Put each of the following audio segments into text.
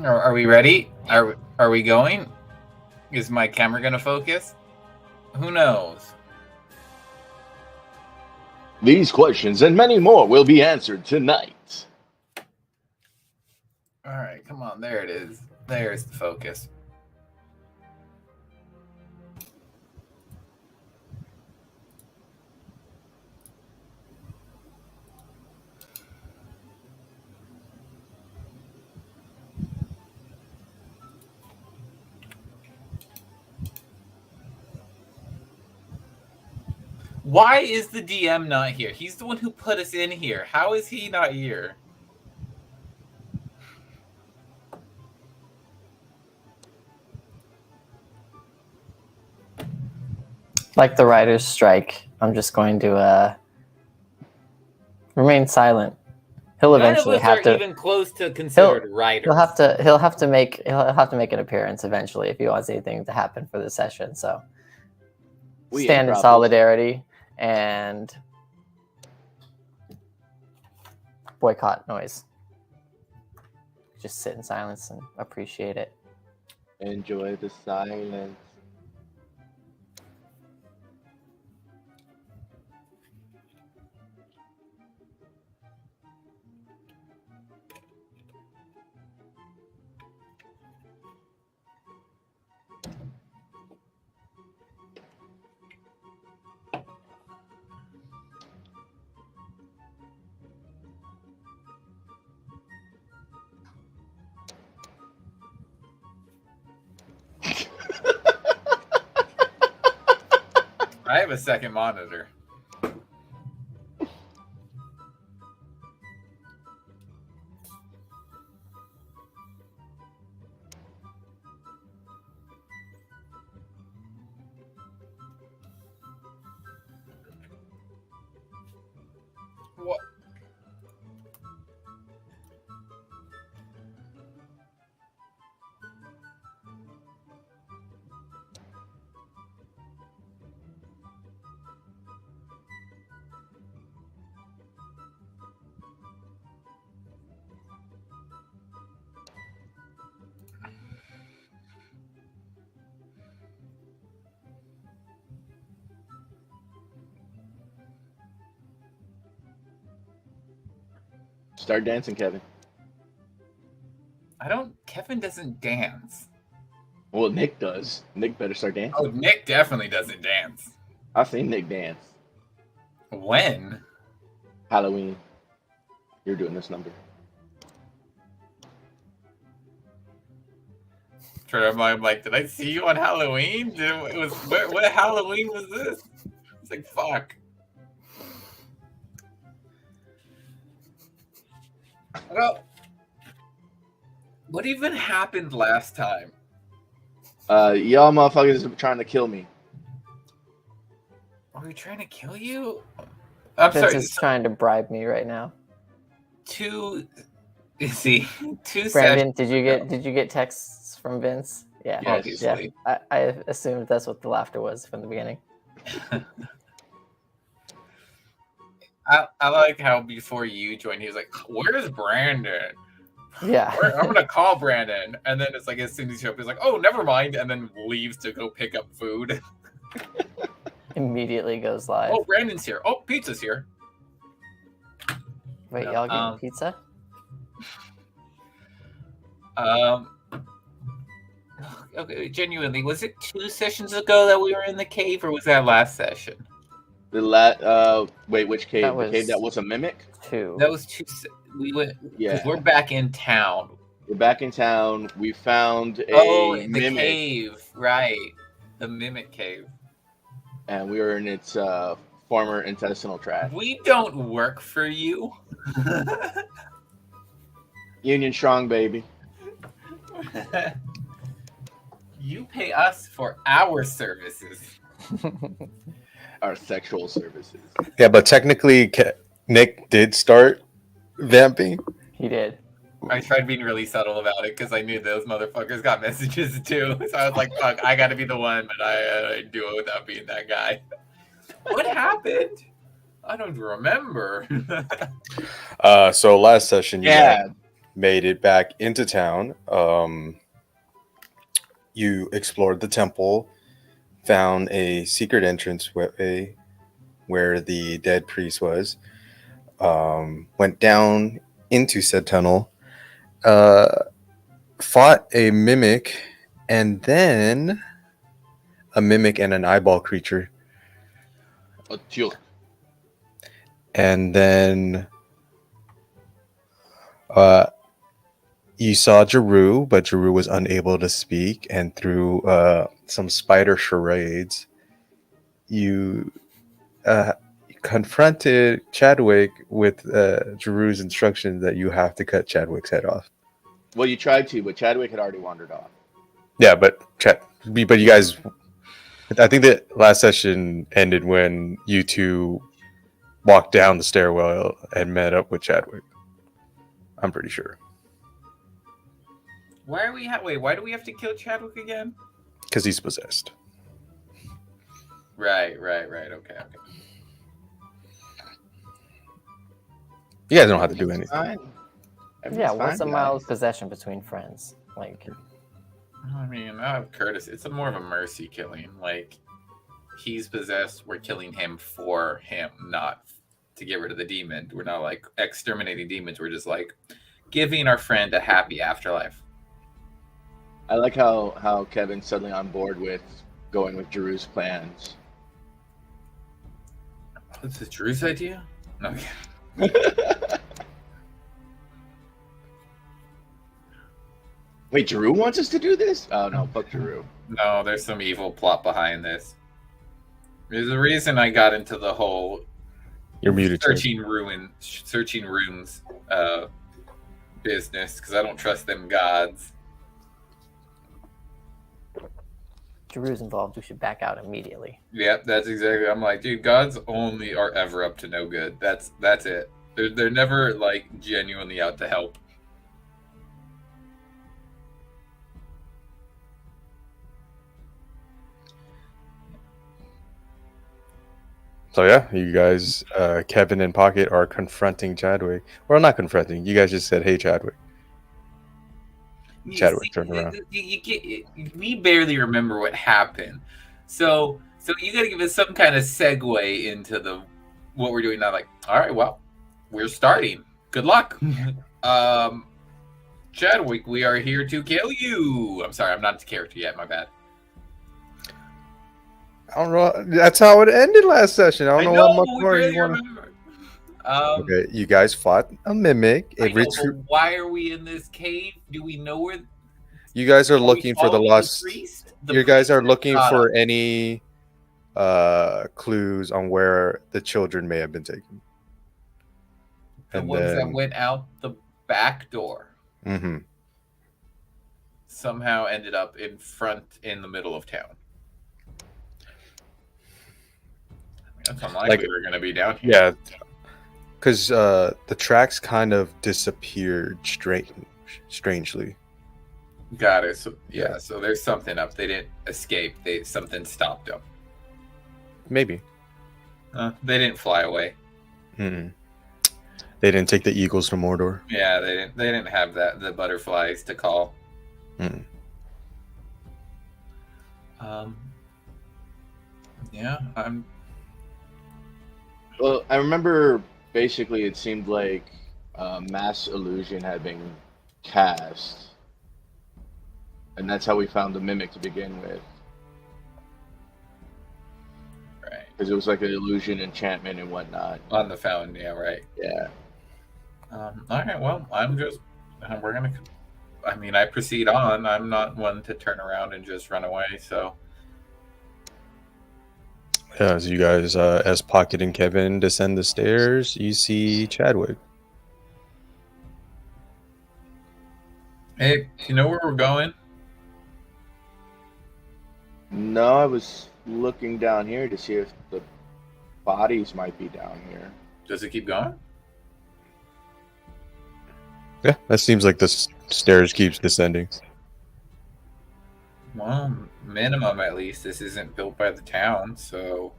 Are we ready? Are we going? Is my camera gonna focus? Who knows? These questions and many more will be answered tonight. All right, come on. There it is. There's the focus. Why is the DM not here? He's the one who put us in here. How is he not here? Like the writer's strike, I'm just going to remain silent. He'll eventually have to. Even close to considered writers. He'll have to make an appearance eventually if he wants anything to happen for the session. So stand in solidarity and boycott noise. Just sit in silence and appreciate it. Enjoy the silence. I have a second monitor. What? Start dancing, Kevin. Kevin doesn't dance. Well, Nick does. Nick better start dancing. Oh, Nick definitely doesn't dance. I've seen Nick dance. When? Halloween. You're doing this number. I'm like, did I see you on Halloween? What Halloween was this? It's like, fuck. Well, what even happened last time? Y'all motherfuckers are trying to kill me. Are we trying to kill you? I'm Vince sorry. is trying to bribe me right now. Two Brandon, sessions. did you get texts from Vince? Yeah, obviously. Yeah. I assumed that's what the laughter was from the beginning. I like how before you joined, he was like, "Where's Brandon?" Yeah. I'm gonna call Brandon, and then it's like as soon as he shows up, he's like, "Oh, never mind," and then leaves to go pick up food. Immediately goes live. Oh, Brandon's here. Oh, pizza's here. Wait, y'all getting pizza? Okay, genuinely, was it 2 sessions ago that we were in the cave, or was that last session? Wait, which cave? The cave that was a mimic? 2. That was 2. We went. Yeah. We're back in town. We're back in town. We found a mimic. The cave, right? The mimic cave. And we were in its former intestinal tract. We don't work for you. Union strong, baby. You pay us for our services. Our sexual services. Yeah, but technically, Nick did start vamping. He did. I tried being really subtle about it because I knew those motherfuckers got messages too. So I was like, fuck, I gotta be the one, but I do it without being that guy. What happened? I don't remember. So last session, made it back into town. You explored the temple, found a secret entrance way where the dead priest was, went down into said tunnel, fought a mimic, and then a mimic and an eyeball creature. And then you saw Jeru, but Jeru was unable to speak, and through some spider charades, you confronted Chadwick with Jeru's instructions that you have to cut Chadwick's head off. Well, you tried to, but Chadwick had already wandered off. Yeah, but you guys, I think the last session ended when you two walked down the stairwell and met up with Chadwick. I'm pretty sure. Why are we? Why do we have to kill Chadwick again? Because he's possessed. Right. Okay. You guys don't have to do anything. Yeah, what's a mild possession between friends? Like, I mean, out of courtesy, it's more of a mercy killing. Like, he's possessed, we're killing him for him, not to get rid of the demon. We're not like exterminating demons. We're just like giving our friend a happy afterlife. I like how Kevin's suddenly on board with going with Jeru's plans. Is this Drew's idea? No. Wait, Jeru wants us to do this? Oh no, fuck Jeru. No, there's some evil plot behind this. There's a reason I got into the whole You're muted. searching runes business, because I don't trust them gods. Jeru's involved, we should back out immediately. Yep, that's exactly. I'm like, dude, gods only are ever up to no good. That's it. They're never like genuinely out to help. So yeah, you guys, Kevin and Pocket are confronting Chadwick. Well, not confronting. You guys just said, "Hey, Chadwick." Chadwick turned around. We barely remember what happened, so you got to give us some kind of segue into what we're doing now. Like, all right, well, we're starting. Good luck, Chadwick. We are here to kill you. I'm sorry, I'm not a character yet. My bad. I don't know. That's how it ended last session. I don't know what much more you want remember. Okay, you guys fought a mimic. Why are we in this cave? Do we know where? You guys are looking for the lost. You guys are looking for any clues on where the children may have been taken. The ones that went out the back door. Mm-hmm. Somehow ended up in the middle of town. That's unlikely we're going to be down here. Yeah, because the tracks kind of disappeared strangely. Got it. So so there's something up. They didn't escape. Something stopped them. Maybe. They didn't fly away. Mm-mm. They didn't take the eagles to Mordor. Yeah, they didn't have the butterflies to call. Mm. Yeah, I'm. Well, I remember basically it seemed like mass illusion had been cast, and that's how we found the mimic to begin with. Right. Because it was like an illusion enchantment and whatnot. On the fountain, yeah, right. Yeah. All right, well, we're gonna. I mean, I proceed on. I'm not one to turn around and just run away. So. Yeah, as you guys, as Pocket and Kevin descend the stairs, you see Chadwick. Hey, you know where we're going? No, I was looking down here to see if the bodies might be down here. Does it keep going? Yeah, that seems like the stairs keeps descending. Well, minimum at least. This isn't built by the town, so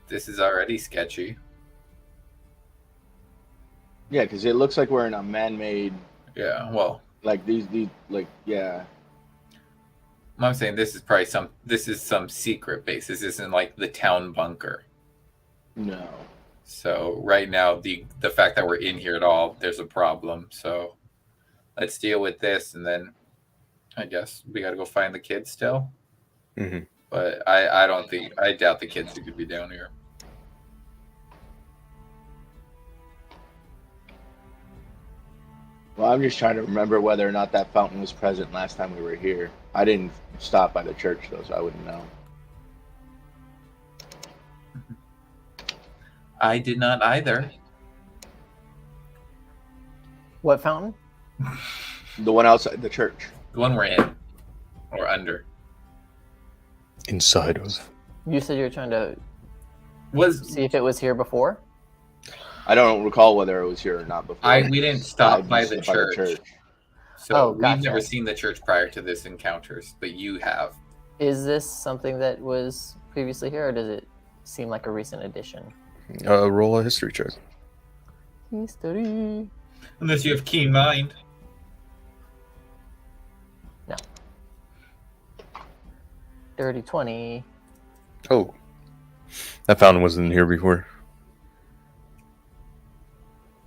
this is already sketchy. Yeah, because it looks like we're in a man-made, Yeah, well, like these, like, yeah. I'm saying this is some secret base. This isn't like the town bunker. No. So right now, the fact that we're in here at all, there's a problem. So let's deal with this, and then I guess we got to go find the kids still. Mm-hmm. But I doubt the kids are gonna be down here. Well, I'm just trying to remember whether or not that fountain was present last time we were here. I didn't stop by the church though, so I wouldn't know. I did not either. What fountain? The one outside the church. The one we're in or under Inside of. You said you were trying to was. see if it was here before. I don't recall whether it was here or not before. We didn't stop by the church. So Oh, gotcha. we've never seen the church prior to this encounters, but you have. Is this something that was previously here, or does it seem like a recent addition? Roll a history check. History. Unless you have keen mind. Dirty 20. Oh, that fountain wasn't here before.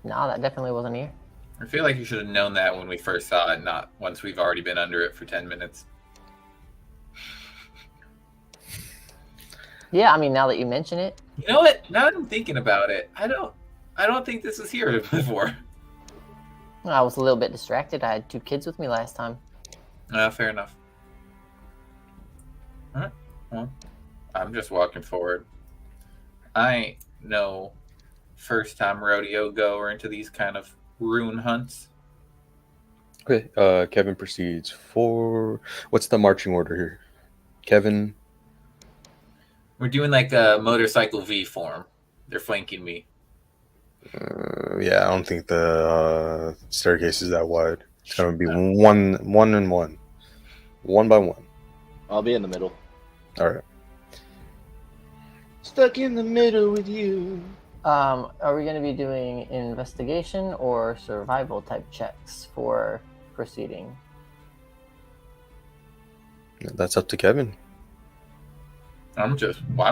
No, that definitely wasn't here. I feel like you should have known that when we first saw it, not once we've already been under it for 10 minutes. Yeah, I mean, now that you mention it. You know what? Now that I'm thinking about it, I don't think this was here before. I was a little bit distracted. I had 2 kids with me last time. Fair enough. All right. Well, I'm just walking forward. I ain't no first-time rodeo goer into these kind of rune hunts. Okay, Kevin proceeds for... What's the marching order here? Kevin... We're doing like a motorcycle V form. They're flanking me. yeah, I don't think the staircase is that wide. It's going to be one and one. One by one. I'll be in the middle. All right. Stuck in the middle with you. Are we going to be doing investigation or survival type checks for proceeding? That's up to Kevin. I'm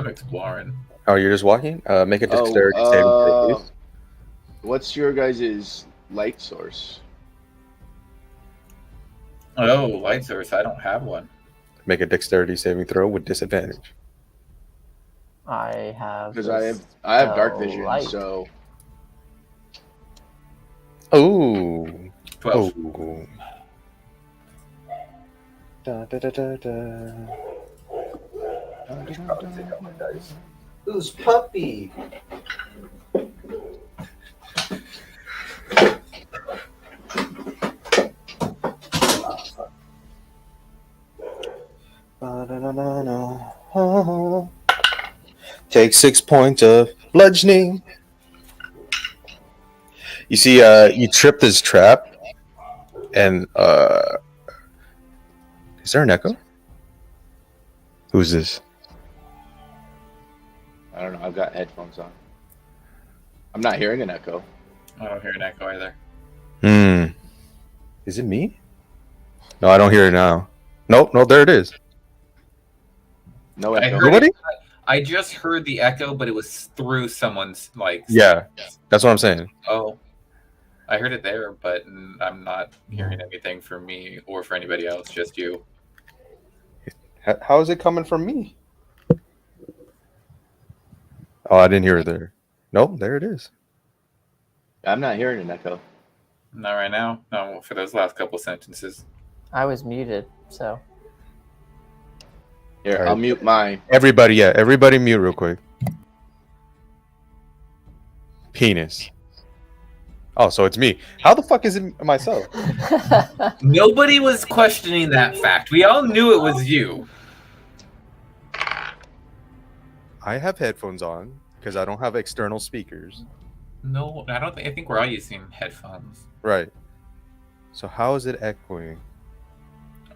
exploring. Oh, you're just walking? Make a dexterity saving throw, please. What's your guys' light source? Oh, light source. I don't have one. Make a dexterity saving throw with disadvantage. I have... Because I have dark vision, light. so... Oh. 12. Oh. Da, da, da, da, da. Who's puppy? Take 6 points of bludgeoning. You see, you trip this trap, and is there an echo? Who's this? I don't know, I've got headphones on. I'm not hearing an echo. I don't hear an echo either. Is it me? No, I don't hear it now. Nope, no, there it is. No I echo. heard Nobody? I just heard the echo, but it was through someone's Yeah, that's what I'm saying. Oh, I heard it there, but I'm not hearing anything from me or for anybody else. Just you. How is it coming from me? Oh, I didn't hear it there. Nope, there it is. I'm not hearing an echo. Not right now. No, for those last couple sentences. I was muted, so... Here, Alright. I'll mute mine. Everybody mute real quick. Penis. Oh, so it's me. How the fuck is it myself? Nobody was questioning that fact. We all knew it was you. I have headphones on because I don't have external speakers. No, I don't think. I think we're all using headphones. Right. So how is it echoing?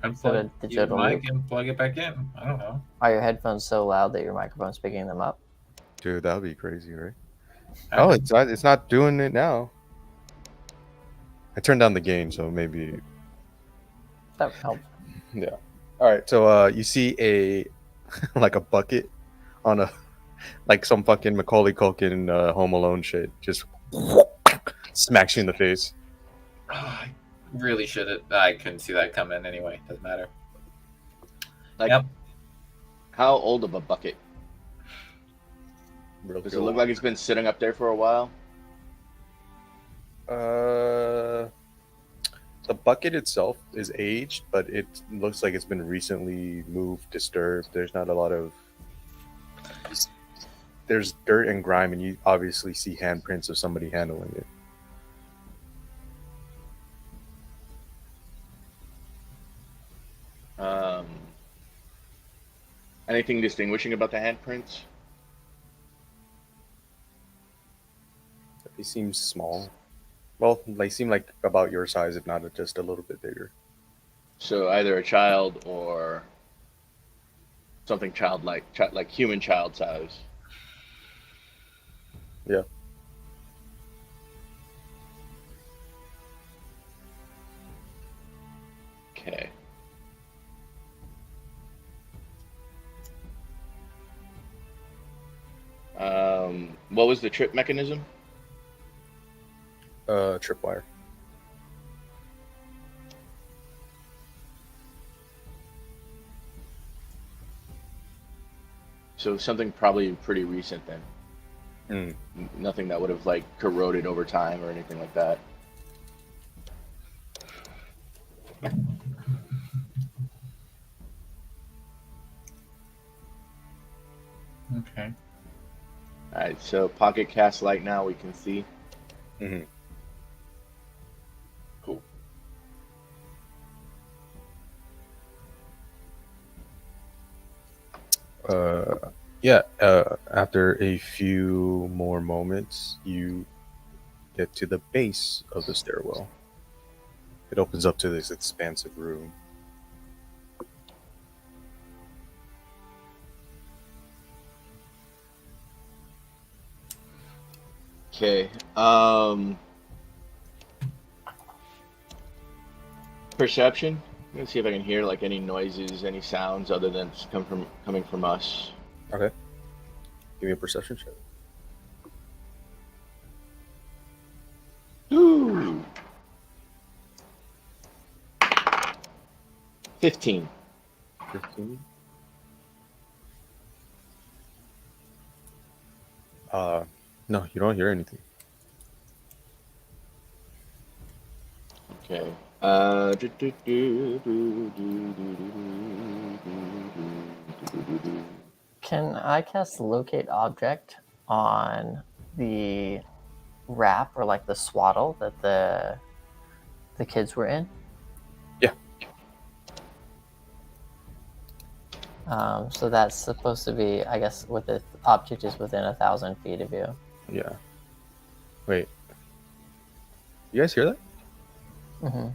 Unplug the your digital mic loop. and plug it back in. I don't know. Are your headphones so loud that your microphone's picking them up? Dude, that would be crazy, right? Oh, it's not doing it now. I turned down the gain, so maybe. That would help. Yeah. All right. So you see a like a bucket on a like some fucking Macaulay Culkin Home Alone shit, just smacks you in the face. I really should have. I couldn't see that coming anyway. Doesn't matter. Like, Yep. how old of a bucket? Real Does good. it look like it's been sitting up there for a while? The bucket itself is aged, but it looks like it's been recently moved, disturbed. There's not a lot of. There's dirt and grime, and you obviously see handprints of somebody handling it. Anything distinguishing about the handprints? They seem small. Well, they seem like about your size, if not just a little bit bigger. So either a child or something childlike, like human child size. Yeah. Okay. What was the trip mechanism? Tripwire. So something probably pretty recent then. Nothing that would have like corroded over time or anything like that. Okay. All right, so pocket cast light now we can see. Mm-hmm. Cool. Yeah. After a few more moments, you get to the base of the stairwell. It opens up to this expansive room. Okay. Perception. Let's see if I can hear like any noises, any sounds other than coming from us. Okay. Give me a perception check. Ooh. 15. 15. No, you don't hear anything. Okay. Can I cast locate object on the wrap or like the swaddle that the kids were in? Yeah. So that's supposed to be, I guess, with the object is within 1,000 feet of you. Yeah. Wait. You guys hear that? Mm-hmm.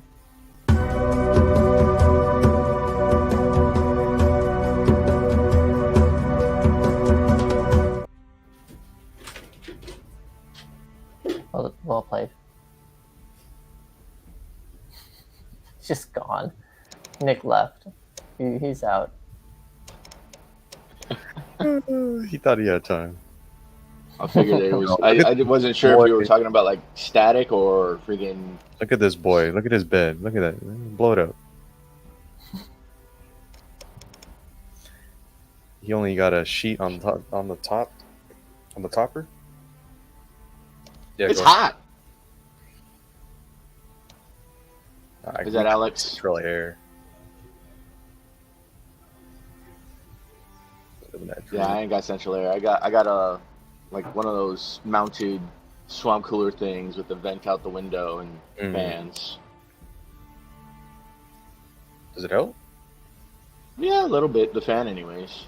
Well played. He's just gone. Nick left. He's out. He thought he had time. I figured it was. I wasn't sure if you were talking about like static or freaking. Look at this boy. Look at his bed. Look at that. Blow it up. He only got a sheet on the topper. Yeah, It's hot. Is that Alex? Central air. Yeah, I ain't got central air. I got a like one of those mounted swamp cooler things with the vent out the window and fans. Does it help? Yeah, a little bit. The fan, anyways.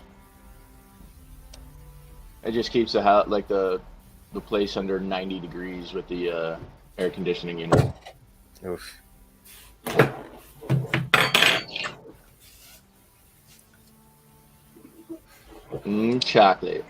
It just keeps the house like the place under 90 degrees with the air conditioning unit. Oof. Chocolate.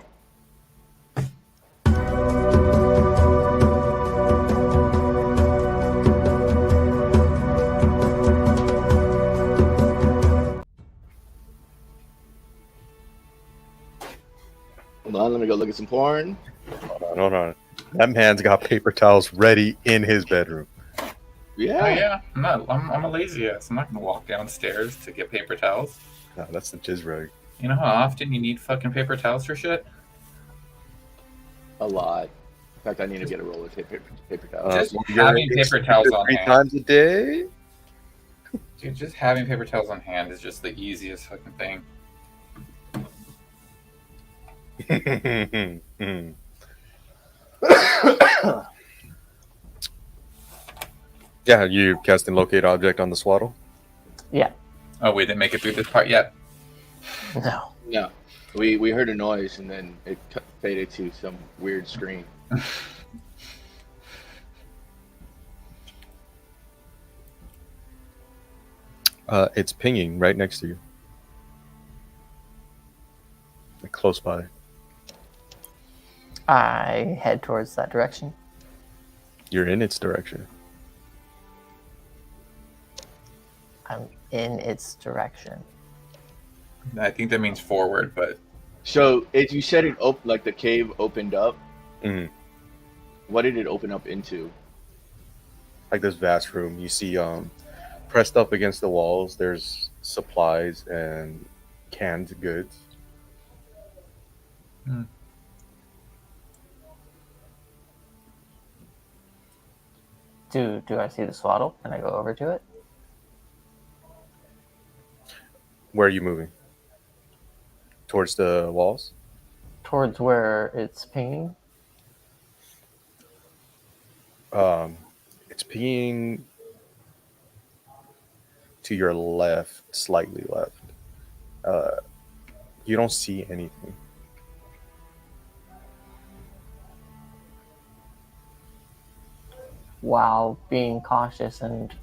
on. Let me go look at some porn. Hold on. That man's got paper towels ready in his bedroom. Yeah. Oh yeah, I'm a lazy ass. I'm not gonna walk downstairs to get paper towels. No, that's the jizz rag. You know how often you need fucking paper towels for shit? A lot. In fact, I need to get a roll of paper towels. Just You're having paper towels on 3 hand. times a day. Dude, just having paper towels on hand is just the easiest fucking thing. Yeah, you casting locate object on the swaddle. Yeah. Oh, we didn't make it through this part yet. No. No. We heard a noise and then it faded to some weird screen. It's pinging right next to you, like close by. I head towards that direction. You're in its direction. I'm in its direction. I think that means forward, but So, if you said it like the cave opened up, Mhm. what did it open up into? Like this vast room, you see pressed up against the walls, there's supplies and canned goods. Do I see the swaddle? Can I go over to it? Where are you moving? Towards the walls? Towards where it's pinging? It's pinging to your left, slightly left. You don't see anything. While being cautious and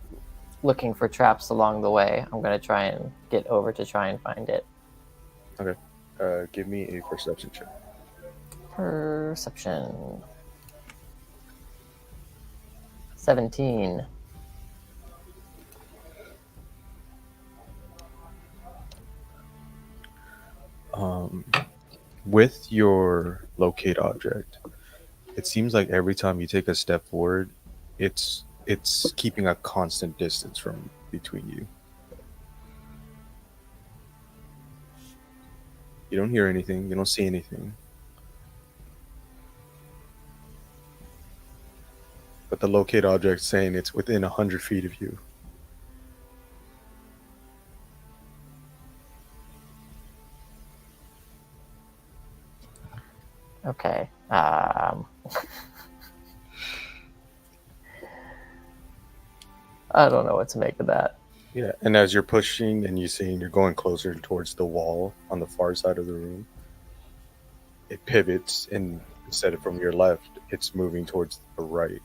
looking for traps along the way, I'm going to try and get over to try and find it. Okay. Give me a perception check. Perception. 17. With your locate object, it seems like every time you take a step forward, it's keeping a constant distance from between you. You don't hear anything. You don't see anything. But the locate object's saying it's within 100 feet of you. Okay. I don't know what to make of that. Yeah, and as you're pushing and you're going closer towards the wall on the far side of the room, it pivots, and instead of from your left, it's moving towards the right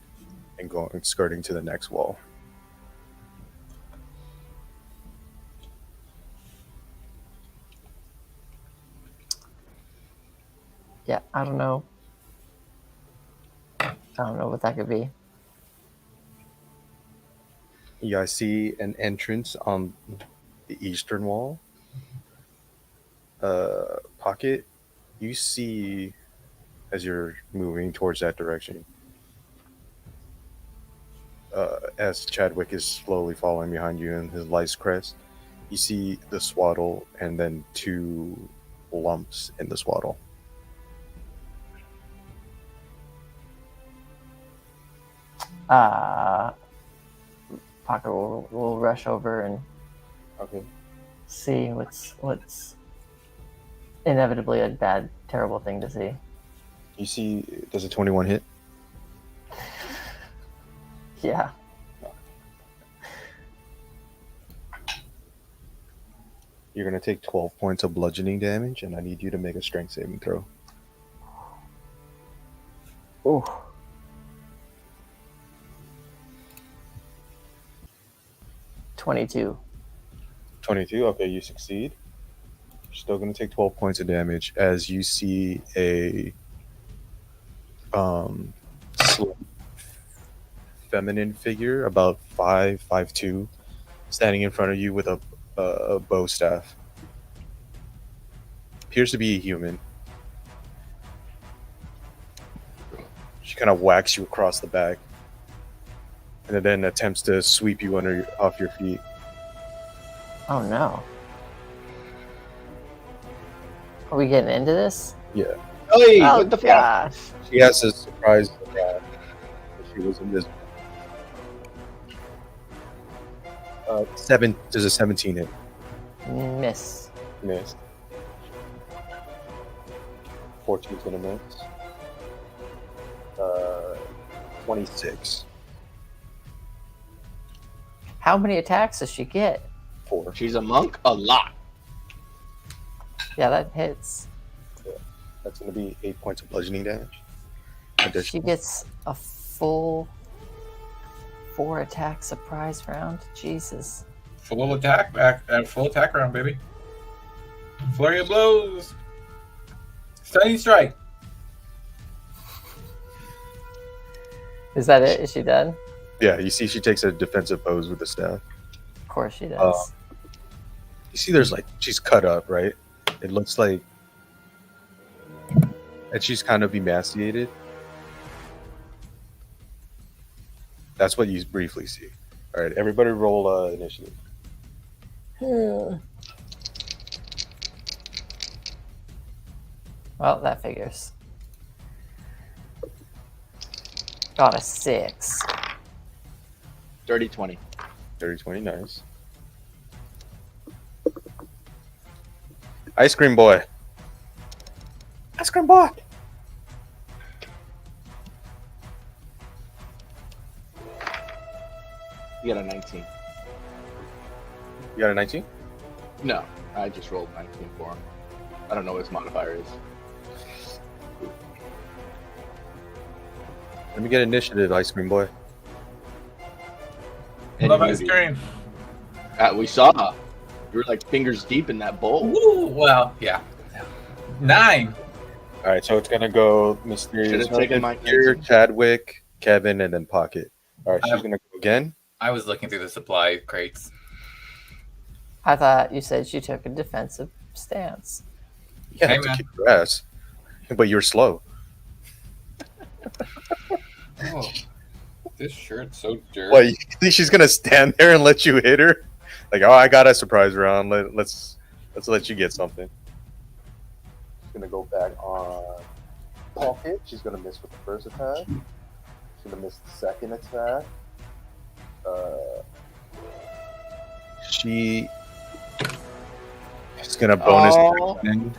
and skirting to the next wall. Yeah, I don't know. I don't know what that could be. You guys see an entrance on the eastern wall. Pocket, you see as you're moving towards that direction, as Chadwick is slowly following behind you in his lice crest, you see the swaddle and then 2 lumps in the swaddle. Pocket will rush over and Okay. see what's inevitably a bad, terrible thing to see. You see, does a 21 hit? Yeah. You're going to take 12 points of bludgeoning damage, and I need you to make a strength saving throw. Ooh. (22). 22, okay, you succeed. You're still going to take 12 points of damage as you see a slim, feminine figure, about 5'2", standing in front of you with a bow staff. Appears to be a human. She kind of whacks you across the back, and then attempts to sweep you off your feet. Oh no. Are we getting into this? Yeah. Hey, Oh what the fuck? gosh. She has a surprise that she was invisible. There's a 17 hit. Miss. Missed. 14's gonna miss. 26. How many attacks does she get? 4. She's a monk? A lot. Yeah, that hits. That's gonna be 8 points of bludgeoning damage. She Additional. gets a full 4 attack surprise round. Jesus. Full attack full attack round, baby. Flurry of blows. Stunning strike. Is that it? Is she done? Yeah, you see she takes a defensive pose with the staff. Of course she does. You see there's like, she's cut up, right? It looks like, and she's kind of emaciated. That's what you briefly see. All right, everybody roll initiative. Well, that figures. Got a 6. Dirty 20. 30-20, nice. Ice cream boy. Ice cream boy. You got a 19. You got a 19? No, I just rolled 19 for him. I don't know what his modifier is. Let me get initiative, ice cream boy. And Love you- ice cream. We saw. You were like fingers deep in that bowl. Woo, well, yeah. 9. All right, so it's gonna go mysterious. Should've taken my here, kids. Chadwick, Kevin, and then Pocket. All right, she's Um, gonna go again. I was looking through the supply crates. I thought you said she took a defensive stance. Yeah, Hey, to man. kick your ass, but you're slow. Oh, this shirt's so dirty. What? You think she's gonna stand there and let you hit her? Like, oh, I got a surprise round. Let's let you get something. She's gonna go back on Pocket. She's gonna miss with the first attack. She's gonna miss the second attack. She's gonna bonus Oh. action.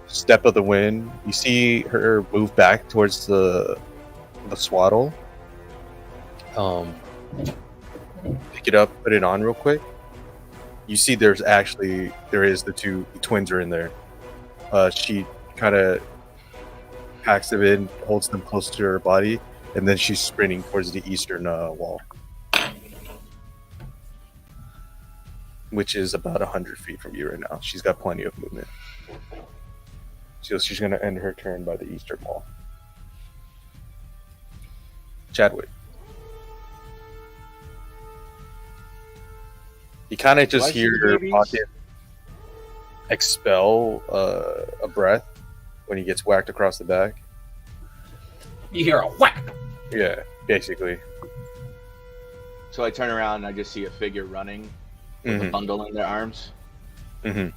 Step of the wind. You see her move back towards the swaddle. Pick it up, put it on real quick. You see there is the twins are in there. She kind of packs them in, holds them close to her body, and then she's sprinting towards the eastern wall, which is about 100 feet from you right now. She's got plenty of movement. So she's going to end her turn by the eastern wall. Chadwick. You kind of just Do I see hear the her babies? Pocket expel a breath when he gets whacked across the back. You hear a whack. Yeah, basically. So I turn around and I just see a figure running with a bundle in their arms. Mm-hmm.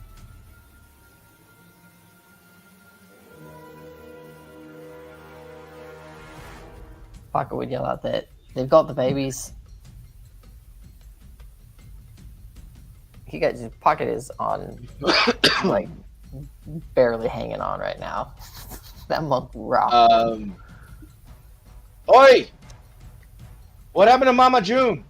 Pocket would yell out that they've got the babies. Pocket is on like barely hanging on right now. That monk rocked. Oi! What happened to Mama June?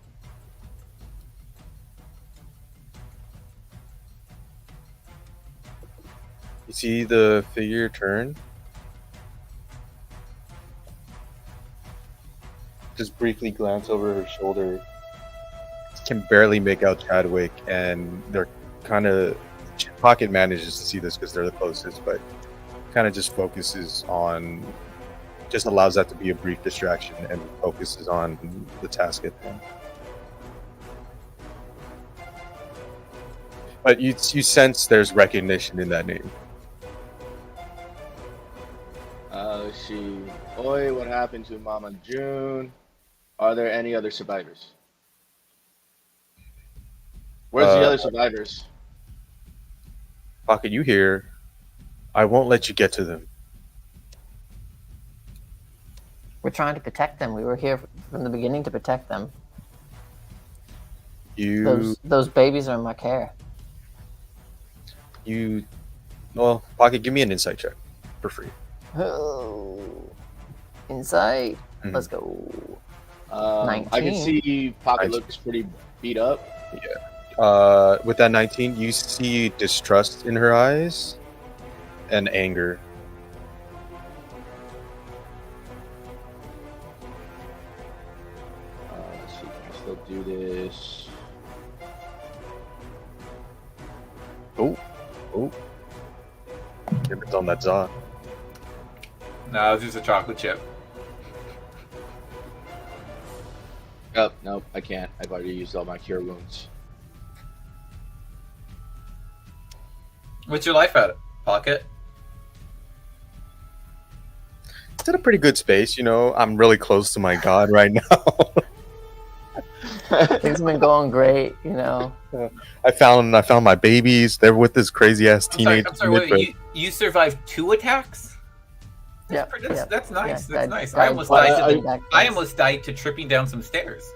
You see the figure turn. Just briefly glance over her shoulder. Can barely make out Chadwick, and they're kind of. Pocket manages to see this because they're the closest, but kind of just focuses on. Just allows that to be a brief distraction and focuses on the task at hand. But you sense there's recognition in that name. Let's see. Oi, what happened to Mama June? Are there any other survivors? Where's the other survivors? Pocket, you hear? I won't let you get to them. We're trying to protect them. We were here from the beginning to protect them. Those babies are in my care. Well, Pocket, give me an insight check for free. Oh, insight. Mhm. Let's go. I can 19. see Pocket looks pretty beat up. With that 19, you see distrust in her eyes and anger. Let's see, can I still do this? Oh. It's on that Zod. No, it's just a chocolate chip. Oh, nope, I can't. I've already used all my cure wounds. What's your life at, Pocket? It's in a pretty good space, you know. I'm really close to my god right now. Things have been going great, you know. I found my babies. They're with this crazy ass teenage. I'm sorry, wait, you survived 2 attacks? Yep, That's nice. Yeah, That's nice. died I almost died to tripping down some stairs.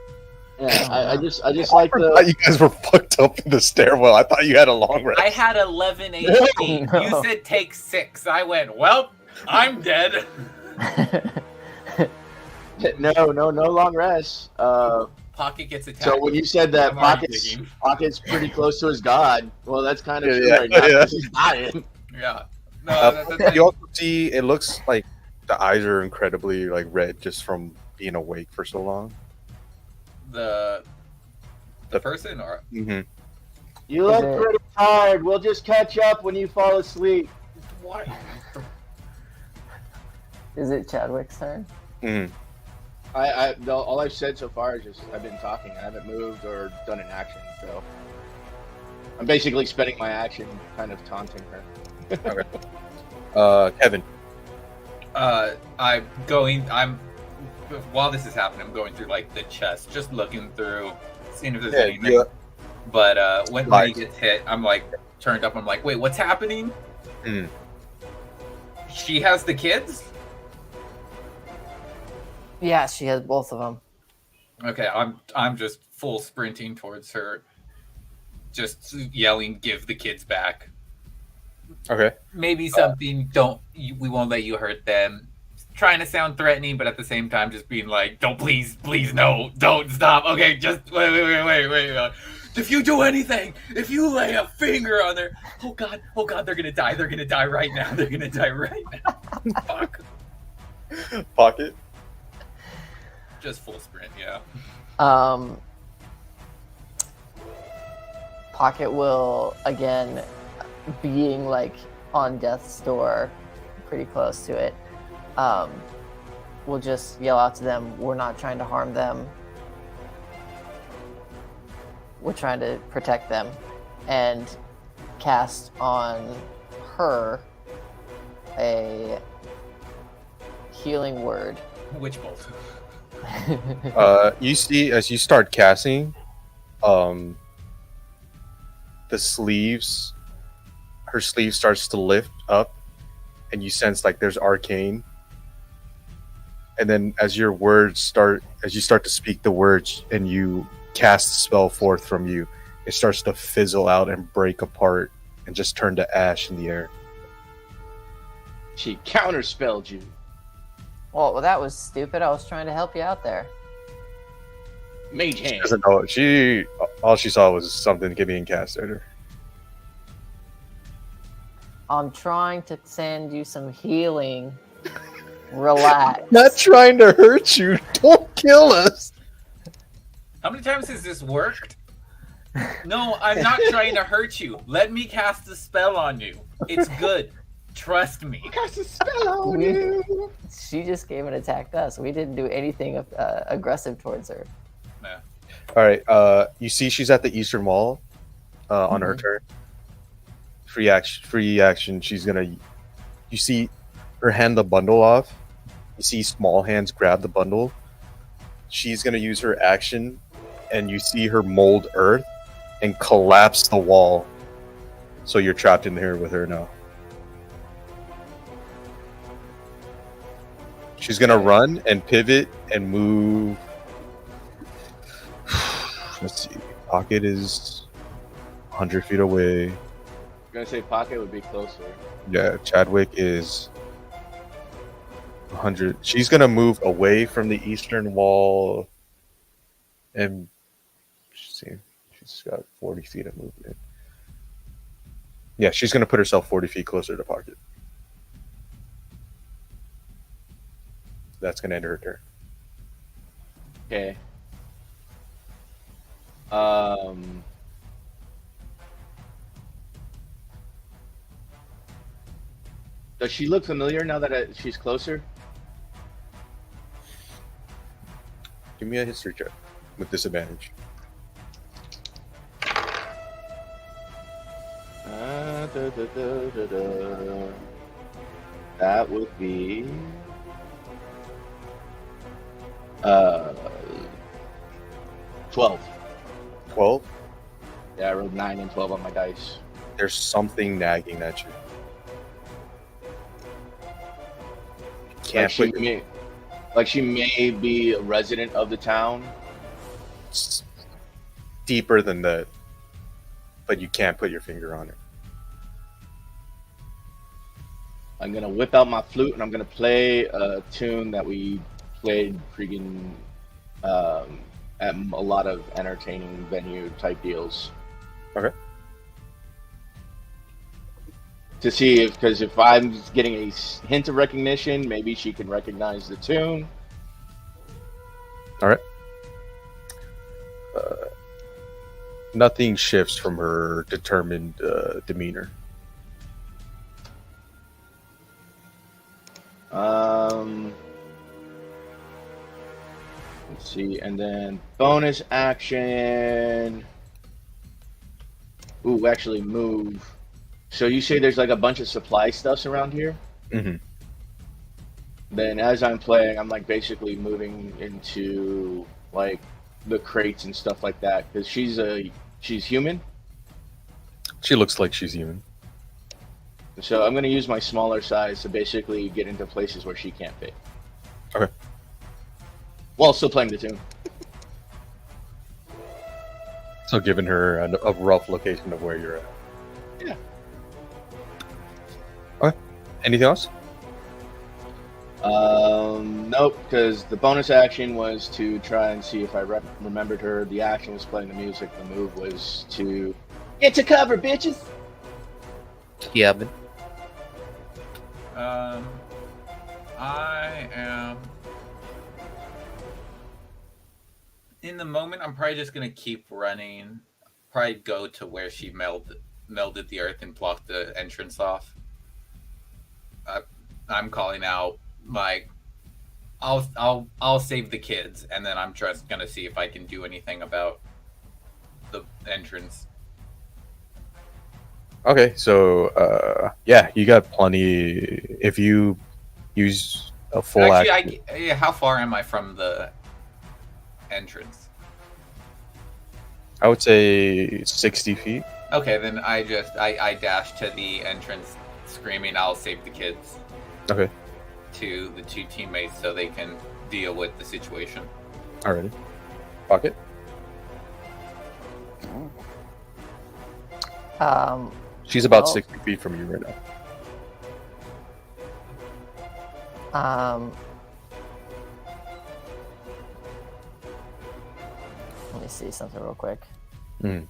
Yeah, I just like I the. thought you guys were fucked up in the stairwell. I thought you had a long rest. I had 11 HP. No. You said take 6. I went, well, I'm dead. No long rest. Pocket gets attacked. So when you said that I'm already digging. Pocket's pretty close to his god, well, that's kind of Yeah, true yeah, right now. yeah. 'Cause he's dying. Yeah. No, that's You also see it looks like the eyes are incredibly like red just from being awake for so long. the person or Mm-hmm. You look it- pretty tired. We'll just catch up when you fall asleep. what? Is it Chadwick's turn? Mm-hmm. All I've said so far is just I've been talking. I haven't moved or done an action, so I'm basically spending my action kind of taunting her. Kevin. While this is happening, I'm going through like the chest, just looking through, seeing if there's Yeah, anything. yeah. But when he Right. gets hit, I'm like turned up. I'm like, wait, what's happening? Mm. She has the kids? Yeah, she has both of them. Okay, I'm just full sprinting towards her, just yelling, "Give the kids back!" Okay. Maybe something. We won't let you hurt them. Trying to sound threatening, but at the same time, just being like, "Don't, please, no, don't stop." Okay, just wait. If you do anything, if you lay a finger on their, oh god, they're gonna die. They're gonna die right now. They're gonna die right now. Fuck. Pocket. Just full sprint, yeah. Pocket will again, being like on death's door, pretty close to it. We'll just yell out to them. We're not trying to harm them. We're trying to protect them, and cast on her a healing word. Witch bolt. You see as you start casting, the sleeves, her sleeve starts to lift up, and you sense like there's arcane. And then as you start to speak the words and you cast the spell forth from you, it starts to fizzle out and break apart and just turn to ash in the air. She counterspelled you. Well, that was stupid. I was trying to help you out there. Mage She hand. doesn't know. All she saw was something being cast at her. I'm trying to send you some healing. Relax. Not trying to hurt you. Don't kill us. How many times has this worked? No, I'm not trying to hurt you. Let me cast a spell on you. It's good. Trust me. Cast a spell on you. She just came and attacked us. We didn't do anything aggressive towards her. Nah. All right. You see, she's at the eastern wall. On her turn. Free action. She's gonna. You see, her hand the bundle off, you see small hands grab the bundle. She's going to use her action, and you see her mold earth and collapse the wall. So you're trapped in here with her now. She's going to run and pivot and move. Let's see. Pocket is 100 feet away. I'm gonna say Pocket would be closer. Yeah, Chadwick is 100. She's going to move away from the eastern wall. And see, she's got 40 feet of movement. Yeah, she's going to put herself 40 feet closer to Pocket. That's going to end her turn. Okay. Does she look familiar now that she's closer? Give me a history check with disadvantage. That would be 12. 12? Yeah, I rolled 9 and 12 on my dice. There's something nagging at you. Can't Like she may be a resident of the town. It's deeper than that, but you can't put your finger on it. I'm gonna whip out my flute and I'm gonna play a tune that we played freaking at a lot of entertaining venue type deals. Okay. To see because if I'm getting a hint of recognition, maybe she can recognize the tune. All right. Nothing shifts from her determined demeanor. Let's see, and then bonus action. Ooh, actually move. So you say there's like a bunch of supply stuffs around here? Mm-hmm. Then as I'm playing, I'm like basically moving into like the crates and stuff like that because she's human. She looks like she's human. So I'm gonna use my smaller size to basically get into places where she can't fit. Okay. While still playing the tune. So giving her a rough location of where you're at. Yeah. Okay. Anything else? Nope, because the bonus action was to try and see if I remembered her. The action was playing the music. The move was to get to cover, bitches. Yeah, but I am in the moment. I'm probably just gonna keep running. Probably go to where she melded the earth and blocked the entrance off. I'm calling out like, I'll save the kids, and then I'm just gonna see if I can do anything about the entrance. okay, so yeah, you got plenty. If you use a full Actually, how far am I from the entrance? I would say 60 feet. Okay, then I dash to the entrance, screaming, "I'll save the kids!" Okay, to the two teammates so they can deal with the situation. alrighty. Pocket. She's about 60 feet from you right now. Let me see something real quick. Mm.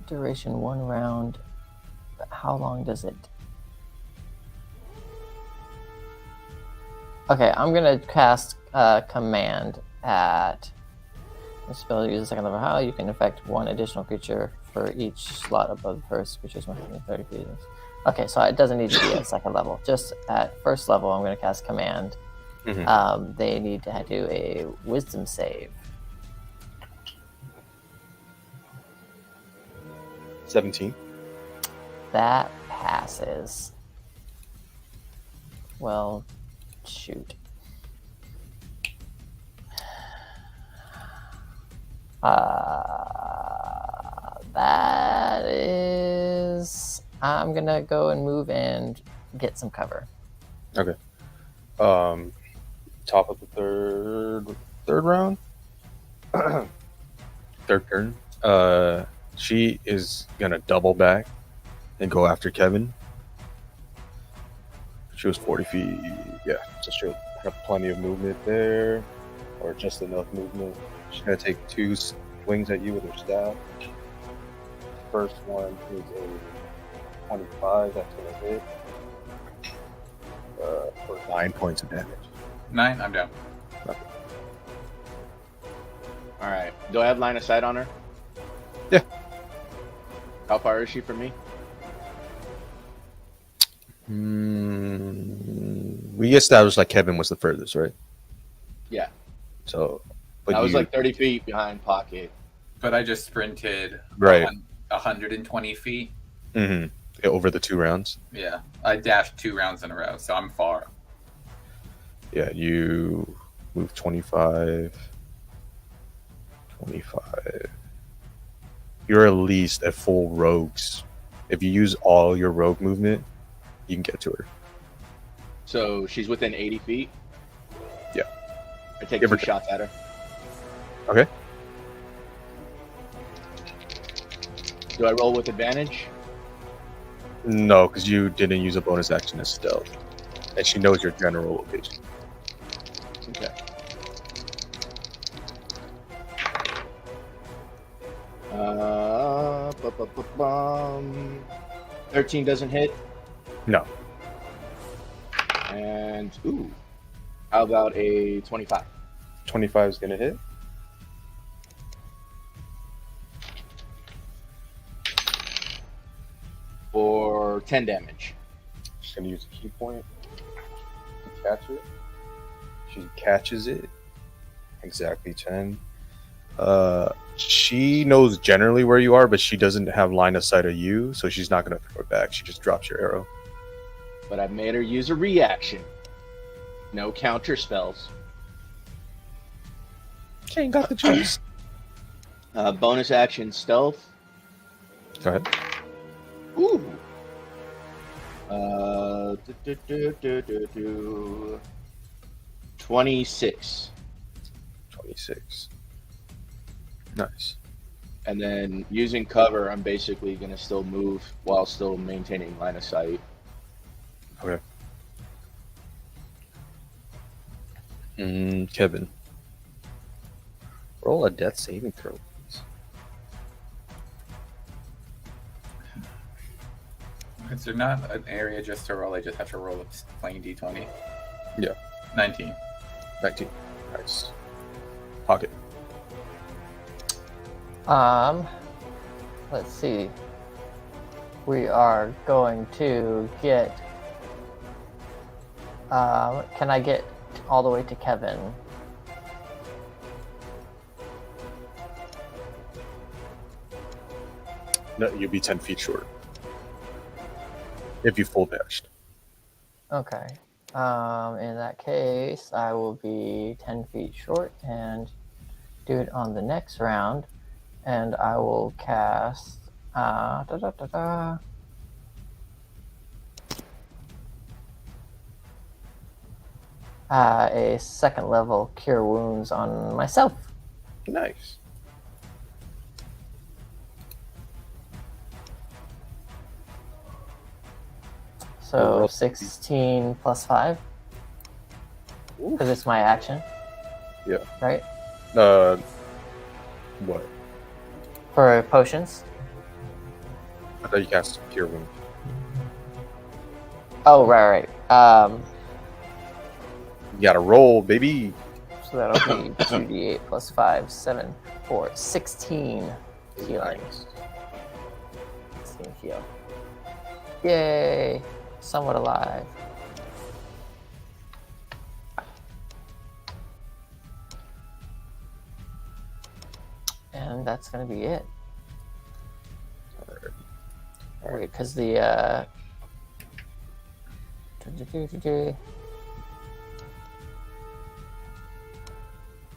Duration 1 round. How long does it? Okay, I'm gonna cast command at the spell. Use a second level. How you can affect one additional creature for each slot above the first creature's 130 feet. Okay, so it doesn't need to be at second level. Just at first level, I'm gonna cast command. Mm-hmm. They need to do a wisdom save. 17. That passes. Well, shoot. That is. I'm gonna go and move and get some cover. Okay. Top of the third round. Third turn. She is gonna double back and go after Kevin. She was 40 feet. Yeah, so she'll have plenty of movement there, or just enough movement. She's gonna take 2 swings at you with her staff. First one is a 25. That's gonna hit for 9 points of damage. 9. I'm down. All right. Do I have line of sight on her? Yeah. How far is she from me? We established like Kevin was the furthest, right? Yeah. So, but I was you- like 30 feet behind Pocket. But I just sprinted Right. 120 feet. Over the 2 rounds. Yeah, I dashed 2 rounds in a row, so I'm far. Yeah, you move 25. 25. You're at least at full rogues. If you use all your rogue movement, you can get to her. So she's within 80 feet? Yeah. I take Give her 2 shots at her. Okay. Do I roll with advantage? No, because you didn't use a bonus action as stealth. And she knows your general location. Okay. Bum. 13 doesn't hit. No. And, ooh. How about a 25? 25 is going to hit. For 10 damage. She's going to use a key point to catch it. She catches it. Exactly 10. She knows generally where you are, but she doesn't have line of sight of you, so she's not going to throw it back. She just drops your arrow. But I've made her use a reaction. No counter spells. She ain't got the juice. Bonus action stealth. Go ahead. Ooh. 26. 26. Nice. And then using cover, I'm basically going to still move while still maintaining line of sight. Okay. Kevin. Roll a death saving throw, please. Is there not an area just to roll? I just have to roll a plain d20. Yeah. 19. 19. Nice. Pocket. Let's see. We are going to get. Can I get all the way to Kevin? No, you'll be 10 feet short. If you full dashed. Okay. In that case, I will be 10 feet short and do it on the next round. And I will cast. A second level Cure Wounds on myself. Nice. So roll 16 plus 5. Oof. Because it's my action. Yeah. Right? What? For potions. I thought you cast Cure Wound. Oh, right. You gotta roll, baby. So that'll be 2d8 plus 5, 7, 4, 16 healing. Nice. 16 heal. Yay! Somewhat alive. And that's gonna be it. Alright. worried because the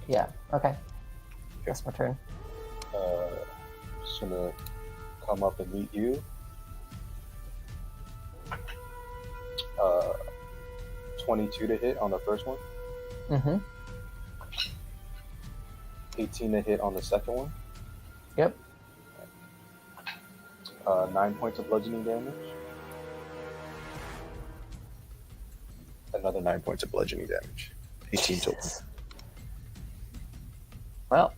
yeah, okay. That's my turn. Just gonna come up and meet you. 22 to hit on the first one. Mm-hmm. 18 to hit on the second one. Yep. 9 points of bludgeoning damage. Another 9 points of bludgeoning damage. 18 total. Well,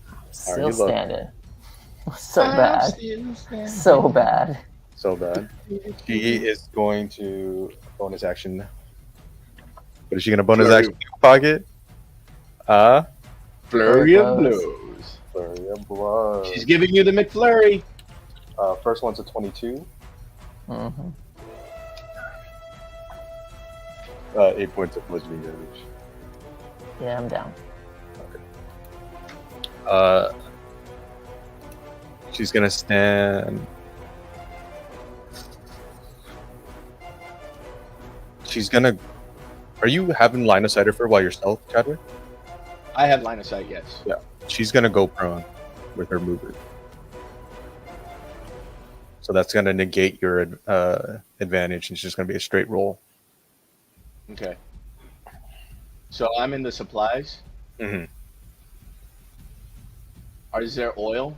I'm still you look. standing. So bad. So bad. So bad. She is going to bonus action. What is she going to bonus Flurry. action in your pocket? Flurry of blows. blows. Flurry of blows. She's giving you the McFlurry. First one's a 22. Mm-hmm. 8 points of bludgeoning damage. Yeah, I'm down. She's gonna stand. She's gonna. Are you having line of sight of her while you're stealth, Chadwick? I have line of sight, yes. Yeah. She's gonna go prone with her movement. So that's gonna negate your advantage, and it's just gonna be a straight roll. Okay. So I'm in the supplies. Mm-hmm. Is there oil?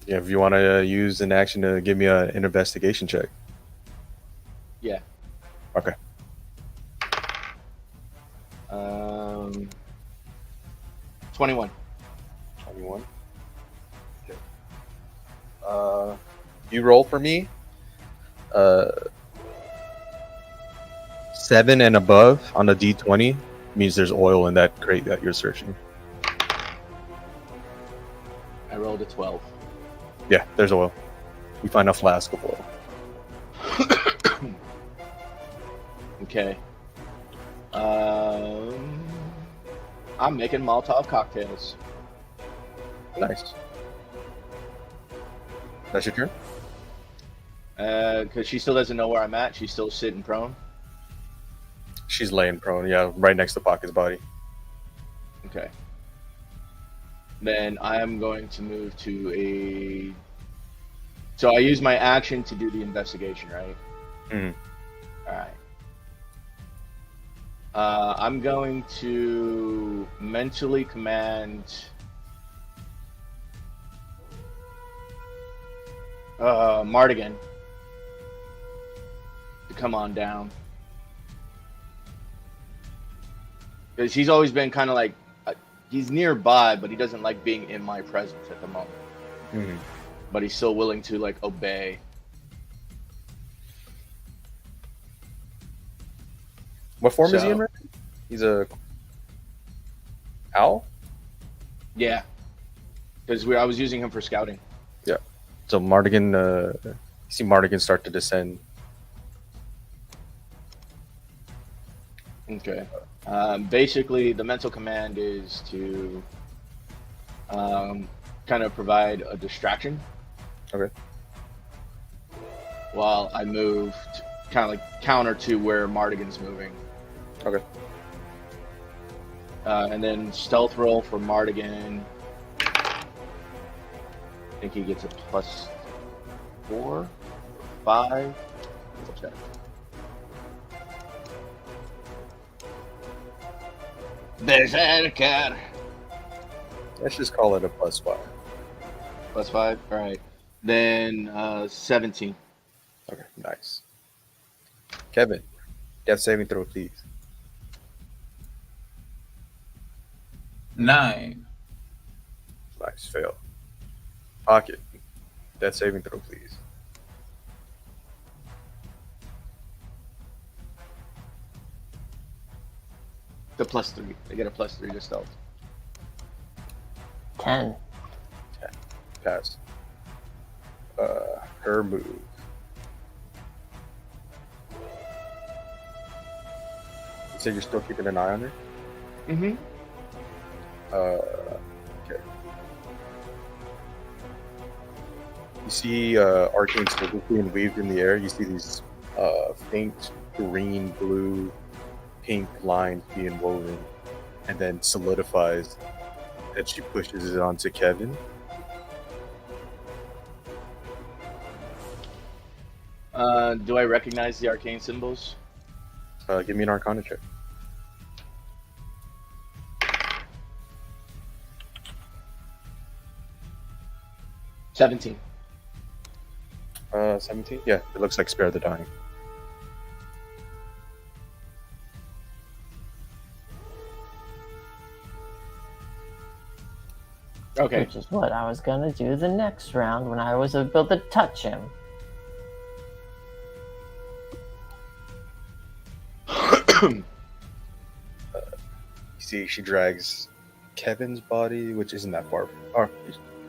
Yeah, if you want to use an action to give me an investigation check. Yeah. Okay. 21. 21. Okay. You roll for me. 7 and above on a D20 means there's oil in that crate that you're searching. I rolled a 12. Yeah, there's oil. We find a flask of oil. Okay. I'm making Molotov cocktails. Nice. That's your turn? Because she still doesn't know where I'm at. She's still sitting prone. She's laying prone, yeah, right next to Pocket's body. Okay. Then I am going to move to a. So I use my action to do the investigation, right? Mhm. All right. I'm going to mentally command Mardigan to come on down. Because he's always been kind of like, he's nearby, but he doesn't like being in my presence at the moment. Mhm. But he's still willing to like obey. What form is he So- in right now? He's a owl? Yeah. Because I was using him for scouting. So Mardigan, you see Mardigan start to descend. Okay. Basically, the mental command is to kind of provide a distraction. Okay. While I move, kind of like counter to where Mardigan's moving. Okay. And then stealth roll for Mardigan. I think he gets a +4, 5. Double check. Berserker. Let's just call it a +5. +5. All right. Then 17. Okay, nice. Kevin, death saving throw, please. 9. Nice, fail. Pocket, death saving throw, please. The +3. They get a +3 to stealth. 10. Pass. Her move. You said you're still keeping an eye on her? Mm-hmm. Okay. see arcane symbols being weaved in the air. You see these faint green, blue, pink lines being woven, and then solidifies. And she pushes it onto Kevin. Do I recognize the arcane symbols? Give me an Arcana check. $17. 17? Yeah, it looks like Spare the Dying. Okay. Which is what I was gonna do the next round when I was able to touch him. You see, she drags Kevin's body, which isn't that far. Or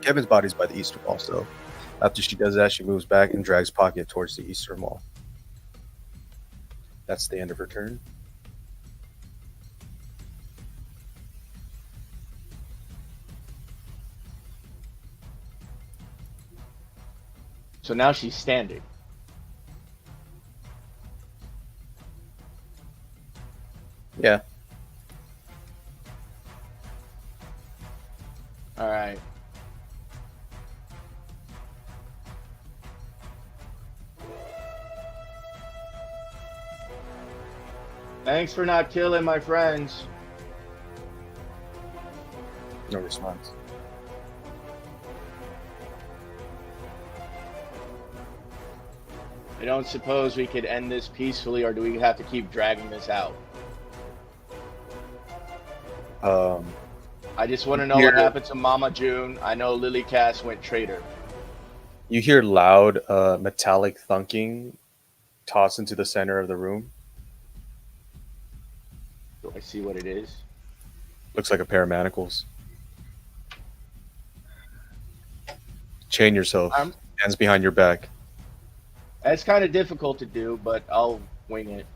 Kevin's body's by the eastern wall, so after she does that, she moves back and drags Pocket towards the eastern wall. That's the end of her turn. So now she's standing. Yeah. All right. Thanks for not killing my friends. No response. I don't suppose we could end this peacefully, or do we have to keep dragging this out? I just want to know what happened to Mama June. I know Lily Cass went traitor. You hear loud metallic thunking tossed into the center of the room. Do I see what it is? Looks like a pair of manacles. Chain yourself. Hands behind your back. That's kind of difficult to do, but I'll wing it.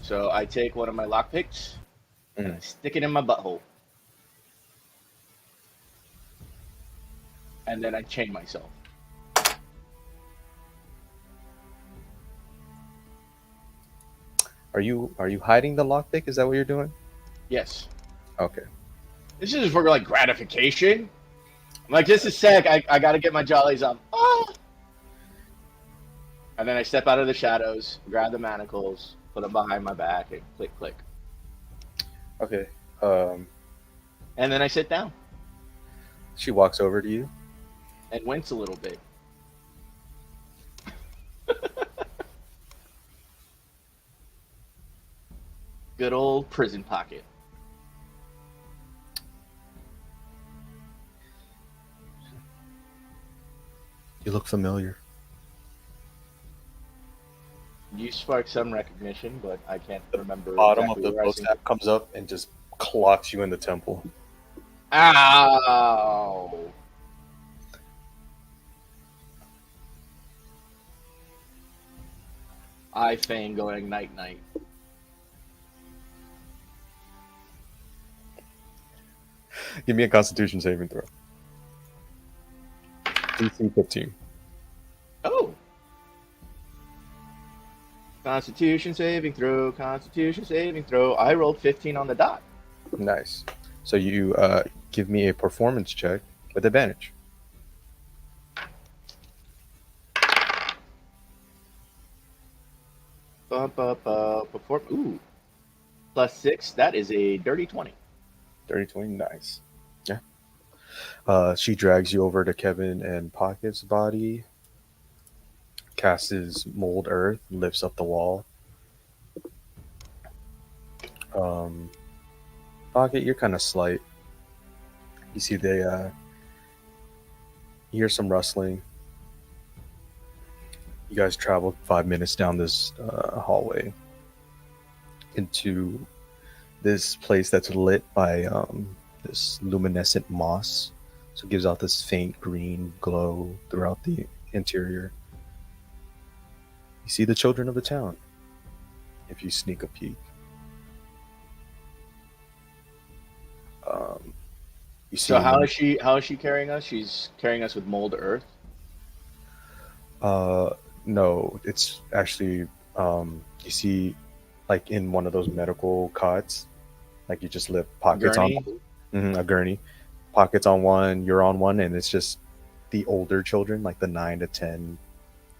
So I take one of my lockpicks and I stick it in my butthole. And then I chain myself. Are you hiding the lockpick? Is that what you're doing? Yes. Okay. This is for like gratification. I'm like, just a sec, I gotta get my jollies up. Ah! And then I step out of the shadows, grab the manacles, put them behind my back, and click, click. Okay. And then I sit down She walks over to you. and wince a little bit. Good old prison pocket. You look familiar. You spark some recognition, but I can't remember. Bottom exactly of the where I post seen app comes up and just clocks you in the temple. Ow! I feign going night night. Give me a Constitution saving throw. DC 15. Oh! Constitution saving throw, Constitution saving throw. I rolled 15 on the dot. Nice. So you give me a performance check with advantage. Ooh. +6, that is a dirty 20. 30-20, nice. Yeah. She drags you over to Kevin and Pocket's body, casts mold earth, lifts up the wall. Pocket, you're kind of slight. You see they you hear some rustling. You guys traveled 5 minutes down this hallway into this place that's lit by this luminescent moss. So it gives out this faint green glow throughout the interior. You see the children of the town if you sneak a peek. You see So how him- is she? How is she carrying us? She's carrying us with mold earth. No, it's actually you see, like in one of those medical cots, like you just lift pockets Gurney? on a gurney, pockets on one, you're on one, and it's just the older children, like the 9 to 10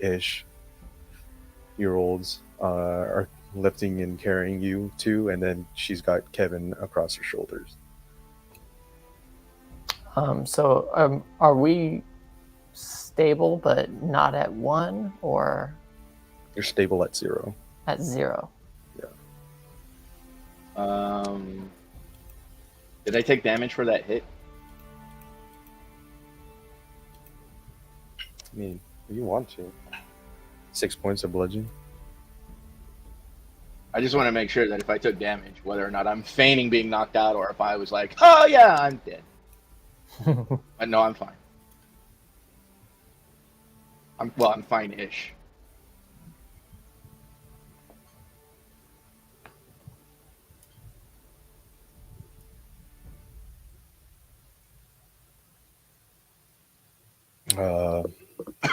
ish year olds, are lifting and carrying you too, and then she's got Kevin across her shoulders. So are we stable but not at 1 or You're stable at 0. at 0? Did I take damage for that hit? I mean, if you want to. 6 points of bludgeoning. I just want to make sure that if I took damage, whether or not I'm feigning being knocked out, or if I was like, "Oh yeah, I'm dead." But no, I'm fine. I'm fine-ish.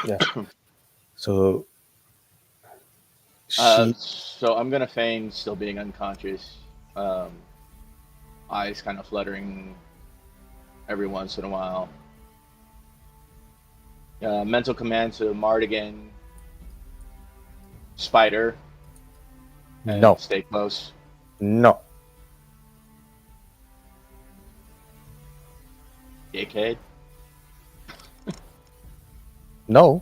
Yeah. So she So I'm gonna feign still being unconscious, eyes kind of fluttering every once in a while. Mental command to Mardigan, Spider, and No. stay close. No. Dickhead. No.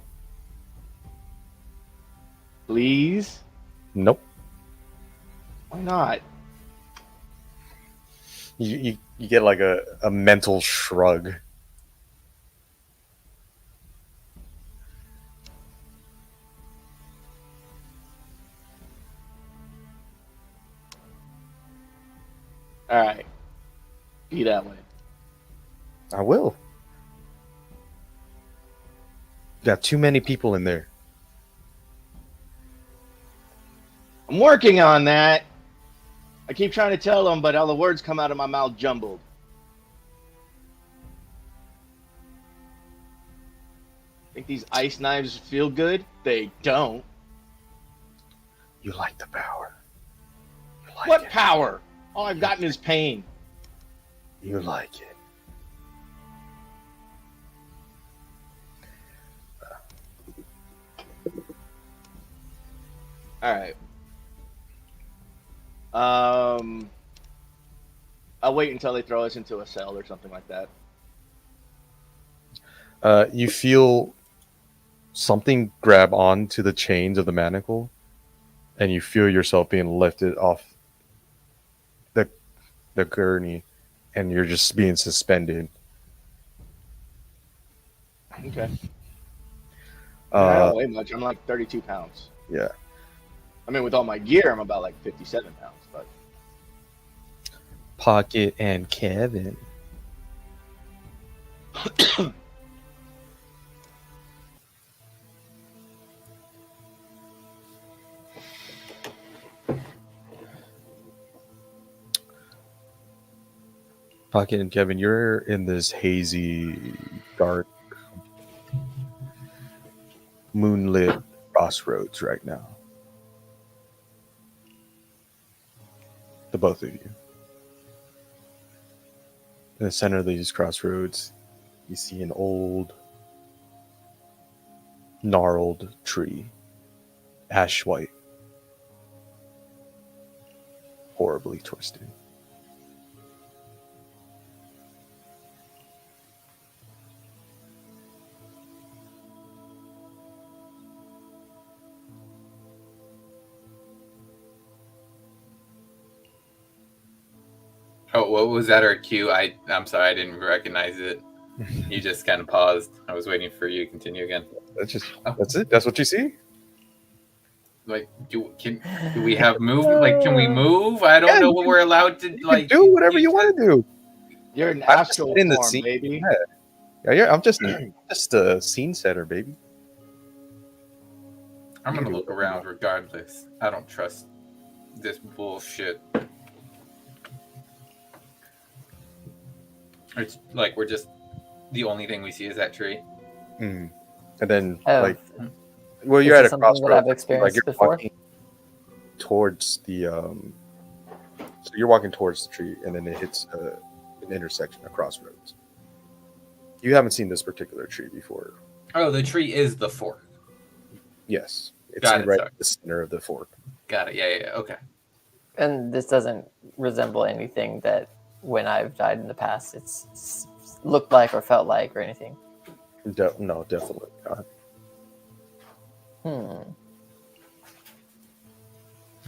Please? Nope. Why not? You get like a mental shrug. Alright. Be that way. I will. Got too many people in there. I'm working on that. I keep trying to tell them, but all the words come out of my mouth jumbled. Think these ice knives feel good? They don't. You like the power. You like What it. power? All I've gotten is pain. You like it. Alright. I'll wait until they throw us into a cell or something like that. You feel something grab onto the chains of the manacle, and you feel yourself being lifted off the gurney, and you're just being suspended. Okay. I Uh, don't weigh much. I'm like 32 pounds. yeah. I mean, with all my gear, I'm about like 57 pounds. But Pocket and Kevin. Pocket and Kevin, you're in this hazy, dark, moonlit crossroads right now. The both of you. In the center of these crossroads, you see an old, gnarled tree, ash white, horribly twisted. Oh, what was that our cue? I'm sorry, I didn't recognize it. You just kind of paused. I was waiting for you to continue again. That's it. That's what you see. Like, do we have movement? Like, can we move? I don't know what we're allowed to You like. can do whatever you want to do. you're an I'm just astral in the form, scene. baby. Yeah, I'm just a scene setter, baby. I'm gonna look around regardless. I don't trust this bullshit. It's like we're just the only thing we see is that tree. And then Oh, like, well, you're is at it a something that I've crossroads. experienced You're before? walking towards the so you're walking towards the tree, and then it hits an intersection, a crossroads. You haven't seen this particular tree before. Oh, the tree is the fork. Yes, it's Got it, right sorry. at the center of the fork. Got it. Yeah. Okay. And this doesn't resemble anything that when I've died in the past, it's looked like or felt like or anything. No, definitely not.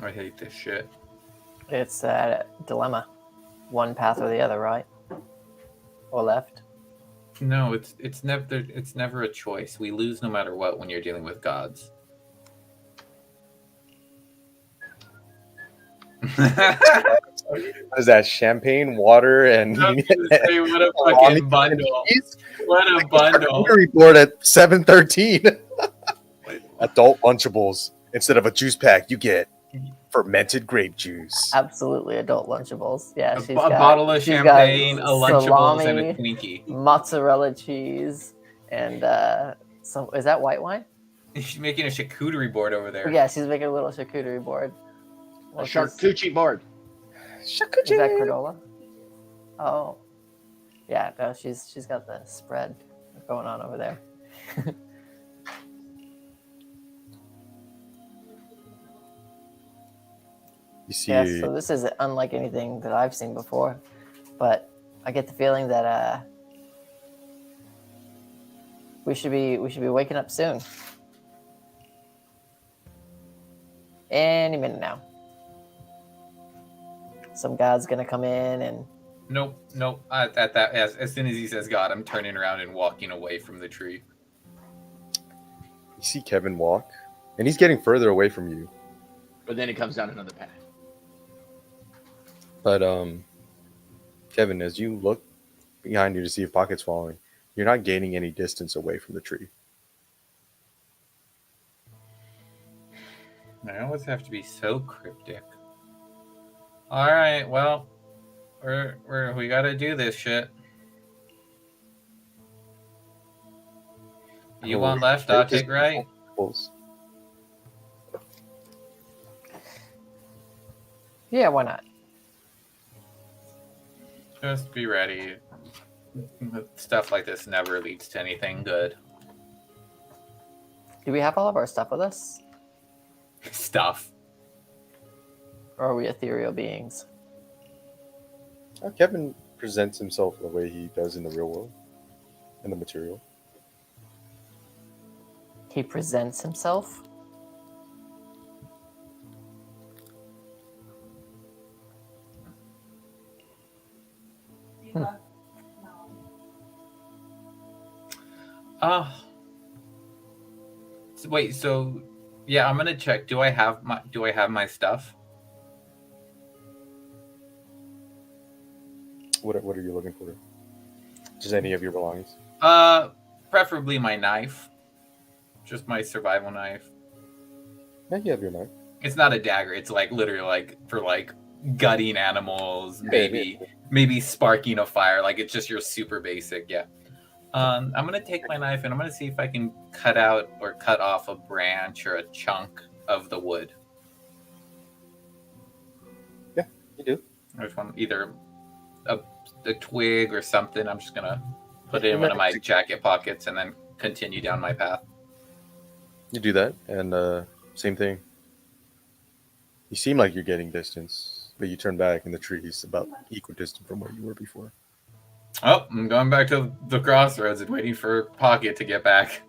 I hate this shit. It's a dilemma. One path or the other, right? Or left. No, it's never a choice. We lose no matter what when you're dealing with gods. What is that? Champagne, water, and I was gonna say, what a fucking bundle! What a bundle! Report at 7:13. Adult Lunchables. Instead of a juice pack, you get fermented grape juice. Absolutely adult Lunchables. Yeah, A she's bottle of she's champagne, a got Lunchables, and a salami, Twinkie. mozzarella cheese, and some. Is that white wine? She's making a charcuterie board over there. Yeah, she's making a little charcuterie board. A charcuterie board. Is that granola? Oh, yeah. No, she's got the spread going on over there. You see, Yeah, so this is unlike anything that I've seen before, but I get the feeling that we should be waking up soon. Any minute now. Some god's gonna come in and Nope. As soon as he says God, I'm turning around and walking away from the tree. you see Kevin walk, and he's getting further away from you. But then it comes down another path. But Kevin, as you look behind you to see if Pocket's following, you're not gaining any distance away from the tree. I always have to be so cryptic. All right, well, we gotta do this shit. You want left? I'll take right. yeah, why not? Just be ready. Stuff like this never leads to anything good. Do we have all of our stuff with us, Stuff. or are we ethereal beings? Kevin presents himself the way he does in the real world, in the material. He presents himself. Wait, so yeah, I'm gonna check. Do I have my stuff? What are you looking for? Just any of your belongings? Preferably my knife. Just my survival knife. Yeah, you have your knife. It's not a dagger. It's like literally like for like gutting animals, maybe sparking a fire. Like it's just your super basic. Yeah. I'm gonna take my knife and I'm gonna see if I can cut out or cut off a branch or a chunk of the wood. Yeah, you do. I just want either a twig or something. I'm just gonna put it in one of my jacket pockets and then continue down my path. You do that, and same thing. You seem like you're getting distance, but you turn back and the tree's about equidistant from where you were before. Oh, I'm going back to the crossroads and waiting for Pocket to get back.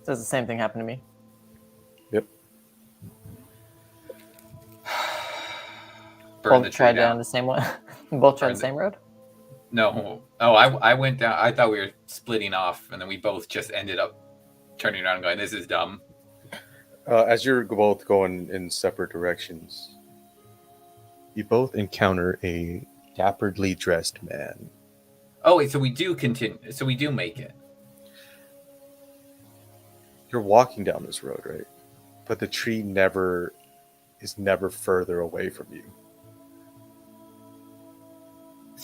Does the same thing happen to me? Yep. Burn the Both tree tried down. down the same one. Both tried Burn the same road. No. Oh, I went down. I thought we were splitting off, and then we both just ended up turning around and going, "This is dumb." As you're both going in separate directions, you both encounter a dapperly dressed man. Oh wait, so we do continue. So we do make it. You're walking down this road, right? But the tree is never further away from you.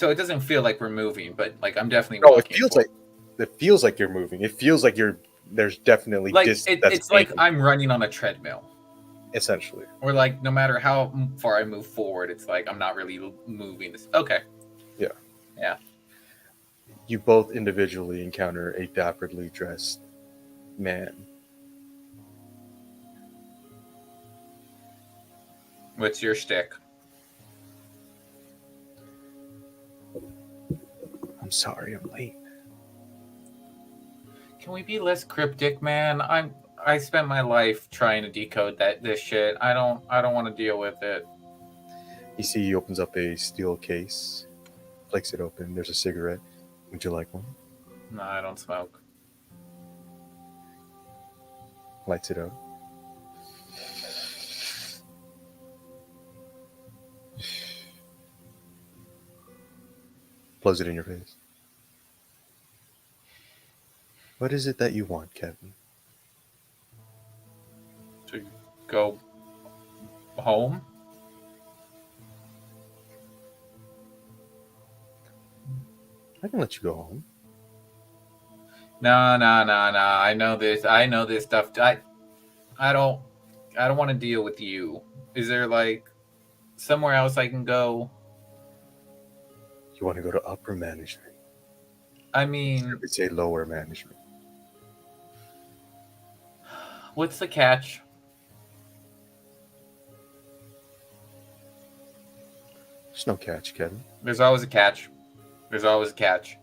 So it doesn't feel like we're moving, but like I'm definitely No, walking. it feels like you're moving. It feels like there's definitely like distance. it's like I'm running on a treadmill. Essentially. Or like no matter how far I move forward, it's like I'm not really moving. This okay. Yeah. Yeah. You both individually encounter a dapperly dressed man. What's your shtick? I'm sorry, I'm late. Can we be less cryptic, man? I spent my life trying to decode this shit. I don't want to deal with it. You see, he opens up a steel case, flicks it open. There's a cigarette. Would you like one? No, I don't smoke. Lights it up. Blows it in your face. What is it that you want, Kevin? To go home? I can let you go home. No. I know this stuff. I don't want to deal with you. Is there like somewhere else I can go? You want to go to upper management? I mean, It's a lower management. what's the catch? There's no catch, Kevin. There's always a catch. There's always a catch.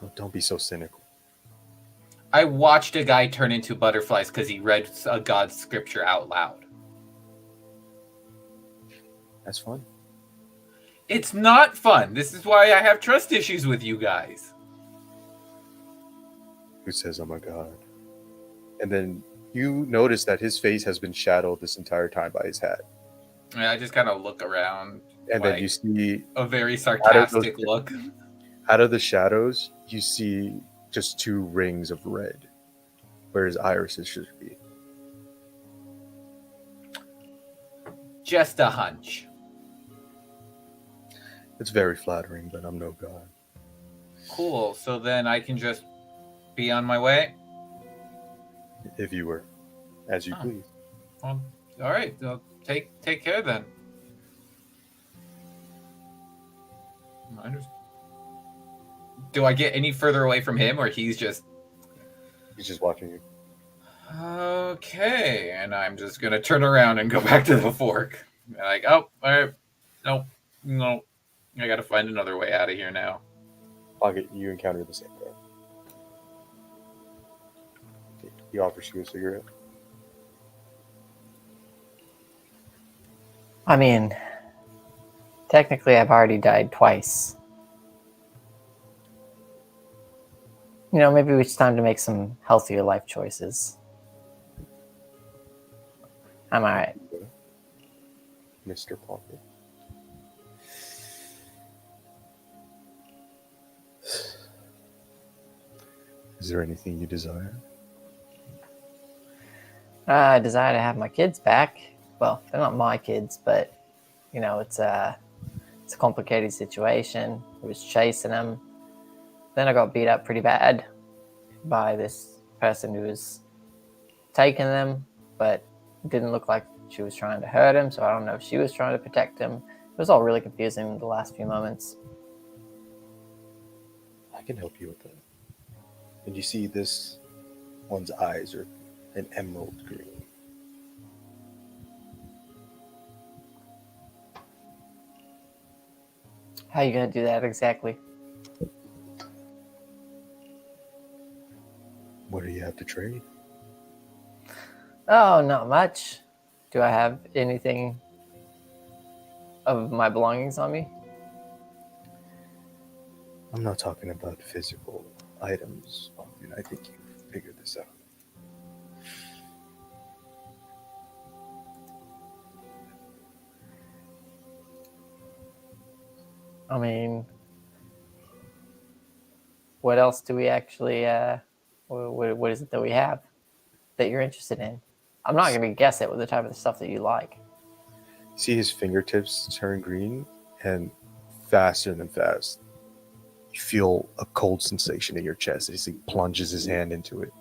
Oh, don't be so cynical. I watched a guy turn into butterflies because he read a God's scripture out loud. That's fun. It's not fun. This is why I have trust issues with you guys. Who says, oh my God? And then you notice that his face has been shadowed this entire time by his hat. I just kind of look around. And then you see a very sarcastic look. Out of the shadows, you see just 2 rings of red where his irises should be. Just a hunch. It's very flattering, but I'm no god. Cool. So then I can just be on my way? If you were. As you please. Well, all right. Well, take care then. Do I get any further away from him, or he's just watching you? Okay, and I'm just gonna turn around and go back to the fork. Like, oh, all right, no, I gotta find another way out of here now. Pocket, you encounter the same guy. He offers you a cigarette. I mean, technically, I've already died twice. You know, maybe it's time to make some healthier life choices. I'm alright. Mr. Pocket. Is there anything you desire? I desire to have my kids back. Well, they're not my kids, but you know, it's a complicated situation. I was chasing them. Then I got beat up pretty bad by this person who was taking them, but it didn't look like she was trying to hurt him, so I don't know if she was trying to protect him. It was all really confusing in the last few moments. I can help you with that. And you see this one's eyes are an emerald green. How are you going to do that exactly? What do you have to trade? Oh, not much. Do I have anything of my belongings on me? I'm not talking about physical items. I think you've figured this out. I mean, what else do we actually, what is it that we have that you're interested in? I'm not going to guess it with the type of stuff that you like. See his fingertips turn green, and faster than fast. You feel a cold sensation in your chest as he plunges his hand into it.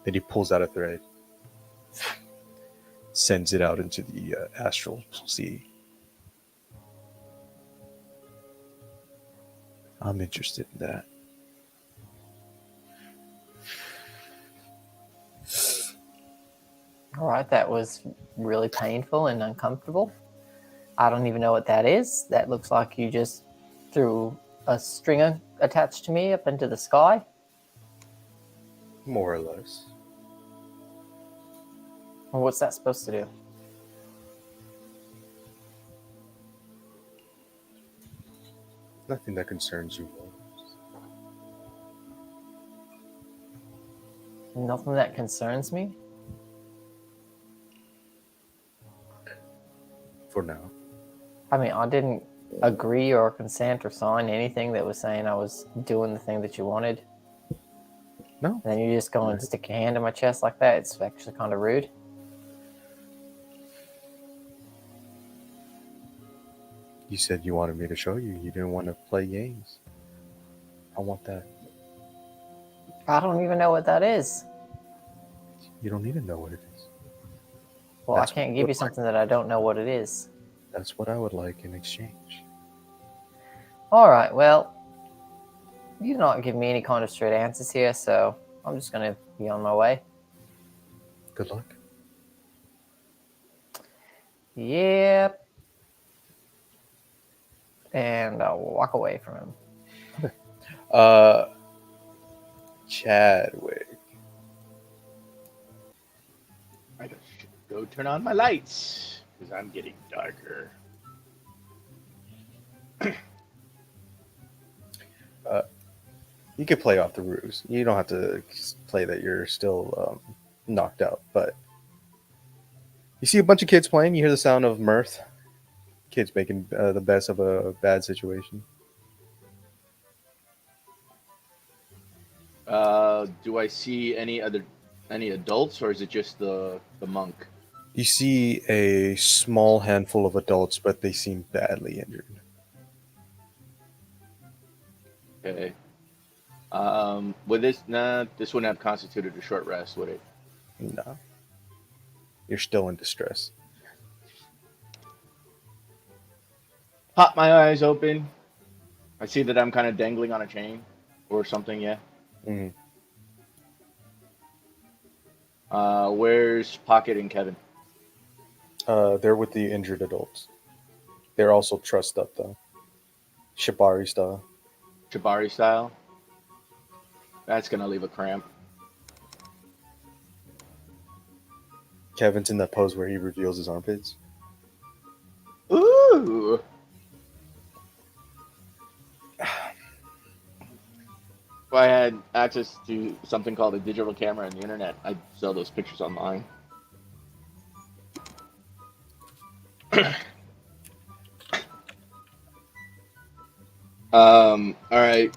Then he pulls out a thread, sends it out into the astral sea. I'm interested in that. All right, that was really painful and uncomfortable. I don't even know what that is. That looks like you just threw a string attached to me up into the sky. More or less. Well, what's that supposed to do? Nothing that concerns you most. Nothing that concerns me? For now. I mean, I didn't agree or consent or sign anything that was saying I was doing the thing that you wanted. No. And then you just go and stick your hand in my chest like that. It's actually kind of rude. You said you wanted me to show you. You didn't want to play games. I want that. I don't even know what that is. You don't need to know what it is. Well, That's I can't what give you it looks like. something that I don't know what it is. That's what I would like in exchange. All right, well, you're not giving me any kind of straight answers here, so I'm just going to be on my way. Good luck. Yep. And I'll walk away from him. Chadwick. I should go turn on my lights because I'm getting darker. You could play off the ruse. You don't have to play that you're still knocked out. But you see a bunch of kids playing. You hear the sound of mirth. Kids making the best of a bad situation. Do I see any adults, or is it just the monk? You see a small handful of adults, but they seem badly injured. Okay. Would this wouldn't have constituted a short rest, would it? No. You're still in distress. Pop my eyes open. I see that I'm kind of dangling on a chain or something, yeah. Mm-hmm. Where's Pocket and Kevin? They're with the injured adults. They're also trussed up, though. Shibari style. Jabari style? That's gonna leave a cramp. Kevin's in that pose where he reveals his armpits. Ooh! If I had access to something called a digital camera on the internet, I'd sell those pictures online. All right.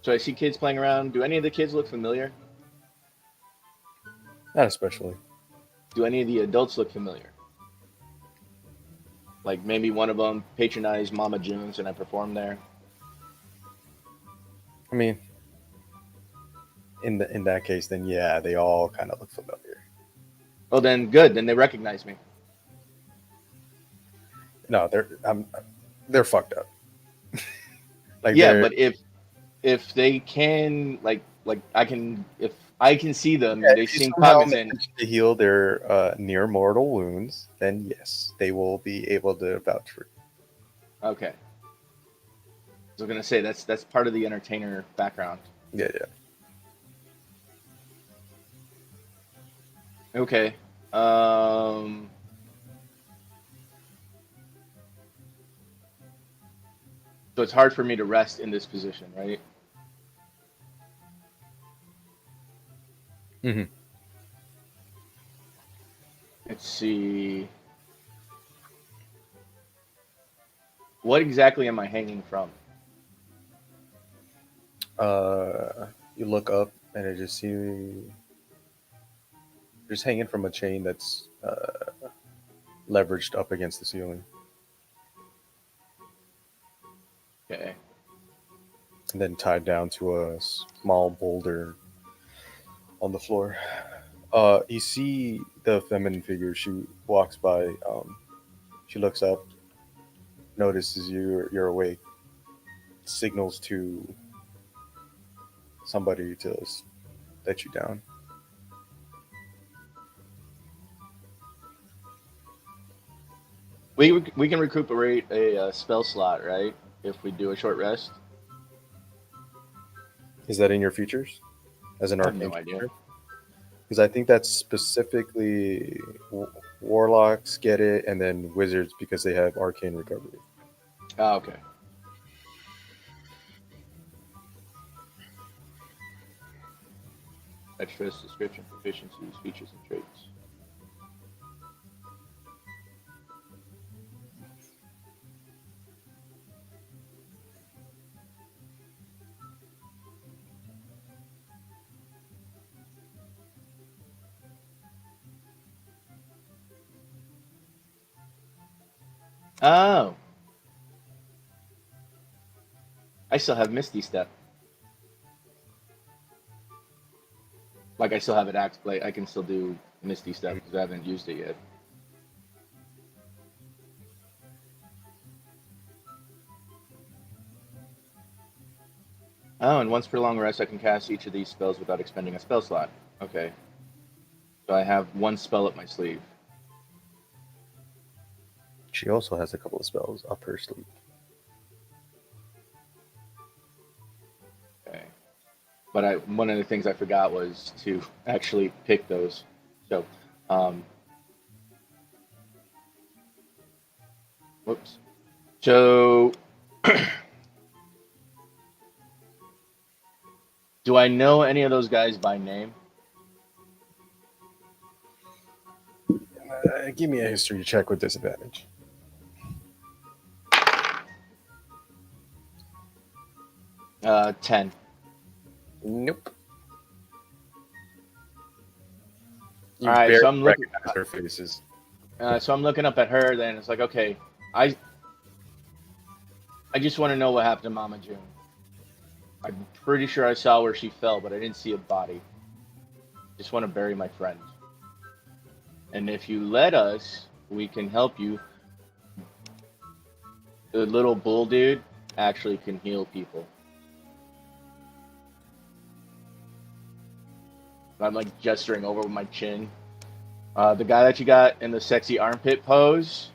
So I see kids playing around. Do any of the kids look familiar? Not especially. Do any of the adults look familiar? Like maybe one of them patronized Mama June's and I performed there. I mean, in that case, then yeah, they all kind of look familiar. Oh, then good. Then they recognize me. No, they're fucked up. Like Yeah, they're- but if they can if I can see them yeah, and they if you seem somehow cognizant. manage to heal their near mortal wounds, then yes, they will be able to vouch for you. Okay. I was gonna say that's part of the entertainer background. Yeah. Okay. So it's hard for me to rest in this position, right? Mm-hmm. Let's see. What exactly am I hanging from? You look up and it just see just hanging from a chain that's leveraged up against the ceiling, Okay. and then tied down to a small boulder on the floor. You see the feminine figure. She walks by. She looks up, notices you're awake, signals to somebody to let you down. We can recuperate a spell slot, right? If we do a short rest. Is that in your features as an I have arcane no idea. feature? Because I think that's specifically warlocks get it, and then wizards because they have arcane recovery. Oh, okay. Extras, description, proficiencies, features, and traits. Oh. I still have Misty Step. Like, I still have it like I can still do Misty Step because I haven't used it yet. Oh, and once per long rest, I can cast each of these spells without expending a spell slot. Okay. So I have one spell up my sleeve. She also has a couple of spells up her sleeve. Okay. But one of the things I forgot was to actually pick those. So, whoops. So, do I know any of those guys by name? Give me a history check with disadvantage. Uh, 10. Nope. You All right, barely so I'm looking. recognize their faces. So I'm looking up at her. Then it's like, okay, I just want to know what happened to Mama June. I'm pretty sure I saw where she fell, but I didn't see a body. Just want to bury my friend. And if you let us, we can help you. The little bull dude actually can heal people. I'm like gesturing over with my chin. The guy that you got in the sexy armpit pose,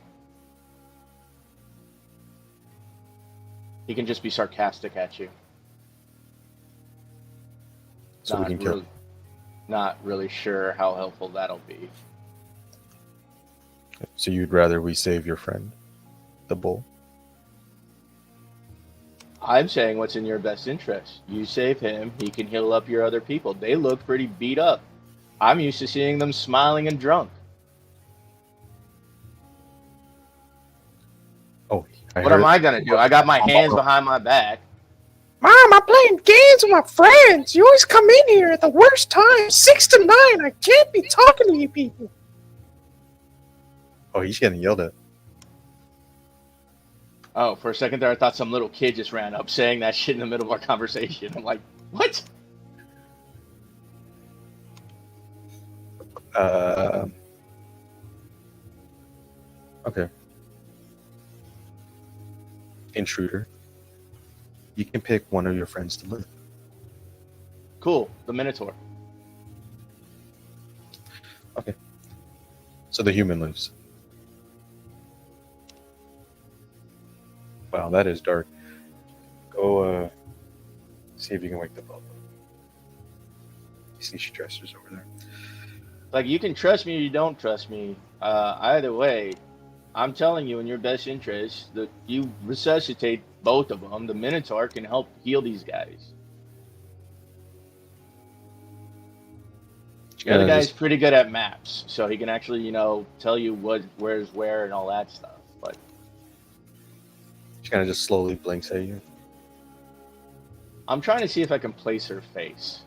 he can just be sarcastic at you. So we can kill. Not really sure how helpful that'll be. So you'd rather we save your friend, the bull? I'm saying what's in your best interest. You save him, he can heal up your other people. They look pretty beat up. I'm used to seeing them smiling and drunk. Oh, What am I gonna do? I got my hands behind my back. Mom, I'm playing games with my friends. You always come in here at the worst time, 6 to 9. I can't be talking to you people. Oh, he's getting yelled at. Oh, for a second there, I thought some little kid just ran up saying that shit in the middle of our conversation. I'm like, what? Okay. Intruder. You can pick one of your friends to live. Cool, the Minotaur. Okay. So the human lives. Wow, that is dark. Go see if you can wake them up. You see she dressers over there. Like, you can trust me or you don't trust me. Either way, I'm telling you in your best interest that you resuscitate both of them. The Minotaur can help heal these guys. The other guy's pretty good at maps, so he can actually, tell you where's where and all that stuff. But she kind of just slowly blinks at you. I'm trying to see if I can place her face.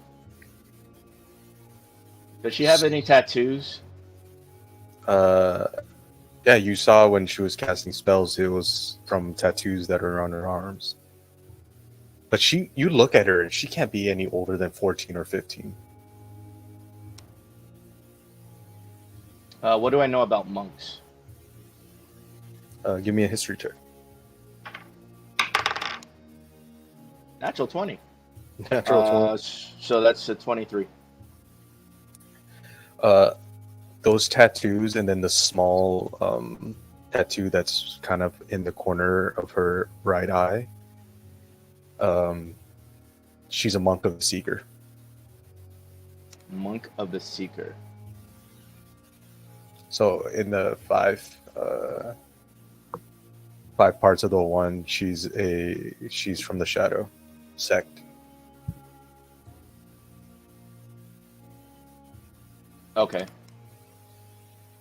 Does she have any tattoos? Yeah, you saw when she was casting spells, it was from tattoos that are on her arms. But you look at her and she can't be any older than 14 or 15. What do I know about monks? Give me a history check. Natural 20. Natural 20. So that's a 23. Those tattoos and then the small tattoo that's kind of in the corner of her right eye. She's a monk of the Seeker. Monk of the Seeker. So in the five parts of the one, she's from the Shadow sect. Okay.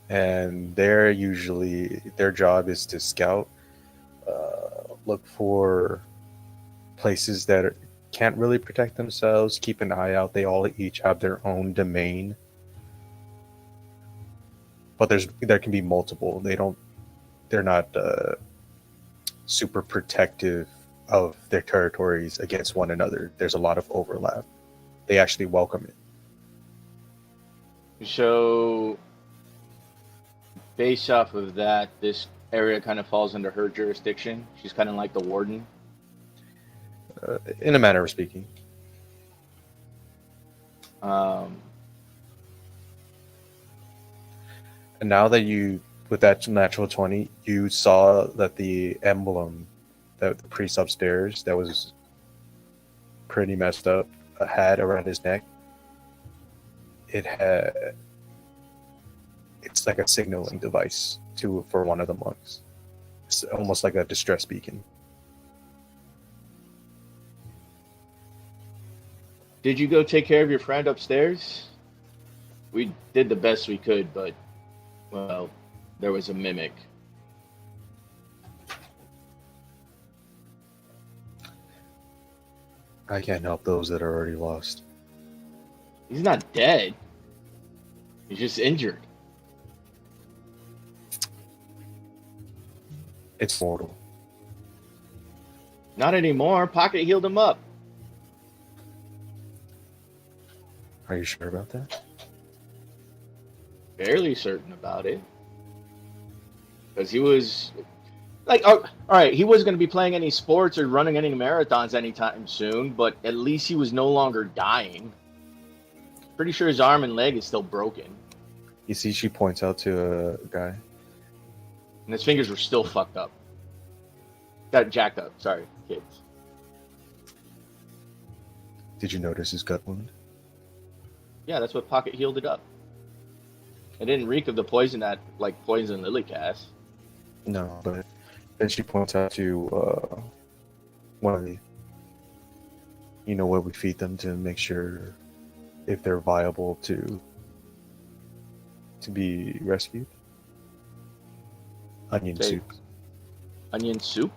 And their job is to scout, look for places that can't really protect themselves, keep an eye out. They all each have their own domain, but there can be multiple. They're not super protective of their territories against one another. There's a lot of overlap. They actually welcome it. So, based off of that, this area kind of falls under her jurisdiction. She's kind of like the warden. In a manner of speaking. Um, And now that with that natural 20, you saw that the emblem that the priest upstairs that was pretty messed up had around his neck. It's like a signaling device for one of the monks. It's almost like a distress beacon. did you go take care of your friend upstairs? We did the best we could, but, well, there was a mimic. I can't help those that are already lost. He's not dead. He's just injured. It's mortal. Not anymore. Pocket healed him up. Are you sure about that? Fairly certain about it. Because he was... Like, all right, he wasn't going to be playing any sports or running any marathons anytime soon, but at least he was no longer dying. Pretty sure his arm and leg is still broken. You see, she points out to a guy. And his fingers were still fucked up. Got jacked up. Sorry, kids. Did you notice his gut wound? Yeah, that's what Pocket healed it up. It didn't reek of the poison that, like, Poison Lily cast. No, but then she points out to one of the, what we feed them to make sure if they're viable to be rescued. Onion soup. Onion soup?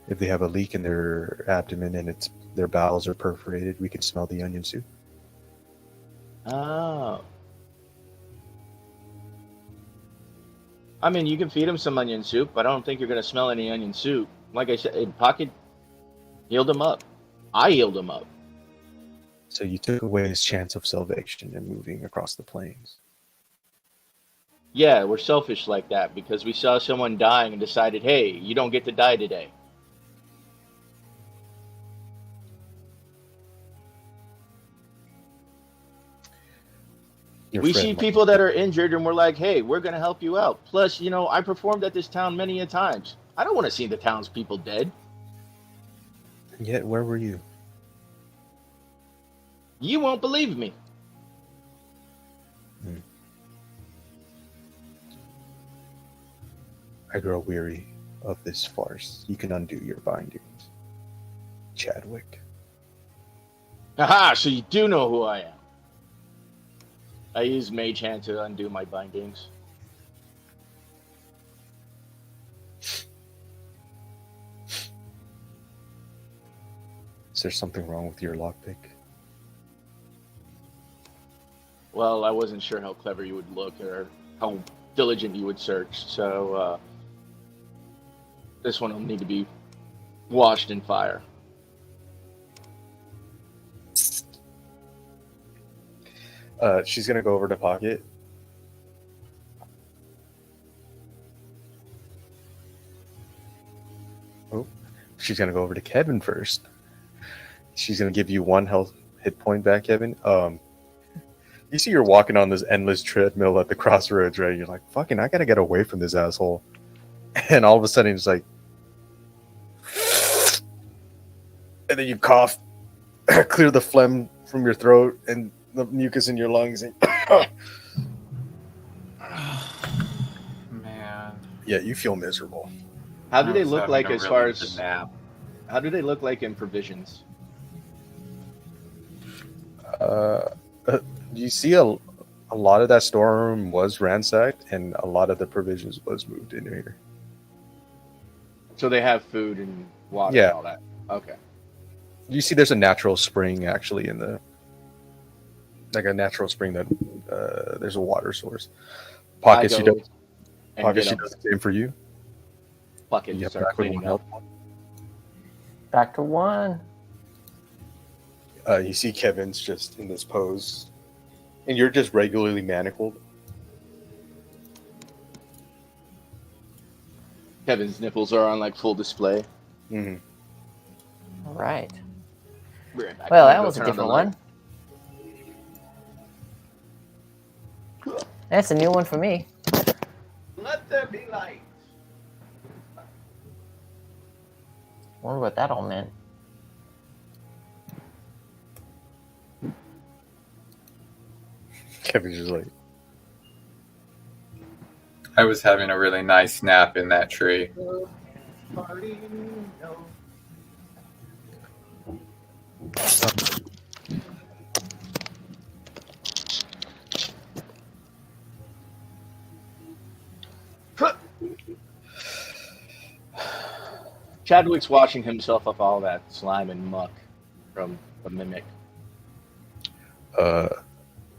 If they have a leak in their abdomen and their bowels are perforated, we can smell the onion soup. Oh. I mean, you can feed him some onion soup, but I don't think you're going to smell any onion soup. Like I said, Pocket healed him up. I healed him up. So you took away his chance of salvation and moving across the plains. Yeah, we're selfish like that because we saw someone dying and decided, hey, you don't get to die today. We see people that are injured and we're like, hey, we're going to help you out. Plus, I performed at this town many a times. I don't want to see the townspeople dead. Yet, where were you? You won't believe me. I grow weary of this farce. You can undo your bindings, Chadwick. Aha, so you do know who I am. I use Mage Hand to undo my bindings. Is there something wrong with your lockpick? Well, I wasn't sure how clever you would look or how diligent you would search, so this one will need to be washed in fire. She's gonna go over to Pocket. Oh, she's gonna go over to Kevin first. She's gonna give you 1 health hit point back, Kevin. You see you're walking on this endless treadmill at the crossroads, right? You're like, fucking, I gotta get away from this asshole. And all of a sudden, it's like, and then you cough, clear the phlegm from your throat and the mucus in your lungs. And Man. yeah, you feel miserable. How do I they was look having like a as really far good as nap. how do they look like in provisions? You see a lot of that storeroom was ransacked, and a lot of the provisions was moved in here. So they have food and water Yeah. and all that. Okay. You see there's a natural spring actually in the, like a natural spring that there's a water source. Pocket, I she go does. and Pocket, get she them. does the same for you. Bucket You to have start back with cleaning 1 up. health. Back to 1. You see Kevin's just in this pose, and you're just regularly manacled. Kevin's nipples are on like full display. Mm-hmm. All right. Be right back. Well, I'm that gonna was a go turn on the different one. That's a new one for me. light. Let there be light. Wonder what that all meant. Kevin's just like, I was having a really nice nap in that tree. Chadwick's washing himself up all that slime and muck from the mimic.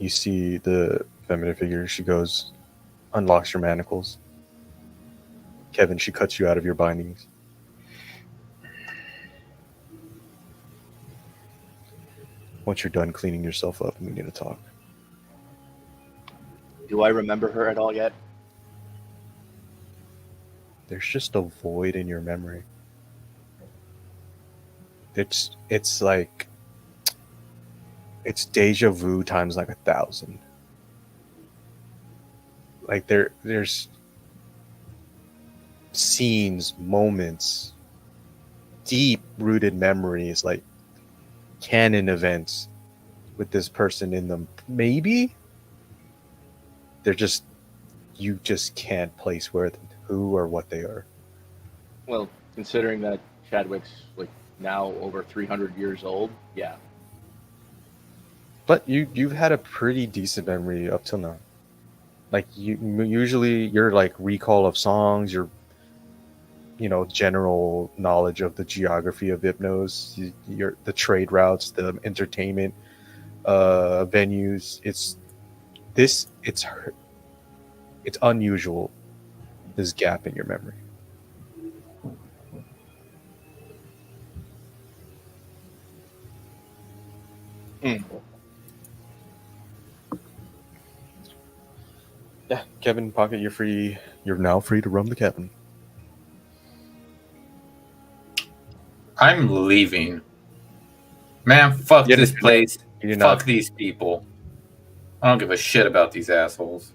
you see the feminine figure. She goes, unlocks your manacles. Kevin, she cuts you out of your bindings. Once you're done cleaning yourself up, we need to talk. Do I remember her at all yet? There's just a void in your memory. It's like, it's deja vu times like 1,000. Like there's scenes, moments, deep rooted memories, like canon events with this person in them. Maybe they're just, you just can't place where, who or what they are. Well, considering that Chadwick's like now over 300 years old, yeah. But you've had a pretty decent memory up till now. Like usually your like recall of songs, your general knowledge of the geography of YPNOS, the trade routes, the entertainment venues. It's unusual, this gap in your memory. Yeah, Kevin, Pocket, you're free. You're now free to roam the cabin. I'm leaving. Man, fuck You this didn't- place. you did Fuck not. these people. I don't give a shit about these assholes.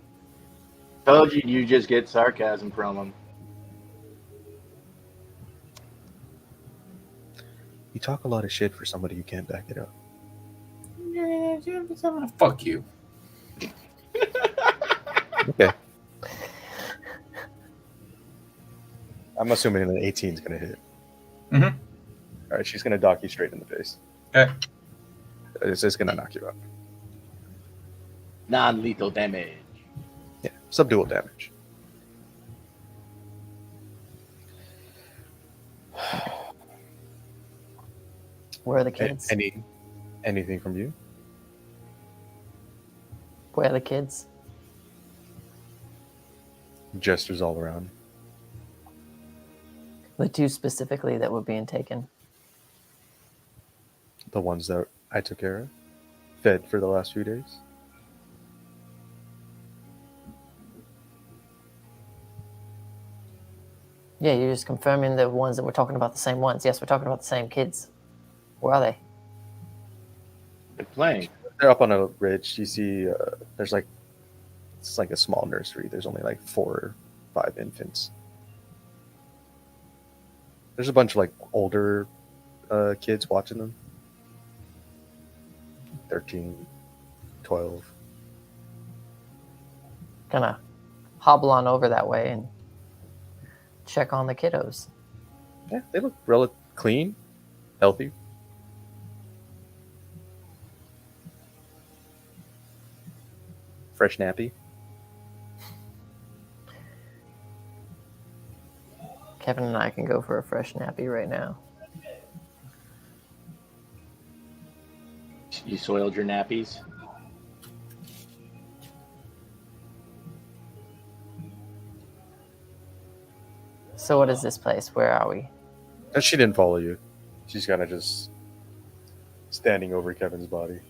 Told you, you just get sarcasm from him. You talk a lot of shit for somebody you can't back it up. Fuck you. Okay. I'm assuming an 18 is going to hit. Mhm. All right, she's going to dock you straight in the face. Okay. It's just going to knock you out. Non-lethal damage. Yeah, subdual damage. Where are the kids? Anything from you? Where are the kids? Gestures all around. The two specifically that were being taken. The ones that I took care of, fed for the last few days. Yeah, you're just confirming the ones that we're talking about, the same ones. Yes, we're talking about the same kids. Where are they? They're playing. They're up on a ridge. You see, there's like it's like a small nursery. There's only like 4 or 5 infants. There's a bunch of like older kids watching them. 13, 12. Gonna hobble on over that way and check on the kiddos. Yeah, they look relatively clean, healthy. Fresh nappy. Kevin and I can go for a fresh nappy right now. You soiled your nappies. So what is this place? Where are we? And she didn't follow you. She's kind of just standing over Kevin's body.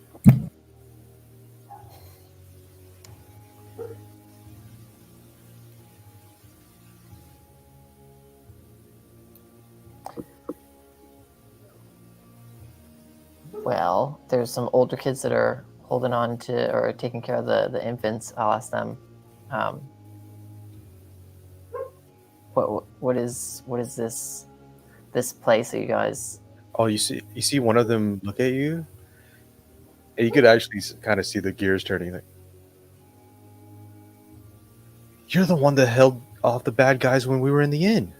Well, there's some older kids that are holding on to or taking care of the infants. I'll ask them, what is this place that you guys? Oh, you see one of them look at you, and you could actually kind of see the gears turning. Like, you're the one that held off the bad guys when we were in the inn.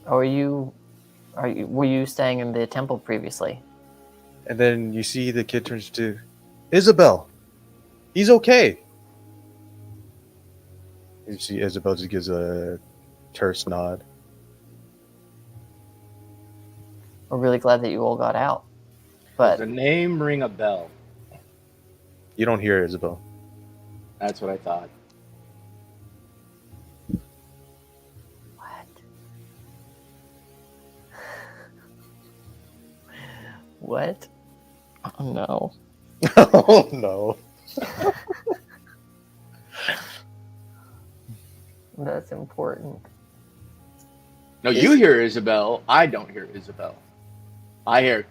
Were you staying in the temple previously? And then you see the kid turns to Isabel. He's okay. You see Isabel just gives a terse nod. We're really glad that you all got out, Does but the name ring a bell? You don't hear Isabel. That's what I thought. what? Oh no. Oh no. That's important. No, you hear Isabel. I don't hear Isabel. I hear.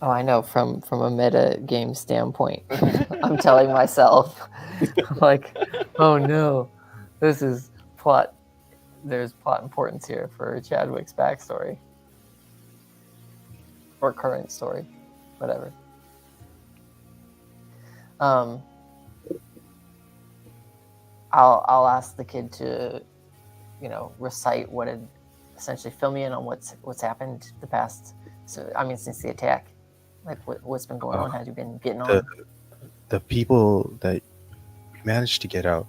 Oh, I know. From a meta game standpoint, I'm telling myself, like, oh no, this is plot. There's plot importance here for Chadwick's backstory or current story, whatever. I'll ask the kid to, recite what had essentially fill me in on what's happened the past. So I mean, since the attack, like what's been going on? Have you been getting on? The people that we managed to get out,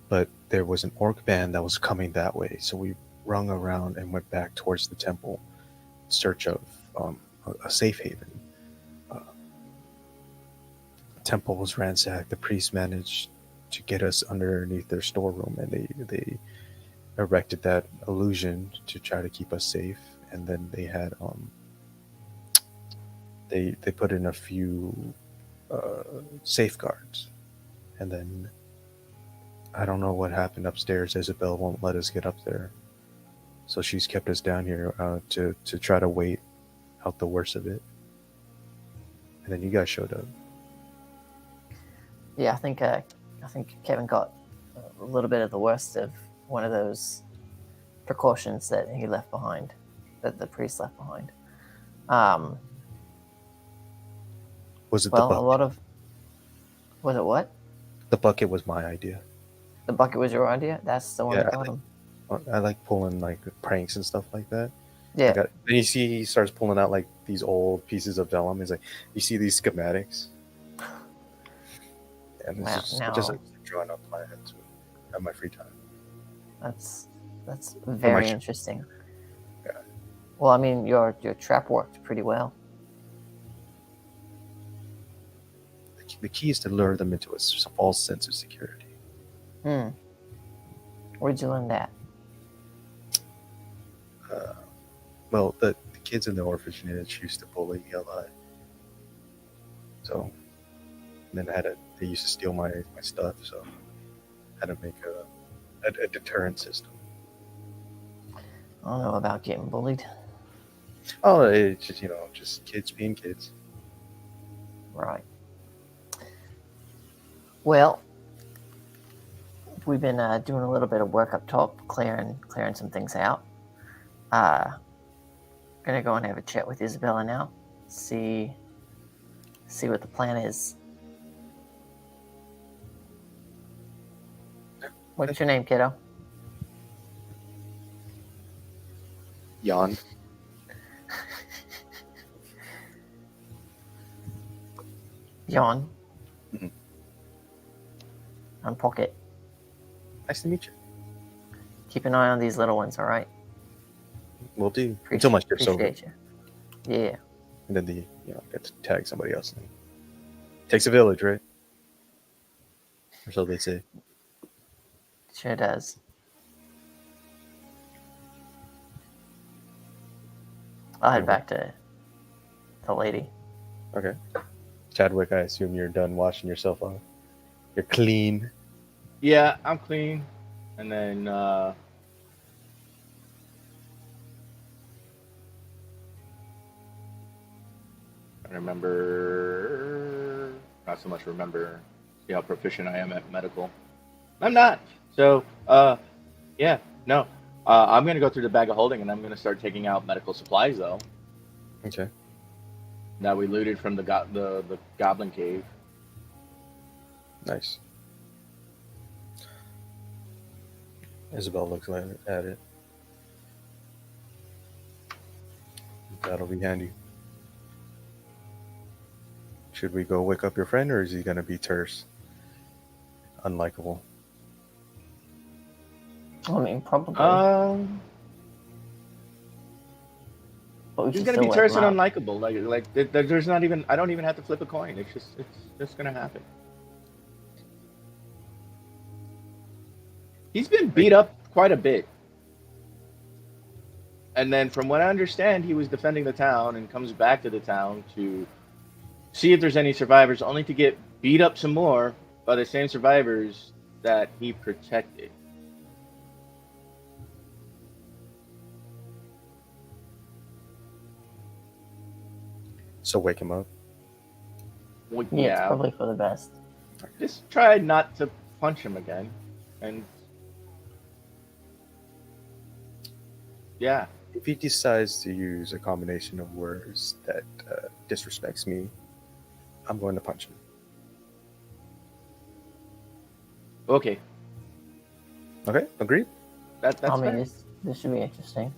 but there was an orc band that was coming that way, so we rung around and went back towards the temple in search of a safe haven. The temple was ransacked. The priests managed to get us underneath their storeroom, and they erected that illusion to try to keep us safe. And then they had they put in a few safeguards, and then I don't know what happened upstairs. Isabel won't let us get up there, so she's kept us down here to try to wait out the worst of it. And then you guys showed up. Yeah, I think Kevin got a little bit of the worst of one of those precautions that he left behind, that the priest left behind. Was it Well, the a bucket? lot of. Was it what? The bucket was my idea. The bucket was your idea? That's the one that got him. I like pulling like pranks and stuff like that. Yeah. Then you see he starts pulling out like these old pieces of vellum. He's like, you see these schematics, and Wow, it's no. just like drawing up my head to have my free time. That's very sure? interesting. Yeah. Well, I mean, your trap worked pretty well. the key is to lure them into a false sense of security. Where'd you learn that? Well, the kids in the orphanage used to bully me a lot. So, and then they used to steal my stuff, so I had to make a deterrent system. I don't know about getting bullied. Oh, it's just, just kids being kids. Right. Well, we've been doing a little bit of work up top, clearing some things out. Gonna go and have a chat with Isabella now. See what the plan is. What's your name, kiddo? Jan. Jan. Mhm. I'm Pocket. Nice to meet you. Keep an eye on these little ones, all right? Will do. Until my shift's over. Appreciate you. Yeah. And then get to tag somebody else. And takes a village, right? Or so they say. Sure does. I'll head back to the lady. Okay. Chadwick, I assume you're done washing yourself off. You're clean. Yeah, I'm clean. And then I not so much remember, see how proficient I am at medical. I'm not. So, yeah, no. I'm going to go through the bag of holding and I'm going to start taking out medical supplies, though, Okay. that we looted from the goblin cave. Nice. Isabel looks at it. That'll be handy. Should we go wake up your friend, or is he going to be terse? Unlikable. I mean, probably. But we He's should going to still be wake terse him and up. unlikable. Like there's not even, I don't even have to flip a coin. It's just going to happen. He's been beat up quite a bit. And then from what I understand, he was defending the town and comes back to the town to see if there's any survivors, only to get beat up some more by the same survivors that he protected. So wake him up. Well, Yeah, it's yeah, probably for the best. just try not to punch him again. And yeah, If he decides to use a combination of words that disrespects me, I'm going to punch him. okay. Okay, agreed? That's I mean, fair. this should be interesting.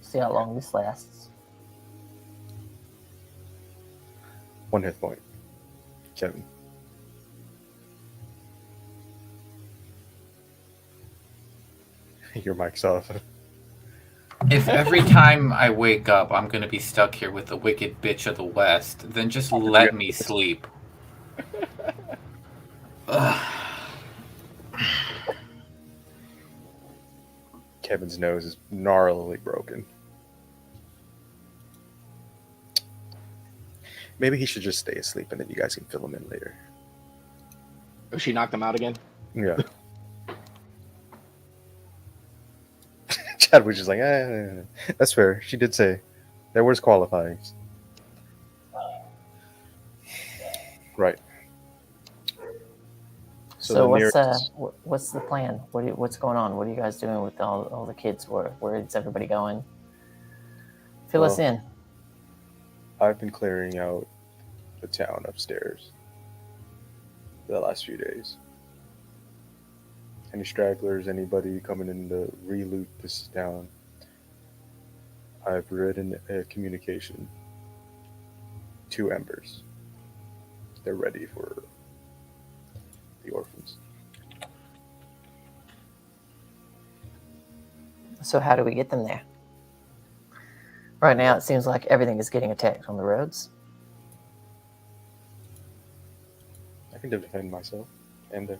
See how long this lasts. 1 hit point. Kevin. Your mic's off. If every time I wake up I'm going to be stuck here with the wicked bitch of the West, then just let me sleep. Ugh. Kevin's nose is gnarly broken. Maybe he should just stay asleep and then you guys can fill him in later. Oh, she knocked him out again? Yeah. Chad was just like, that's fair. She did say there was qualifying. Right. So the what's the plan? What's going on? What are you guys doing with all the kids? Where is everybody going? Fill us in. I've been clearing out the town upstairs for the last few days. Any stragglers, anybody coming in to re-loot this town, I've written a communication to Embers. They're ready for the orphans. So how do we get them there? Right now, it seems like everything is getting attacked on the roads. can defend myself and them.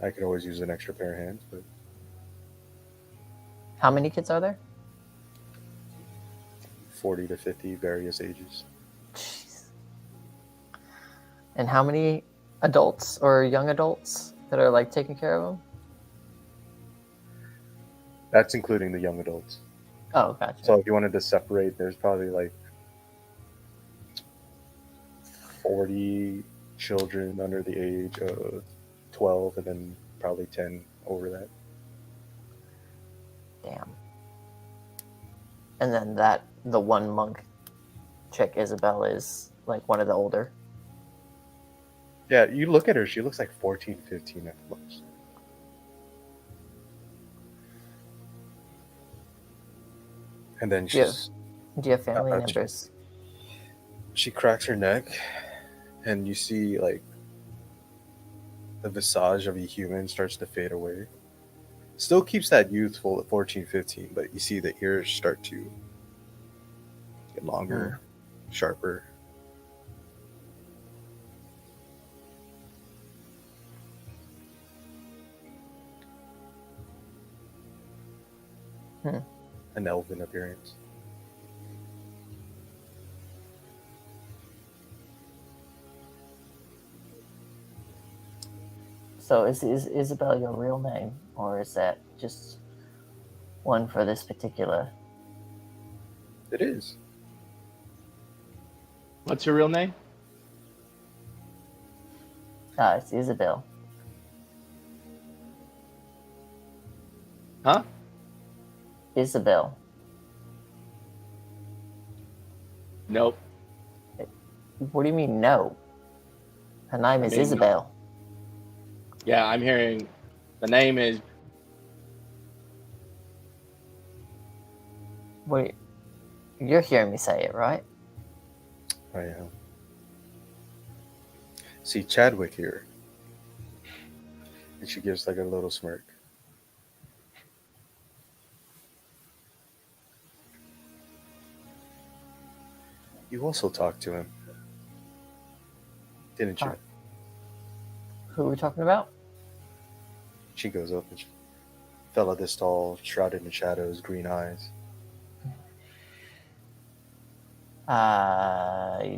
I could always use an extra pair of hands, but How many kids are there? 40 to 50, various ages. Jeez. And how many adults or young adults that are like taking care of them? That's including the young adults. Oh, gotcha. So if you wanted to separate, there's probably like 40 children under the age of 12, and then probably 10 over that. Damn. And then the one monk chick, Isabel, is like one of the older. Yeah, you look at her, she looks like 14, 15 at the most. And then she's Do you have family Uh, members? she cracks her neck, and you see like the visage of a human starts to fade away. Still keeps that youthful at 14, 15, but you see the ears start to get longer, sharper. An elven appearance. So is Isabel your real name, or is that just one for this particular? It is. What's her real name? It's Isabel. Huh? Isabel. Nope. What do you mean no? Her name is mean, no. Isabel. Yeah, I'm hearing the name is. Wait, you're hearing me say it, right? I am. See Chadwick here. And she gives like a little smirk. You also talked to him, didn't you? Who are we talking about? She goes up, and fella this tall, shrouded in shadows, green eyes.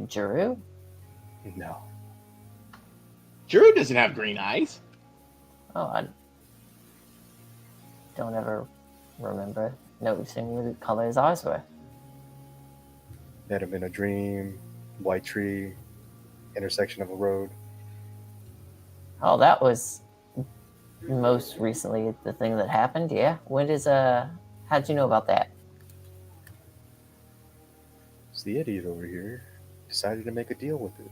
Drew? No. Drew doesn't have green eyes. Oh, I don't ever remember noticing what color his eyes were. Met him in a dream, white tree, intersection of a road. Oh, that was most recently the thing that happened, yeah? How'd you know about that? It's the idiot over here. Decided to make a deal with it.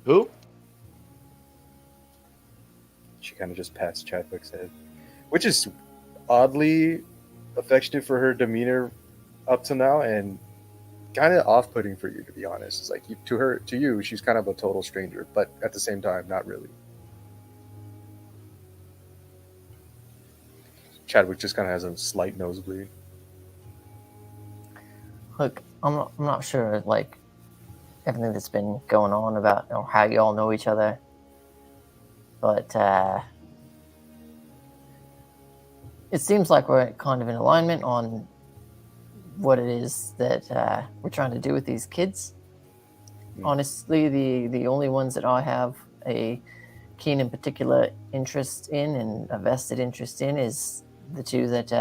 Who? She kind of just pats Chadwick's head, which is oddly affectionate for her demeanor up to now, and kind of off-putting for you, to be honest. It's like to you, she's kind of a total stranger, but at the same time, not really. Chadwick just kind of has a slight nosebleed. Look, I'm not sure, like, everything that's been going on about how you all know each other, but it seems like we're kind of in alignment on what it is that we're trying to do with these kids. Honestly, the only ones that I have a keen and particular interest in and a vested interest in is the two that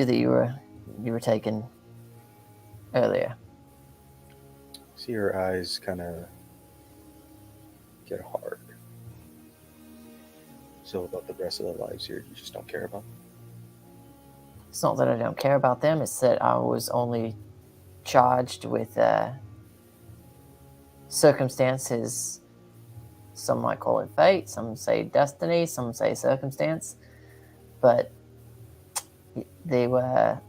you were taking earlier. See her eyes kind of get hard. So about the rest of their lives here, you just don't care about them? It's not that I don't care about them, it's that I was only charged with circumstances. Some might call it fate, some say destiny, some say circumstance, but they were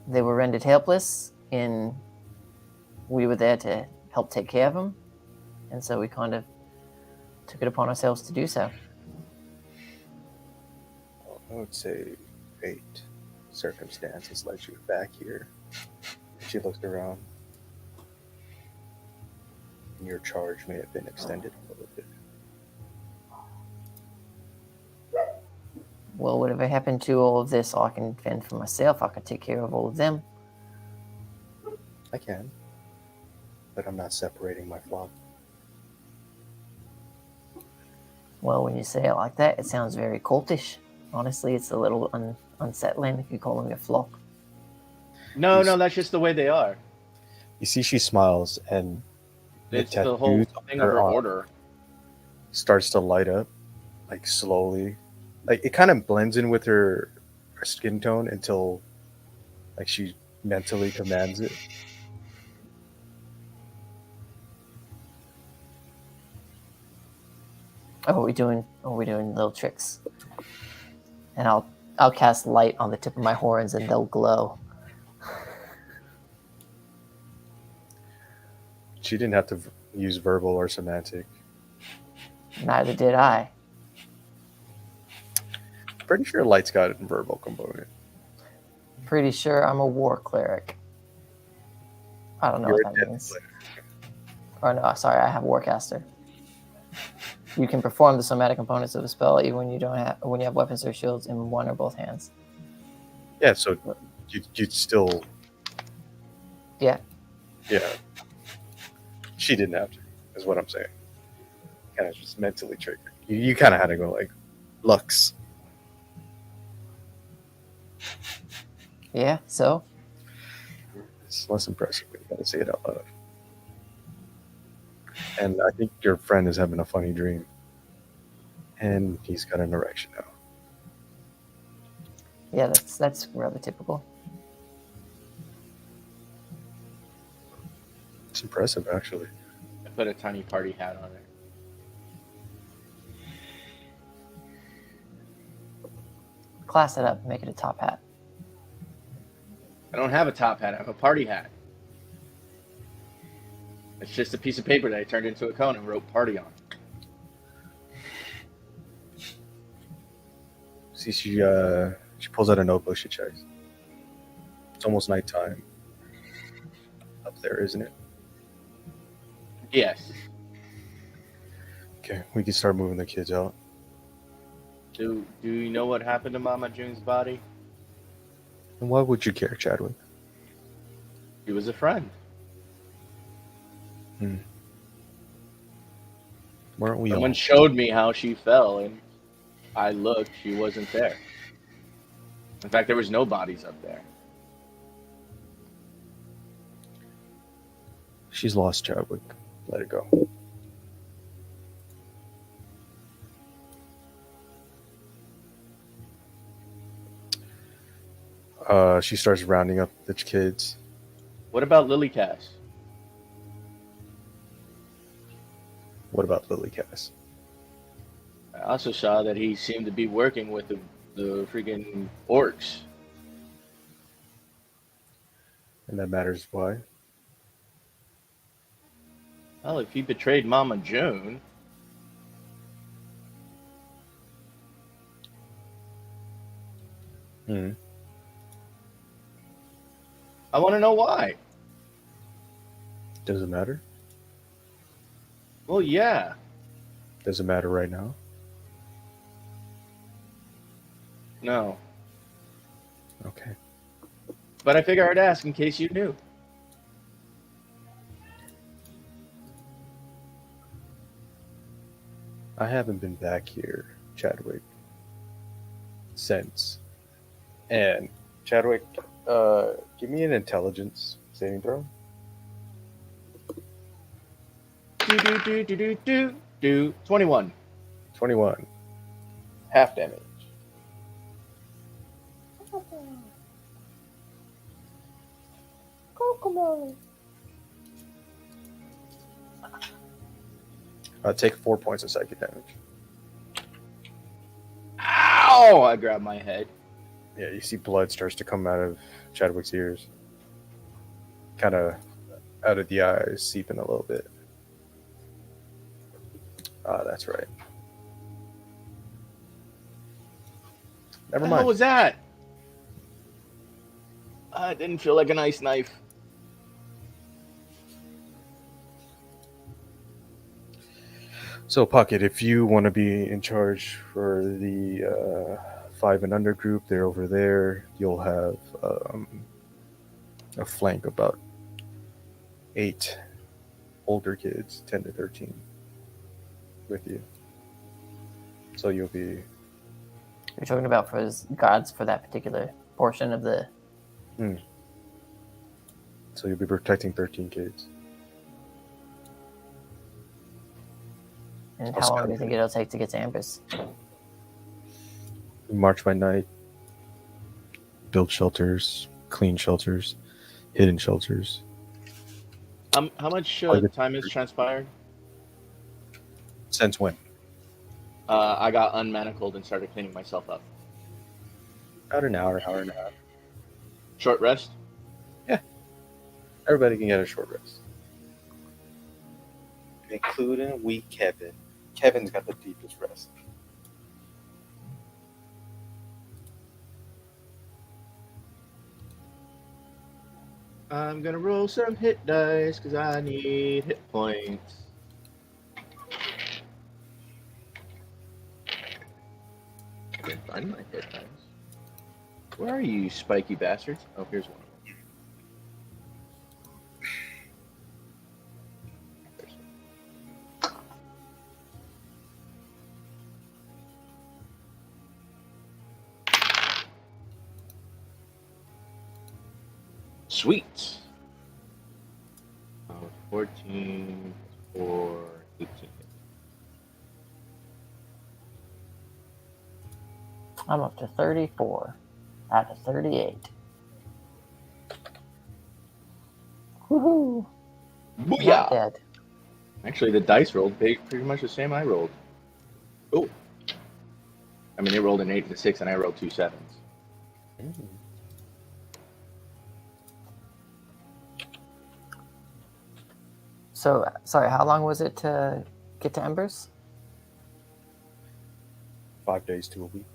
rendered helpless, and we were there to help take care of them, and so we kind of took it upon ourselves to do so. I would say fate, circumstances led you back here. She looked around. And your charge may have been extended a little bit. Well, whatever happened to all of this, I can fend for myself. I can take care of all of them. I can, but I'm not separating my flock. Well, when you say it like that, it sounds very cultish. Honestly, it's a little unsettling if you call them your flock. No, that's just the way they are. You see, she smiles, and It's the whole tattoos on thing of her arm order. starts to light up, like slowly. Like it kind of blends in with her skin tone until, like, she mentally commands it. Oh, are we doing little tricks? And I'll cast light on the tip of my horns, and they'll glow. She didn't have to use verbal or semantic. Neither did I. Pretty sure light's got a verbal component. Pretty sure I'm a war cleric. I don't know You're what a that death means. cleric. Or no, sorry, I have warcaster. You can perform the somatic components of a spell even when you have weapons or shields in one or both hands. Yeah, so you'd still. Yeah. Yeah. She didn't have to, is what I'm saying. Kind of just mentally triggered. You kind of had to go like, Lux. Yeah, so? It's less impressive when you gotta say it out loud. And I think your friend is having a funny dream. And he's got an erection now. Yeah, that's rather typical. It's impressive, actually. I put a tiny party hat on it. Class it up, make it a top hat. I don't have a top hat. I have a party hat. It's just a piece of paper that I turned into a cone and wrote party on. See, she pulls out a notebook, she checks. It's almost nighttime. Up there, isn't it? Yes. Okay, we can start moving the kids out. Do you know what happened to Mama June's body? And why would you care, Chadwick? She was a friend. Weren't we all? Someone showed me how she fell, and I looked. She wasn't there. In fact, there was no bodies up there. She's lost, Chadwick. Let it go. She starts rounding up the kids. What about Lily Cass? What about Lily Cass? I also saw that he seemed to be working with the freaking orcs. And that matters why? Well, if he betrayed Mama June, I want to know why. Does it matter? Well, yeah. Does it matter right now? No. Okay. But I figure I'd ask in case you knew. I haven't been back here, Chadwick, since. And Chadwick, give me an intelligence saving throw. Do 21. 21. Half damage. Take 4 points of psychic damage. Ow! I grab my head. Yeah, you see blood starts to come out of Chadwick's ears. Kind of out of the eyes, seeping a little bit. That's right. Never What the hell mind. was that? It didn't feel like a nice knife. So, Pocket, if you want to be in charge for the 5 and under group, they're over there. You'll have a flank about 8 older kids, 10 to 13, with you. So you'll be You're talking about for his gods for that particular portion of the. protecting 13 kids. And I'll how long scout do you it. think it'll take to get to Amber's? March by night. Build shelters, clean shelters, hidden shelters. How much time has transpired? Since when? I got unmanacled and started cleaning myself up. About an hour and a half. Short rest? Everybody can get a short rest. Including we Kevin. Kevin's got the deepest rest. I'm gonna roll some hit dice because I need hit points. I can find my hit dice. Where are you, spiky bastards? Oh, here's one. Sweet. 14 or 18. I'm up to 34 out of 38. Woohoo! Not Booyah! dead. Actually, the dice rolled pretty much the same I rolled. Oh. I mean, they rolled an 8 and a 6, and I rolled 2 7s. So, sorry, how long was it to get to Embers? 5 days to a week.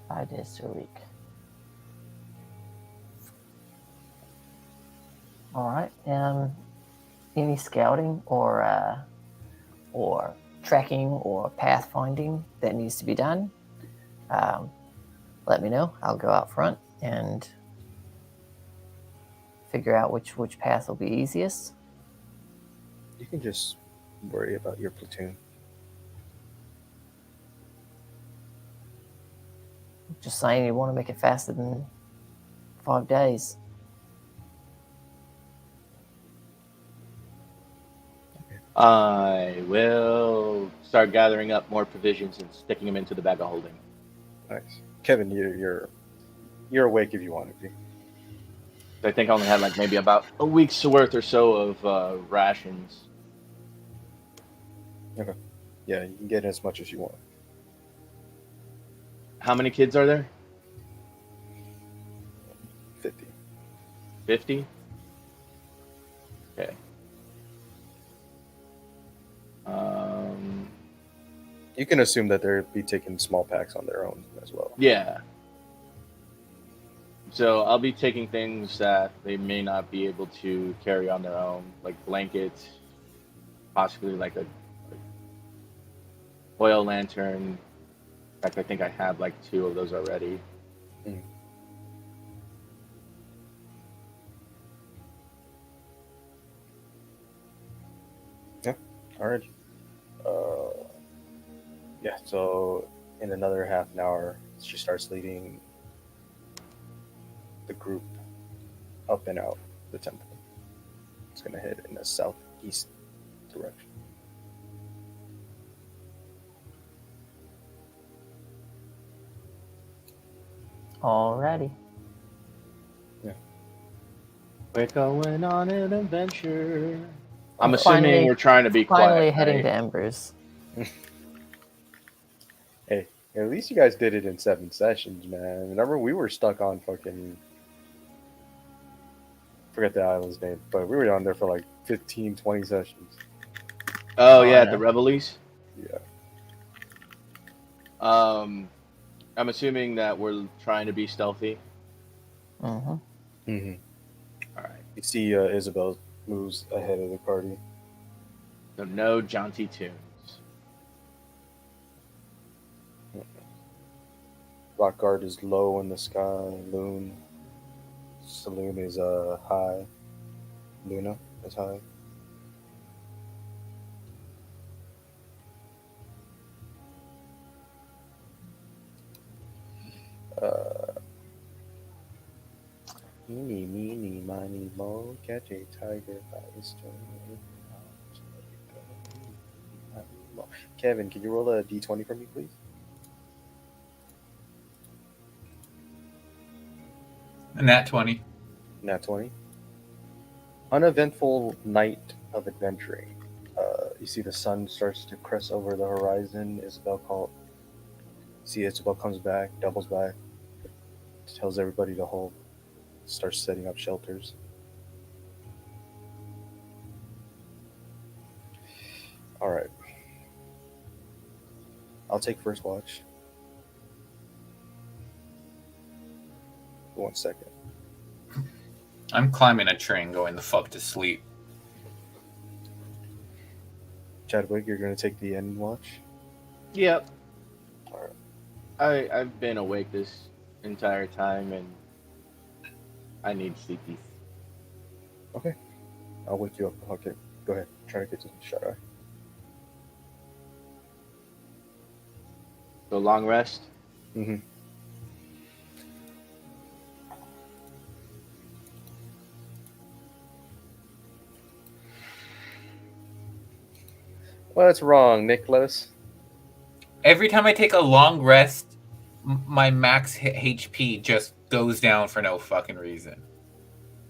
5 days to a week. All right. Any scouting or tracking or pathfinding that needs to be done? Let me know. I'll go out front and figure out which path will be easiest. You can just worry about your platoon. Just saying, you want to make it faster than 5 days. I will start gathering up more provisions and sticking them into the bag of holding. Nice. Kevin, you're awake if you want to be. I think I only had like maybe about a week's worth or so of rations. Okay. Yeah, you can get as much as you want. How many kids are there? 50. 50? Okay. You can assume that they'll be taking small packs on their own as well. Yeah. So I'll be taking things that they may not be able to carry on their own, like blankets, possibly like a oil lantern. In fact, I think I have like 2 of those already. Yeah, alright. Yeah, so in another half an hour, she starts leading the group up and out the temple. It's going to head in the southeast direction. Alrighty. Yeah. We're going on an adventure. I'm Finally- assuming we're trying to be Finally quiet. heading right? to Embers. Hey, at least you guys did it in 7 sessions, man. Remember, we were stuck on fucking... forget the island's name, but we were on there for like 15, 20 sessions. Oh Oh, yeah, yeah. the Revelies. Yeah. I'm assuming that we're trying to be stealthy. Mm-hmm. Mm-hmm. All right. You see, Isabel moves ahead of the party. So no jaunty tunes. Rock guard is low in the sky. Saloon is high. Luna is high. Eeny, meeny, miny, mo, catch a tiger by his tail. Kevin, can you roll a d20 for me, please? And that 20. Nat 20. Uneventful night of adventuring. You see the sun starts to crest over the horizon. Isabel comes back, doubles back, tells everybody to hold, starts setting up shelters. All right. I'll take first watch. 1 second. I'm climbing a tree and going the fuck to sleep. Chadwick, you're going to take the end watch? Yep. All right. I've been awake this entire time, and I need sleepies. Okay. I'll wake you up. Okay. Go ahead. Try to get to the shut eye. So long rest. Mm-hmm. What's wrong, Nicholas? Every time I take a long rest, my max HP just goes down for no fucking reason.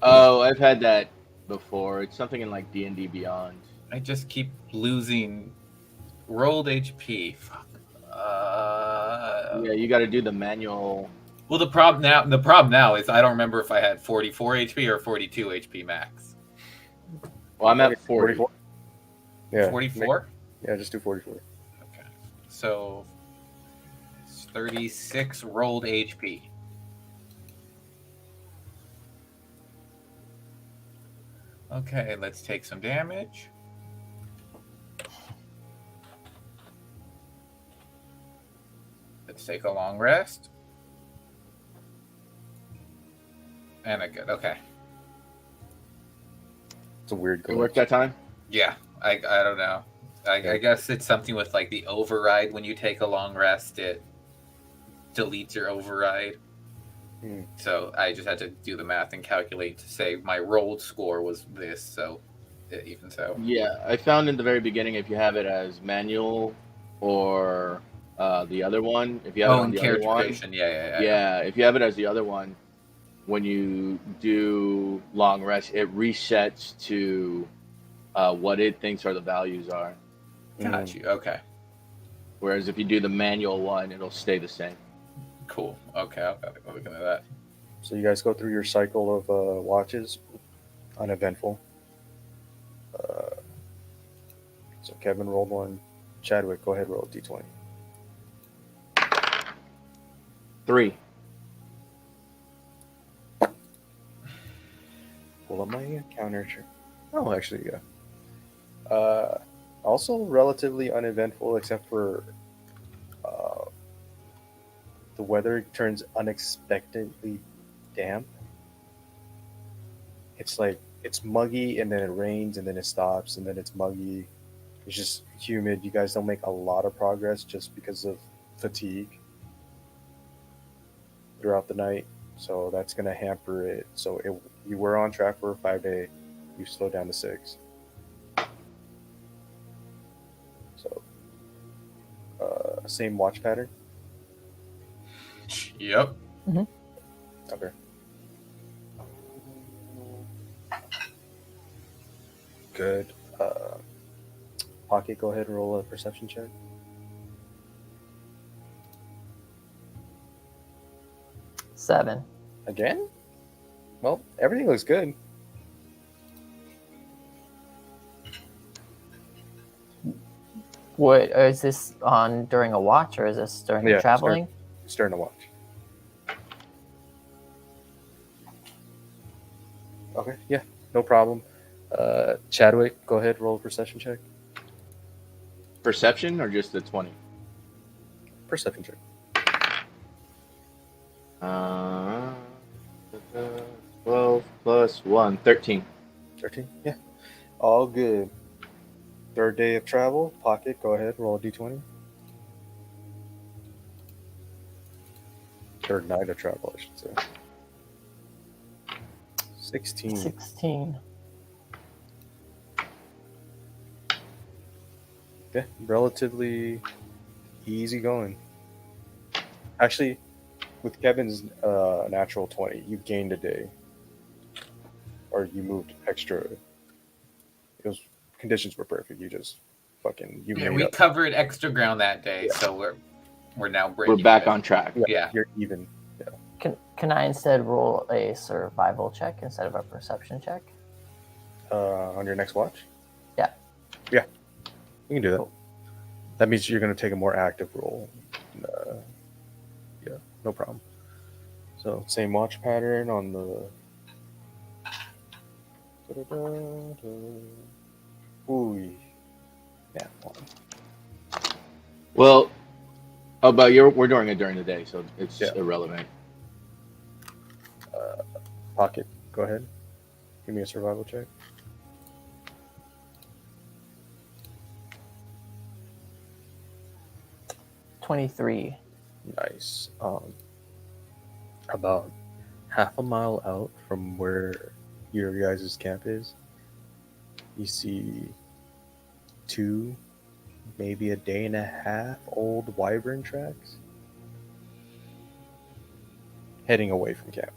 Oh, I've had that before. It's something in like D&D Beyond. I just keep losing rolled HP. Fuck. Yeah, you got to do the manual. Well, the problem now is I don't remember if I had 44 HP or 42 HP max. Well, I'm at 40. 44? Yeah. 44? Yeah, just do 44. Okay. So it's 36 rolled HP. Okay, let's take some damage. Let's take a long rest. And a good. Okay. It's a weird It worked that time? Yeah, I don't know. I guess it's something with like the override. When you take a long rest, it deletes your override. So I just had to do the math and calculate to say my rolled score was this. So even so. Yeah, I found in the very beginning if you have it as manual or the other one, if you have it on and the other character one, creation. Yeah. yeah, if you have it as the other one, when you do long rest, it resets to what it thinks are the values are. Got you. Okay. Whereas if you do the manual one, it'll stay the same. Cool. Okay, I'll look into that. So you guys go through your cycle of watches, uneventful. So Kevin rolled one. Chadwick, go ahead, roll a d20. 3. Pull up my counter. Oh, actually, yeah. Also relatively uneventful, except for the weather turns unexpectedly damp. It's like it's muggy, and then it rains, and then it stops, and then it's muggy. It's just humid. You guys don't make a lot of progress just because of fatigue throughout the night, so that's going to hamper it. So you were on track for a 5-day. You slowed down to 6. So same watch pattern. Yep. Okay. Good. Pocket, go ahead and roll a perception check. 7. Again? Well, everything looks good. What is this on during a watch, or is this during Yeah, traveling? Who's turn to watch? Okay, yeah, no problem. Chadwick, go ahead, roll a perception check. Perception or just the 20? Perception check. Uh, 12 plus 1, 13. 13? Yeah. All good. Third day of travel. Pocket, go ahead, roll a d20. Third night of travel, I should say. 16. 16. Yeah, relatively easy going. Actually, with Kevin's natural 20, you gained a day. Or you moved extra. Those conditions were perfect. You just fucking Yeah, made we up. covered extra ground that day, so we're now breaking. We're back even. on track. Yeah. You're even. Can I instead roll a survival check instead of a perception check? On your next watch? Yeah. Yeah. You can do that. Cool. That means you're going to take a more active role. Yeah, no problem. So, same watch pattern on the. Ooh. Yeah, one. Well, but we're doing it during the day, so it's irrelevant. Pocket, go ahead. Give me a survival check. $23. Nice. About half a mile out from where your guys' camp is, you see two, maybe a day and a half old wyvern tracks heading away from camp.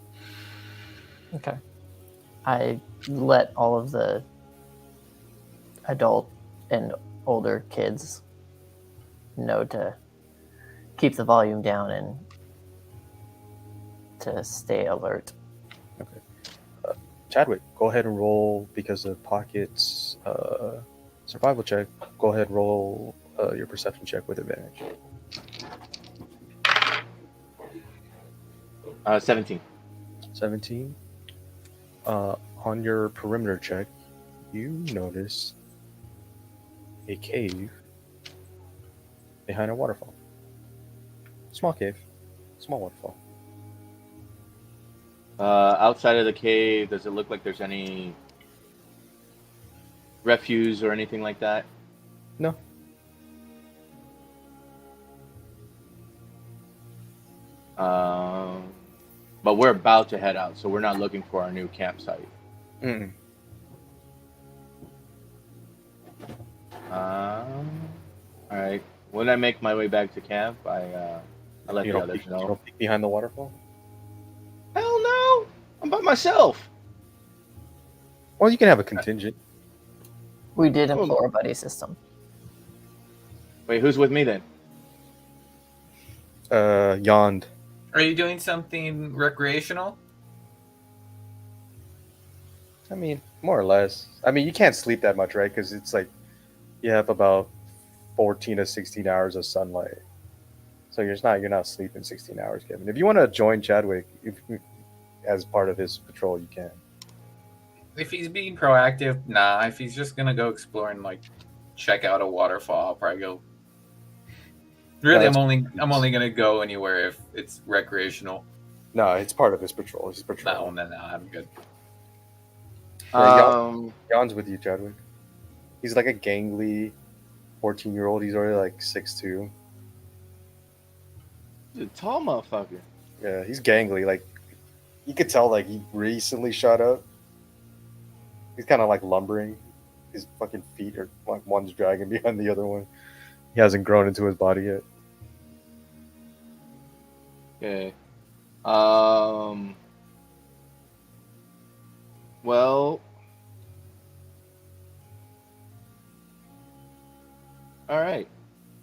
Okay. I let all of the adult and older kids know to keep the volume down and to stay alert. Okay. Chadwick, go ahead and roll because of Pocket's survival check. Go ahead and roll your perception check with advantage. 17. 17. On your perimeter check, you notice a cave behind a waterfall. Small cave, small waterfall. Outside of the cave, does it look like there's any refuse or anything like that? No. But we're about to head out, so we're not looking for our new campsite. Mm-mm. All right. When I make my way back to camp, I let You the don't others peek, you know. don't peek behind the waterfall? Hell no! I'm by myself. Well, you can have a contingent. We did employ a buddy system. Wait, who's with me then? Yond. Are you doing something recreational? I mean, more or less. I mean, you can't sleep that much, right? Because it's like you have about 14 to 16 hours of sunlight. So you're not sleeping 16 hours, Kevin. If you want to join Chadwick as part of his patrol, you can. If he's being proactive, nah. If he's just gonna go explore and like check out a waterfall, I'll probably go. Really, No, I'm only gonna go anywhere if it's recreational. No, it's part of his patrol. He's patrolling. No, I'm good. Yon's with you, Chadwick. He's like a gangly 14-year-old. He's already like 6'2". He's a tall motherfucker. Yeah, he's gangly. Like, you could tell like he recently shot up. He's kind of like lumbering. His fucking feet are like one's dragging behind the other one. He hasn't grown into his body yet. Okay. Well. All right.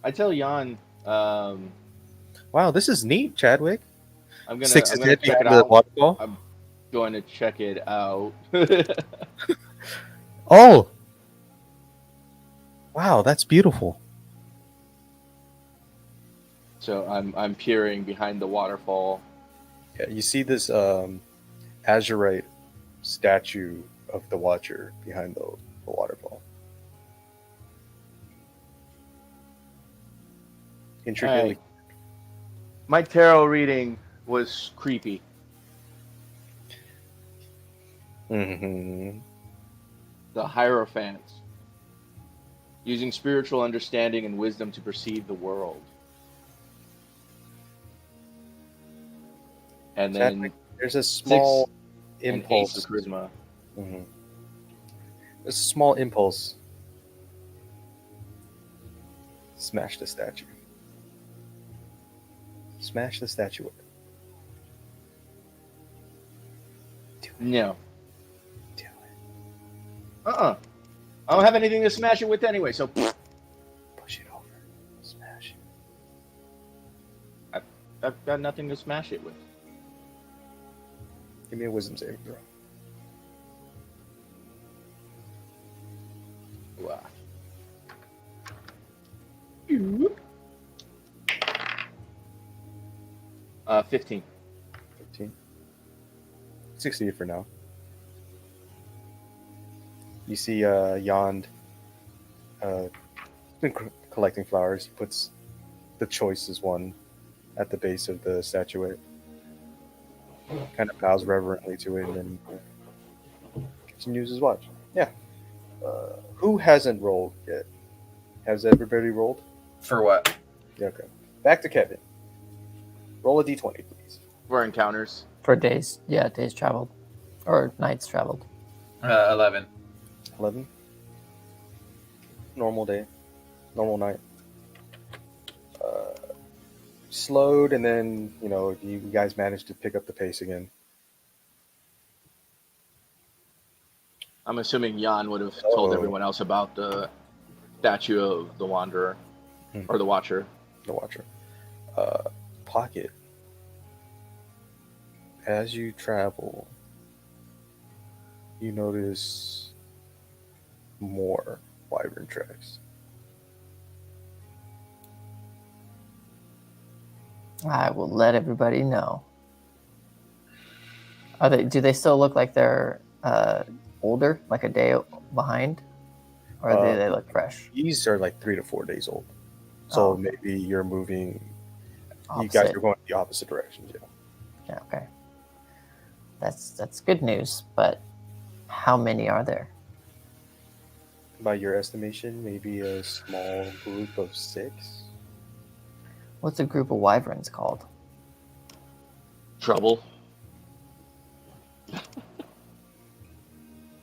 I tell Jan. Wow, this is neat, Chadwick. I'm gonna. Six I'm is gonna hit check it behind the out. waterfall. I'm going to check it out. Oh, wow, that's beautiful. So I'm peering behind the waterfall. Yeah, you see this azurite statue of the Watcher behind the waterfall. Intricately. Hey. My tarot reading was creepy. Mm-hmm. The Hierophant. Using spiritual understanding and wisdom to perceive the world. And then There's a small an impulse. ace of charisma. Mm-hmm. There's a small impulse. Smash the statue. Smash the statue with it. No. Do it. I don't have anything to smash it with anyway, so Push it over. Smash it. I've got nothing to smash it with. Give me a wisdom saving throw. Wow. 15. 15. Succeed for now. You see Yond been collecting flowers. He puts the choicest one at the base of the statuette. Kind of bows reverently to it and then continues his watch. Yeah. Who hasn't rolled yet? Has everybody rolled? For what? Yeah, okay. Back to Kevin. Roll a d20, please. For encounters. For days. Yeah, days traveled. Or nights traveled. 11. 11. Normal day. Normal night. Slowed, and then, you guys managed to pick up the pace again. I'm assuming Jan would have told everyone else about the statue of the Wanderer. Or the Watcher. The Watcher. Pocket. As you travel, you notice more wyvern tracks. I will let everybody know. Do they still look like they're older, like a day behind? Or do they look fresh? These are like 3 to 4 days old. So Oh. maybe you're moving. Opposite. You guys are going the opposite directions, yeah. Yeah, okay. That's good news, but how many are there? By your estimation, maybe a small group of 6. What's a group of wyverns called? Trouble. That's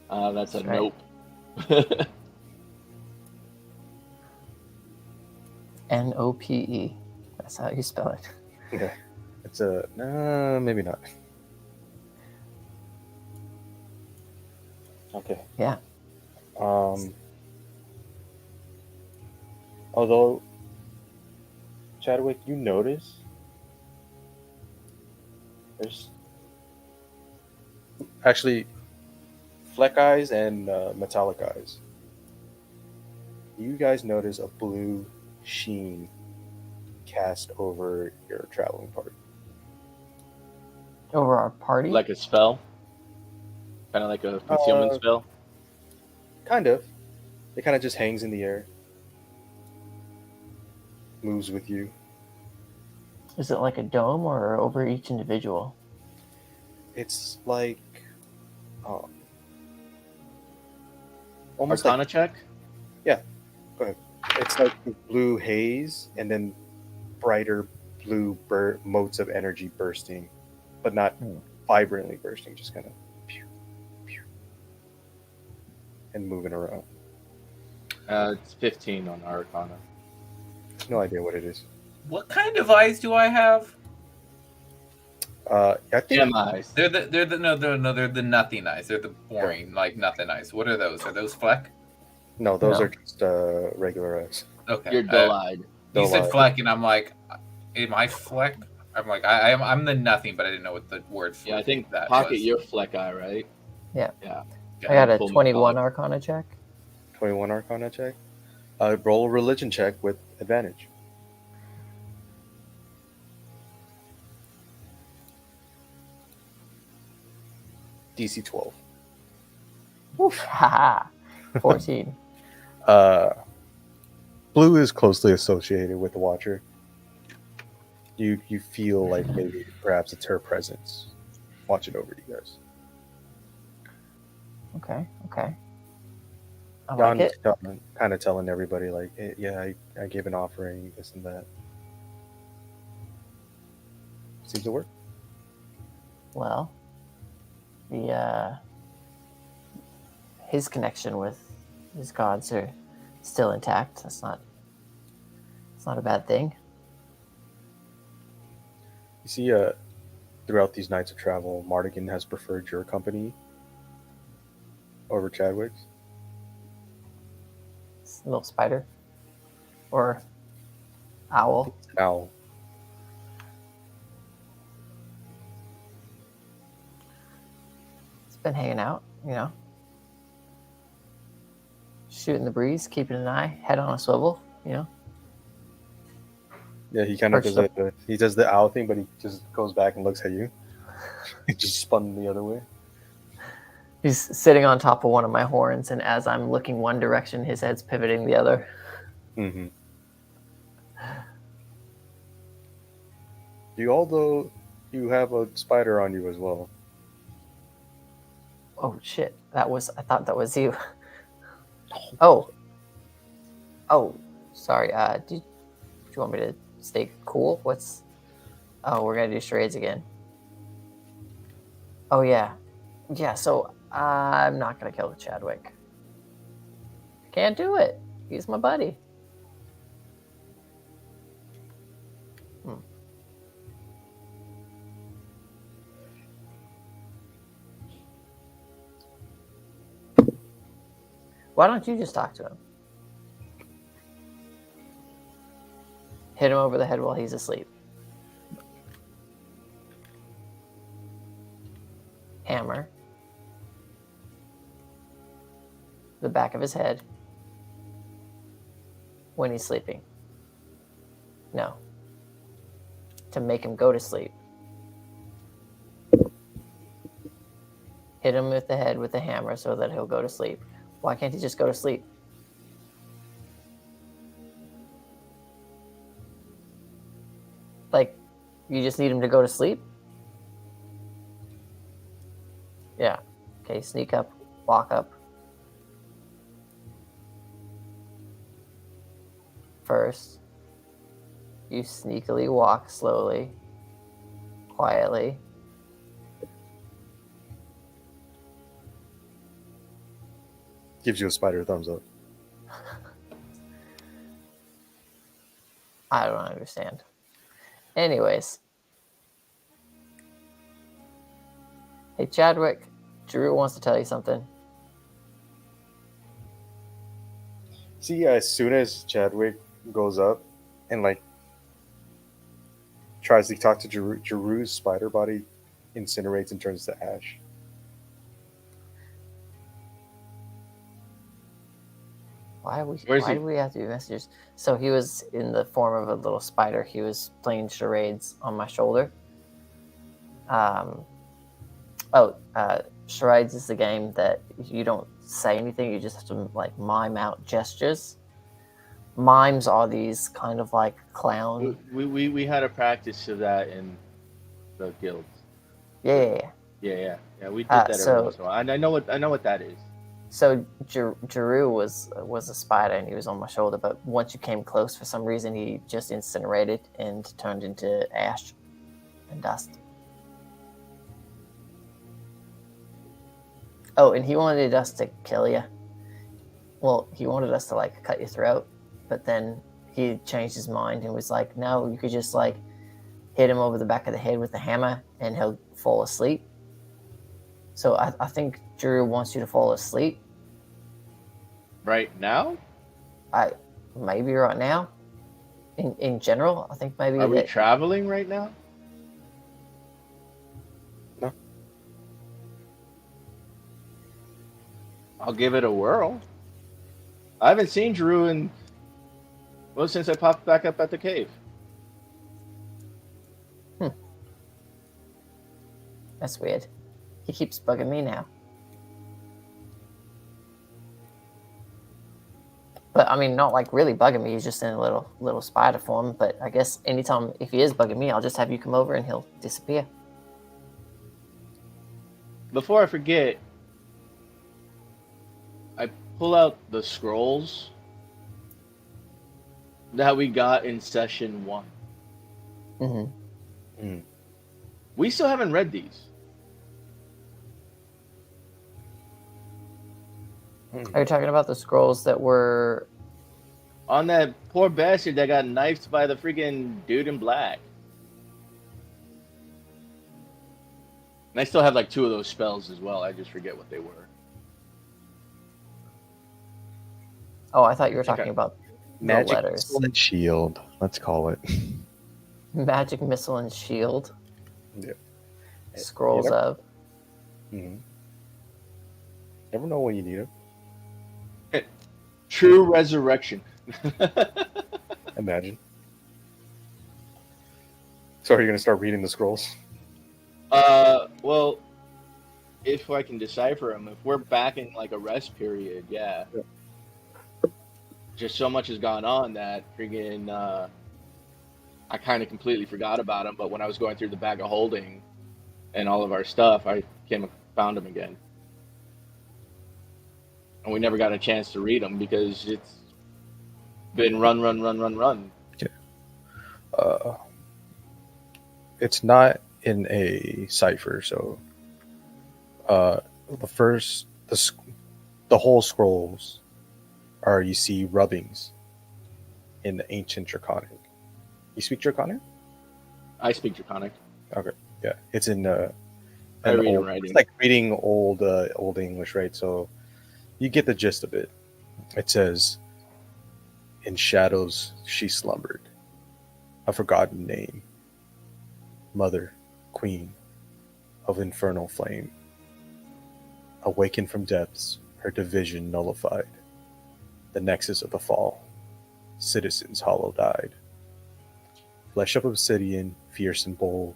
a That's right. nope. Nope. That's how you spell it. Okay. It's a no, maybe not. Okay. Yeah. Although, Chadwick, you notice there's actually Fleck Eyes and Metallic Eyes. You guys notice a blue sheen cast over your traveling party. Over our party? Like a spell? Kind of like a concealment spell? Kind of. It kind of just hangs in the air. Moves with you. Is it like a dome or over each individual? It's like almost Arcana like check? it's like blue haze and then brighter blue motes of energy bursting, but not vibrantly bursting, just kind of pew, pew, and moving around. It's 15 on Arcana. No idea what it is. What kind of eyes do I have? I think Gem eyes. They're the nothing eyes. They're the boring, like nothing eyes. What are those? Are those Fleck? no, those No. are just regular eyes. Okay. You're dull-eyed. You said Dull-eyed. Fleck, and I'm like, am I Fleck? I'm like, I'm the nothing, but I didn't know what the word for Yeah, I think that Pocket, was. you're Fleck Eye, right? Yeah. Yeah. I got a Full 21 metallic. Arcana check. 21 Arcana check. Roll a religion check with advantage. DC 12. Oof, haha. 14. Blue is closely associated with the Watcher. You feel like maybe perhaps it's her presence watching over you guys. Okay. I like John's it. kind of telling everybody like, hey, yeah, I gave an offering, this and that. Seems to work. Well, the his connection with his gods are still intact. It's not a bad thing. You see, throughout these nights of travel, Mardigan has preferred your company over Chadwick's. It's a little spider or owl. Now, It's been hanging out, shooting the breeze, keeping an eye, head on a swivel, yeah, he kind of does that. He does the owl thing, but he just goes back and looks at you. He just spun the other way. He's sitting on top of one of my horns, and as I'm looking one direction, his head's pivoting the other. Mm-hmm. Although you have a spider on you as well. Oh shit! I thought that was you. Oh, sorry. Do you want me to stay cool? Oh, we're gonna do charades again. Oh yeah. So I'm not gonna kill the Chadwick. Can't do it. He's my buddy. Why don't you just talk to him? Hit him over the head while he's asleep. Hammer. The back of his head. When he's sleeping. No. To make him go to sleep. Hit him with the head with the hammer so that he'll go to sleep. Why can't he just go to sleep? Like, you just need him to go to sleep? Yeah. Okay, sneak up, walk up. First, you sneakily walk slowly, quietly. Gives you a spider thumbs up. I don't understand. Anyways. Hey, Chadwick, Drew wants to tell you something. See, as soon as Chadwick goes up and tries to talk to Jeru's spider body incinerates and turns to ash. Why do we have to be messengers? So he was in the form of a little spider. He was playing charades on my shoulder. Charades is the game that you don't say anything. You just have to mime out gestures. Mimes are these kind of like clown. We had a practice of that in the guilds. Yeah. Yeah. We did that every once in a while. And I know what that is. So Jeru was a spider and he was on my shoulder, but once you came close, for some reason he just incinerated and turned into ash and dust. Oh, and he wanted us to kill you. Well, he wanted us to cut your throat, but then he changed his mind and was like, no, you could just hit him over the back of the head with a hammer and he'll fall asleep. So I think Drew wants you to fall asleep. Right now? Maybe right now. In general, I think maybe. Are we traveling right now? No. I'll give it a whirl. I haven't seen Drew since I popped back up at the cave. That's weird. He keeps bugging me now. But I mean, not like really bugging me. He's just in a little spider form. But I guess anytime if he is bugging me, I'll just have you come over and he'll disappear. Before I forget, I pull out the scrolls that we got in session 1. Mm-hmm. We still haven't read these. Are you talking about the scrolls that were On that poor bastard that got knifed by the freaking dude in black. And I still have like 2 of those spells as well. I just forget what they were. Oh, I thought you were talking Okay. about the Magic letters. Missile and Shield. Let's call it. Magic Missile and Shield. Yeah. Scrolls Yeah. of. Mm-hmm. Never know when you need it. True Resurrection. Imagine. So are you going to start reading the scrolls? Well, if I can decipher them, if we're back in like a rest period, yeah. Just so much has gone on that friggin' I kind of completely forgot about them. But when I was going through the bag of holding and all of our stuff, I found them again, and we never got a chance to read them because it's been run. It's not in a cipher, so the whole scrolls are, you see, rubbings in the ancient Draconic. You speak Draconic? I speak Draconic. Okay, yeah, it's in I read old, and writing. it's like reading old English, right? So you get the gist of it. It says, "In shadows she slumbered, a forgotten name, mother, queen of infernal flame. Awakened from depths, her division nullified, the nexus of the fall, citizens hollow-eyed. Flesh of obsidian, fierce and bold,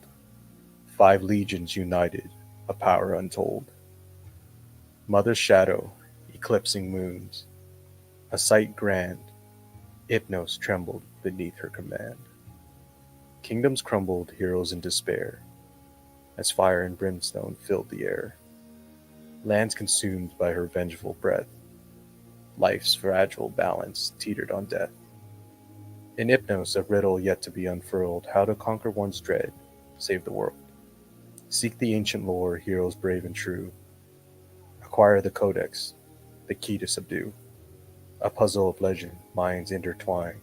5 legions united, a power untold. Mother's shadow, eclipsing moons, a sight grand, YPNOS trembled beneath her command. Kingdoms crumbled, heroes in despair, as fire and brimstone filled the air. Lands consumed by her vengeful breath, life's fragile balance teetered on death. In YPNOS, a riddle yet to be unfurled, how to conquer one's dread, save the world. Seek the ancient lore, heroes brave and true. Acquire the codex, the key to subdue. A puzzle of legend, minds intertwined.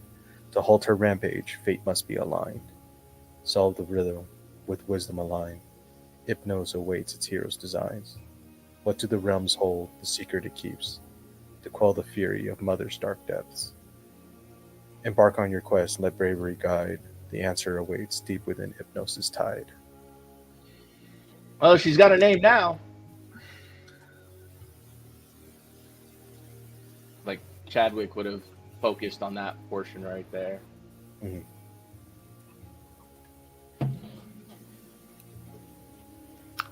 To halt her rampage, fate must be aligned. Solve the riddle, with wisdom aligned. YPNOS awaits its hero's designs. What do the realms hold, the secret it keeps, to quell the fury of Mother's dark depths? Embark on your quest, let bravery guide. The answer awaits deep within YPNOS' tide." Well, she's got a name now. Like Chadwick would have focused on that portion right there. Mhm.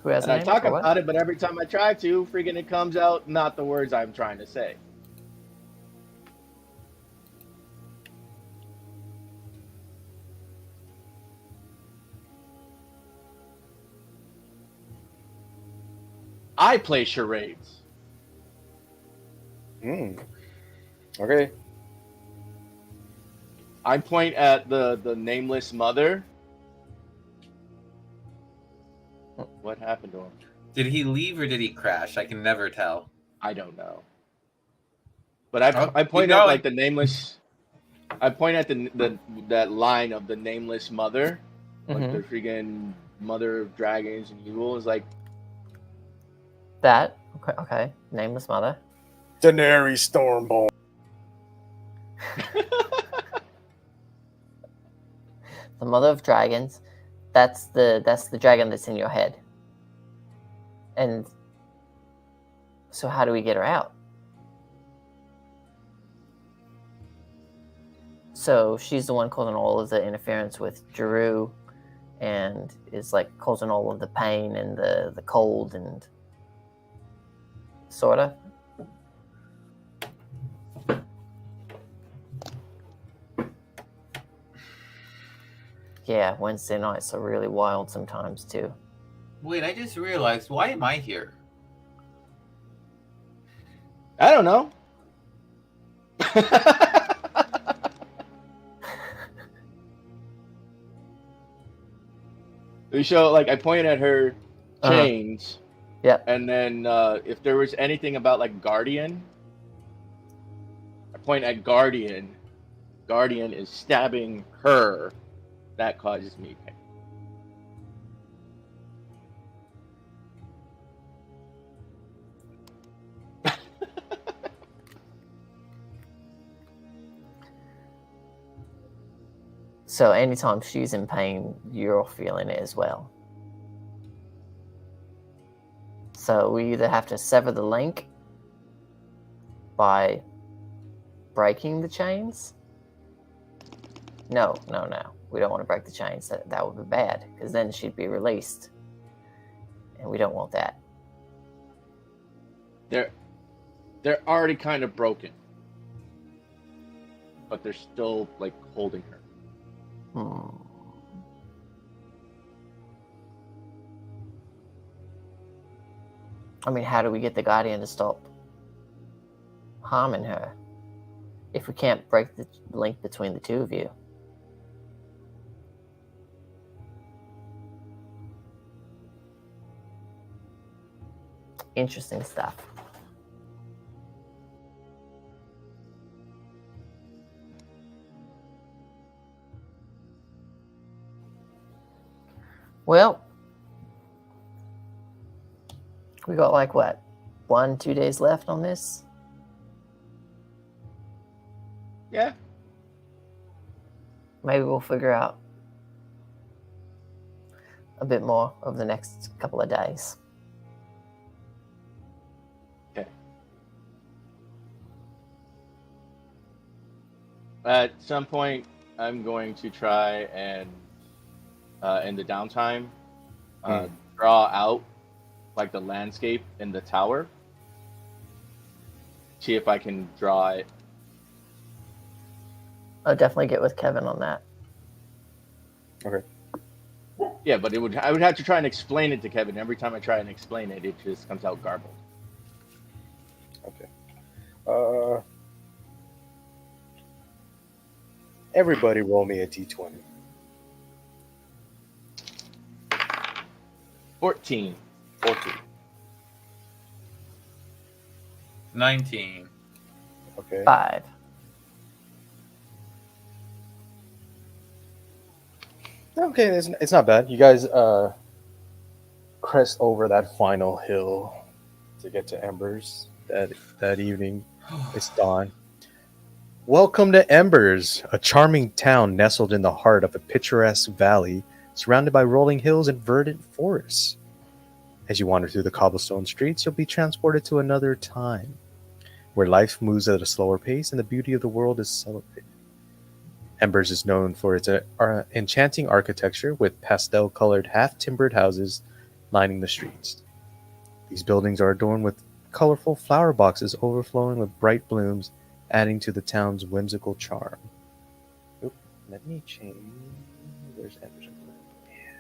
Who has And a I name talk for what? about it, but every time I try to, freaking it comes out not the words I'm trying to say. I play charades. Okay. I point at the nameless mother. What happened to him? Did he leave or did he crash? I can never tell. I don't know. But Oh, I keep point at going. like the nameless. I point at the that line of the nameless mother, like Mhm. the freaking mother of dragons and evil is like. That okay. Nameless mother. Daenerys Stormborn. The mother of dragons. That's the dragon that's in your head. And so how do we get her out? So she's the one causing all of the interference with Drew and is like causing all of the pain and the cold and sorta. Yeah, Wednesday nights are really wild sometimes too. Wait, I just realized, why am I here? I don't know. We show, like, I point at her chains. Yep. And then if there was anything about, like, Guardian, I point at Guardian. Guardian is stabbing her. That causes me pain. So anytime she's in pain, you're feeling it as well. So we either have to sever the link by breaking the chains. No. We don't want to break the chains. That would be bad, because then she'd be released. And we don't want that. They're already kind of broken. But they're still, like, holding her. I mean, how do we get the Guardian to stop harming her if we can't break the link between the two of you? Interesting stuff. Well, we got like what, 1-2 days left on this? Yeah. Maybe we'll figure out a bit more over the next couple of days. Okay. At some point, I'm going to try and, in the downtime, draw out like the landscape in the tower. See if I can draw it. I'll definitely get with Kevin on that. Okay. Yeah, but I would have to try and explain it to Kevin. Every time I try and explain it, it just comes out garbled. Okay. Everybody roll me a d20. 14. 14. 19. Okay. 5. Okay, it's not bad. You guys crest over that final hill to get to Embers that evening. It's dawn. Welcome to Embers, a charming town nestled in the heart of a picturesque valley surrounded by rolling hills and verdant forests. As you wander through the cobblestone streets, you'll be transported to another time, where life moves at a slower pace and the beauty of the world is celebrated. Embers is known for its enchanting architecture, with pastel-colored half-timbered houses lining the streets. These buildings are adorned with colorful flower boxes overflowing with bright blooms, adding to the town's whimsical charm. Oop, let me change. Where's Embers? Yeah.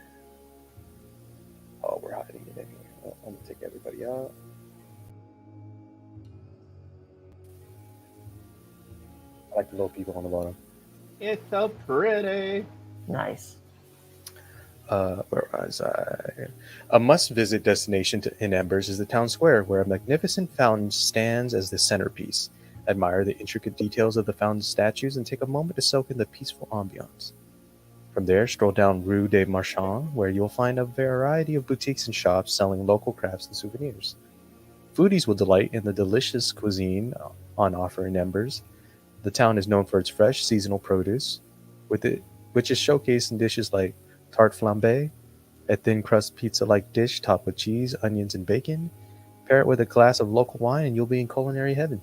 Oh, we're hiding it anyway. Oh, I'm gonna take everybody out. I like the little people on the bottom. It's so pretty. Nice. Where was I? A must-visit destination in Embers is the town square, where a magnificent fountain stands as the centerpiece. Admire the intricate details of the fountain's statues and take a moment to soak in the peaceful ambiance. From there, stroll down Rue des Marchands, where you'll find a variety of boutiques and shops selling local crafts and souvenirs. Foodies will delight in the delicious cuisine on offer in Embers. The town is known for its fresh, seasonal produce, which is showcased in dishes like tarte flambée, a thin crust pizza-like dish topped with cheese, onions, and bacon. Pair it with a glass of local wine and you'll be in culinary heaven.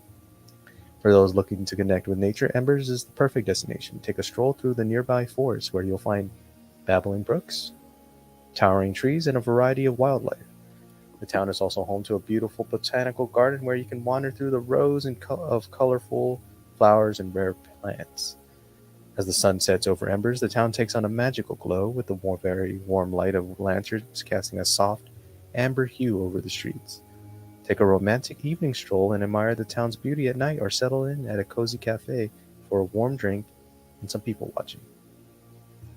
For those looking to connect with nature, Embers is the perfect destination. Take a stroll through the nearby forest, where you'll find babbling brooks, towering trees, and a variety of wildlife. The town is also home to a beautiful botanical garden where you can wander through the rows of colorful flowers and rare plants. As the sun sets over Embers, the town takes on a magical glow with the very warm light of lanterns casting a soft, amber hue over the streets. Take a romantic evening stroll and admire the town's beauty at night, or settle in at a cozy cafe for a warm drink and some people watching.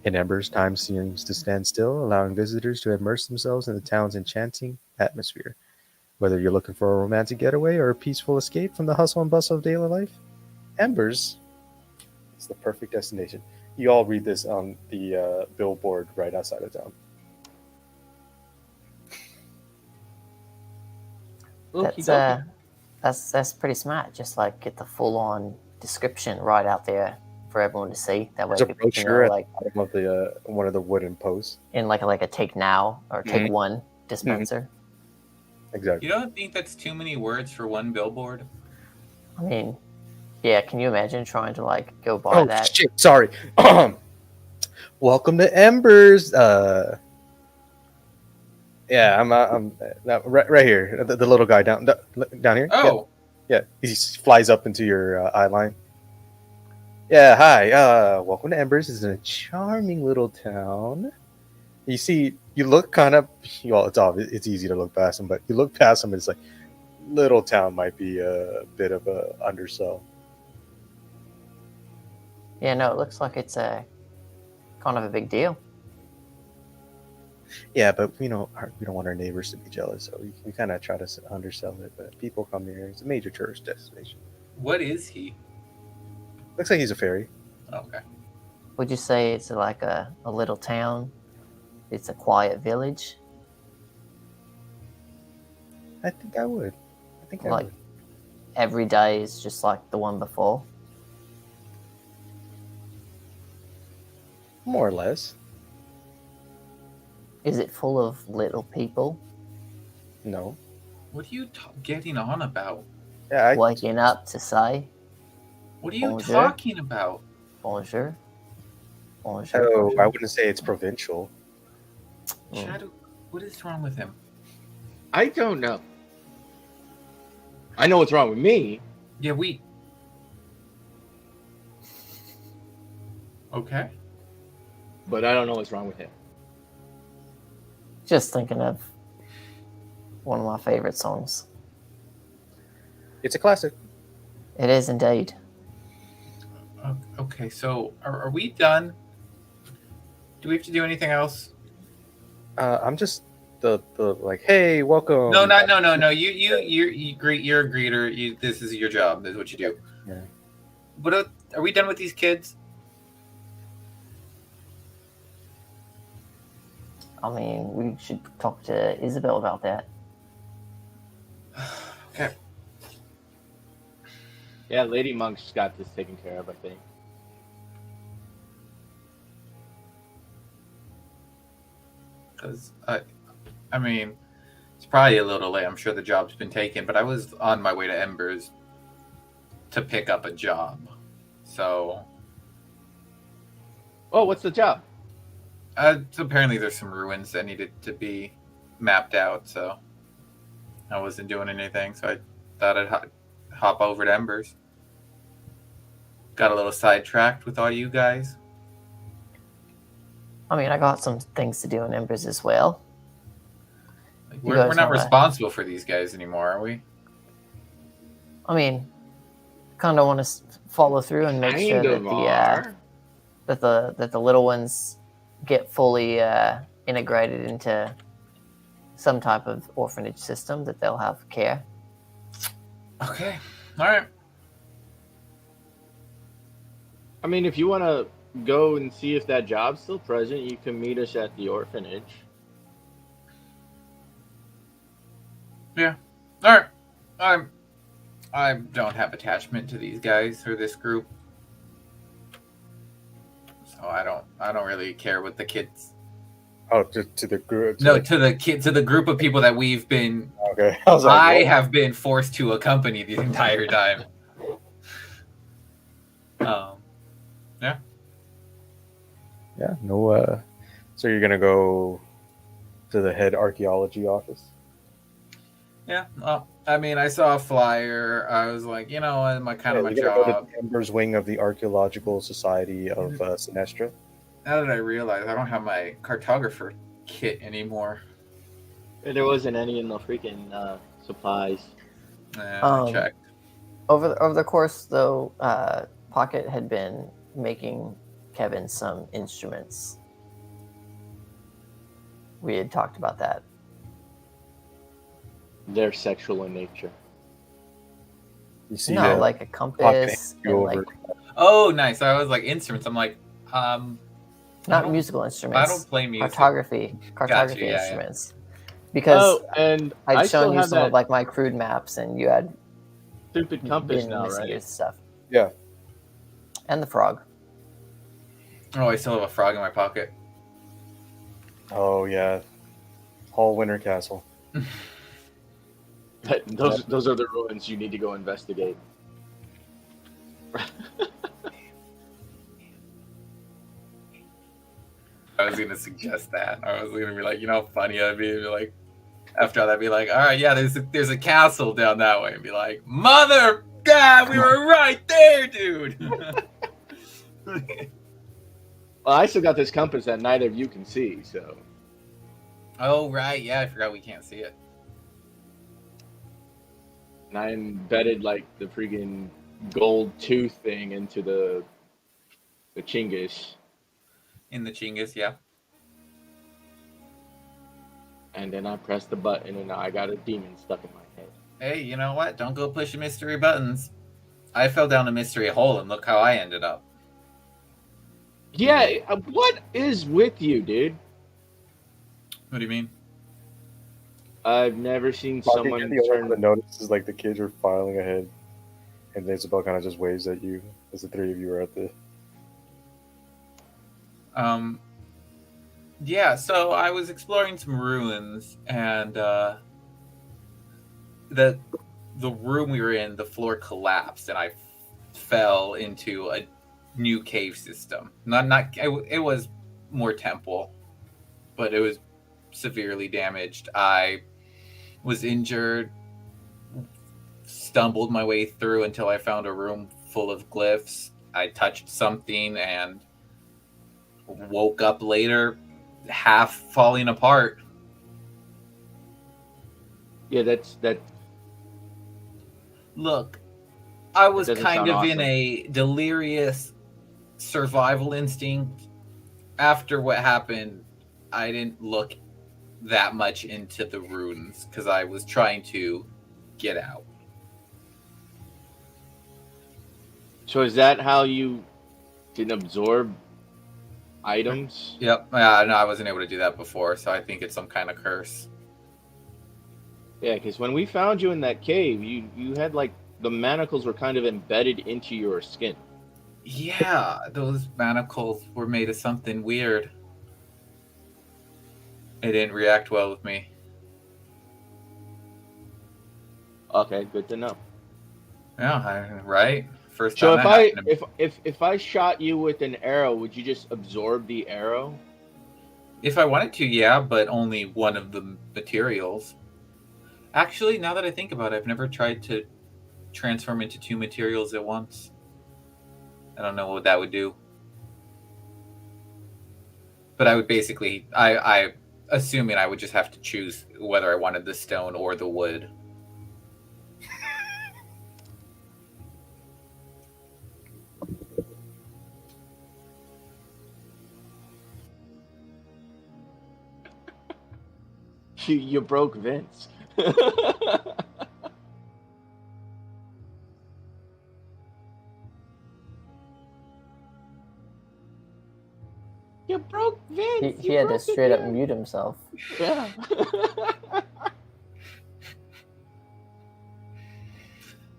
In Embers, time seems to stand still, allowing visitors to immerse themselves in the town's enchanting atmosphere. Whether you're looking for a romantic getaway or a peaceful escape from the hustle and bustle of daily life, Embers is the perfect destination. You all read this on the billboard right outside of town. That's pretty smart. Just like get the full on description right out there for everyone to see. That way, There's a people brochure know, at like the bottom of the one of the wooden posts. in like a take now or take one dispenser. Exactly. You don't think that's too many words for one billboard? I mean, yeah. Can you imagine trying to like go by that? Shit! Sorry. Welcome to Embers. Yeah, I'm right here. The little guy down here. Oh, yeah. He flies up into your eye line. Yeah, hi. Welcome to Embers. This is a charming little town. You see, you look kind of. Well, it's obvious. It's easy to look past him, but you look past him, and it's like little town might be a bit of a undersell. Yeah, no. It looks like it's a kind of a big deal. Yeah, but we don't want our neighbors to be jealous, so we kind of try to undersell it. But people come here; it's a major tourist destination. what is he? Looks like he's a fairy. Okay. Would you say it's like a little town? It's a quiet village. I think I would. Like every day is just like the one before. More or less. Is it full of little people No. What are you getting on about? Yeah. waking up to say What are you Bonjour. talking about? bonjour? Oh, Bonjour. I wouldn't say it's provincial. Shadow, what is wrong with him? I don't know. I know what's wrong with me. Yeah, Okay. But I don't know what's wrong with him. Just thinking of one of my favorite songs. It's a classic. It is indeed. Okay, so are we done? Do we have to do anything else? I'm just the like, hey, welcome. No. You greet. You're a greeter. This is your job. This is what you do. Yeah. But are we done with these kids? I mean, we should talk to Isabel about that. Okay. Yeah, Lady Monk's got this taken care of, I think. Because I mean, it's probably a little late. I'm sure the job's been taken, but I was on my way to Embers to pick up a job. So, Oh, what's the job? so apparently there's some ruins that needed to be mapped out. So I wasn't doing anything. So I thought I'd hop over to Embers. Got a little sidetracked with all you guys. I mean, I got some things to do in Embers as well. Like, You we're guys not wanna- responsible for these guys anymore, are we? I mean, kind of want to follow through and make sure Kind that of that the little ones get fully integrated into some type of orphanage system, that they'll have care. Okay. All right. I mean, if you want to go and see if that job's still present, you can meet us at the orphanage. Yeah. All right. I don't have attachment to these guys or this group, so I don't really care what the kids. Oh, to the group. No, to the group of people that we've been. Okay. I was like, I what? have been forced to accompany the entire time. Yeah. No. So you're gonna go to the head archaeology office. Yeah. Well, I mean, I saw a flyer. I was like, you know, my kind of my you gotta go job. to the members wing of the Archaeological Society of Sinestra. Now that I realize I don't have my cartographer kit anymore. There wasn't any in the freaking supplies. I checked. Over the course, though, Pocket had been making Kevin some instruments. We had talked about that. They're sexual in nature. You see No, that? like a compass Go and over. like Oh, nice. I was like instruments. I'm like, I not don't- musical instruments. I don't play music. Cartography Gotcha, yeah, instruments. Because Oh, and I I'd still shown you have some that of like my crude maps, and you had stupid compass been now, missing your right? stuff. Yeah. And the frog. Oh, I still have a frog in my pocket. Oh yeah. Hall Winter Castle. But those are the ruins you need to go investigate. I was gonna suggest that. I was gonna be like, you know, how funny I'd be like, after that, I'd be like, all right, yeah, there's a castle down that way, and be like, mother God, we were right there, dude. Well, I still got this compass that neither of you can see, so. Oh right, yeah, I forgot we can't see it. And I embedded like the freaking gold tooth thing into the Chinggis, In the Chinggis, yeah. and then I pressed the button, and I got a demon stuck in my head. Hey, you know what? Don't go pushing mystery buttons. I fell down a mystery hole, and look how I ended up. Yeah, what is with you, dude? What do you mean? I've never seen Pocket, someone you're the only one turn. that notices like the kids are filing ahead, and Isabel kind of just waves at you as the three of you are at the. Yeah, so I was exploring some ruins, and the room we were in, the floor collapsed, and I fell into a new cave system. It was more temple, but it was severely damaged. I was injured, stumbled my way through until I found a room full of glyphs. I touched something and woke up later half falling apart. Yeah, that. Look, I was That doesn't kind sound of in awesome. a delirious survival instinct. After what happened, I didn't look that much into the ruins because I was trying to get out. So is that how you can absorb items? Yep. Yeah, no, I wasn't able to do that before, so I think it's some kind of curse. Yeah, because when we found you in that cave, you had like the manacles were kind of embedded into your skin. Yeah, those manacles were made of something weird. It didn't react well with me. Okay, good to know. Yeah, right? First So time that happened to me. if I shot you with an arrow, would you just absorb the arrow? If I wanted to, yeah, but only one of the materials. Actually, now that I think about it, I've never tried to transform into two materials at once. I don't know what that would do. But I would basically, I assuming I would just have to choose whether I wanted the stone or the wood. You broke Vince. You broke Vince. He had to straight up mute himself. Yeah.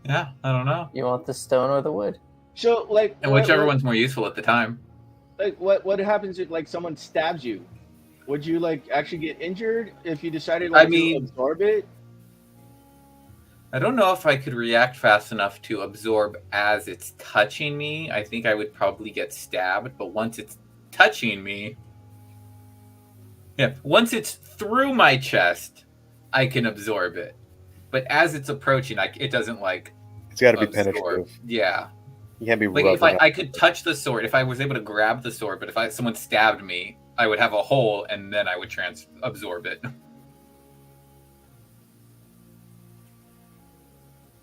Yeah, I don't know. You want the stone or the wood? So like, And whichever one's more useful at the time. like what happens if like someone stabs you? Would you like actually get injured if you decided like to absorb it? I don't know if I could react fast enough to absorb as it's touching me. I think I would probably get stabbed, but once it's touching me, Yeah. Once it's through my chest, I can absorb it. But as it's approaching, it doesn't like It's got to be absorb. penetrative. Yeah. You can't be Like if rubbing. I could touch the sword, if I was able to grab the sword, but if someone stabbed me, I would have a hole, and then I would absorb it.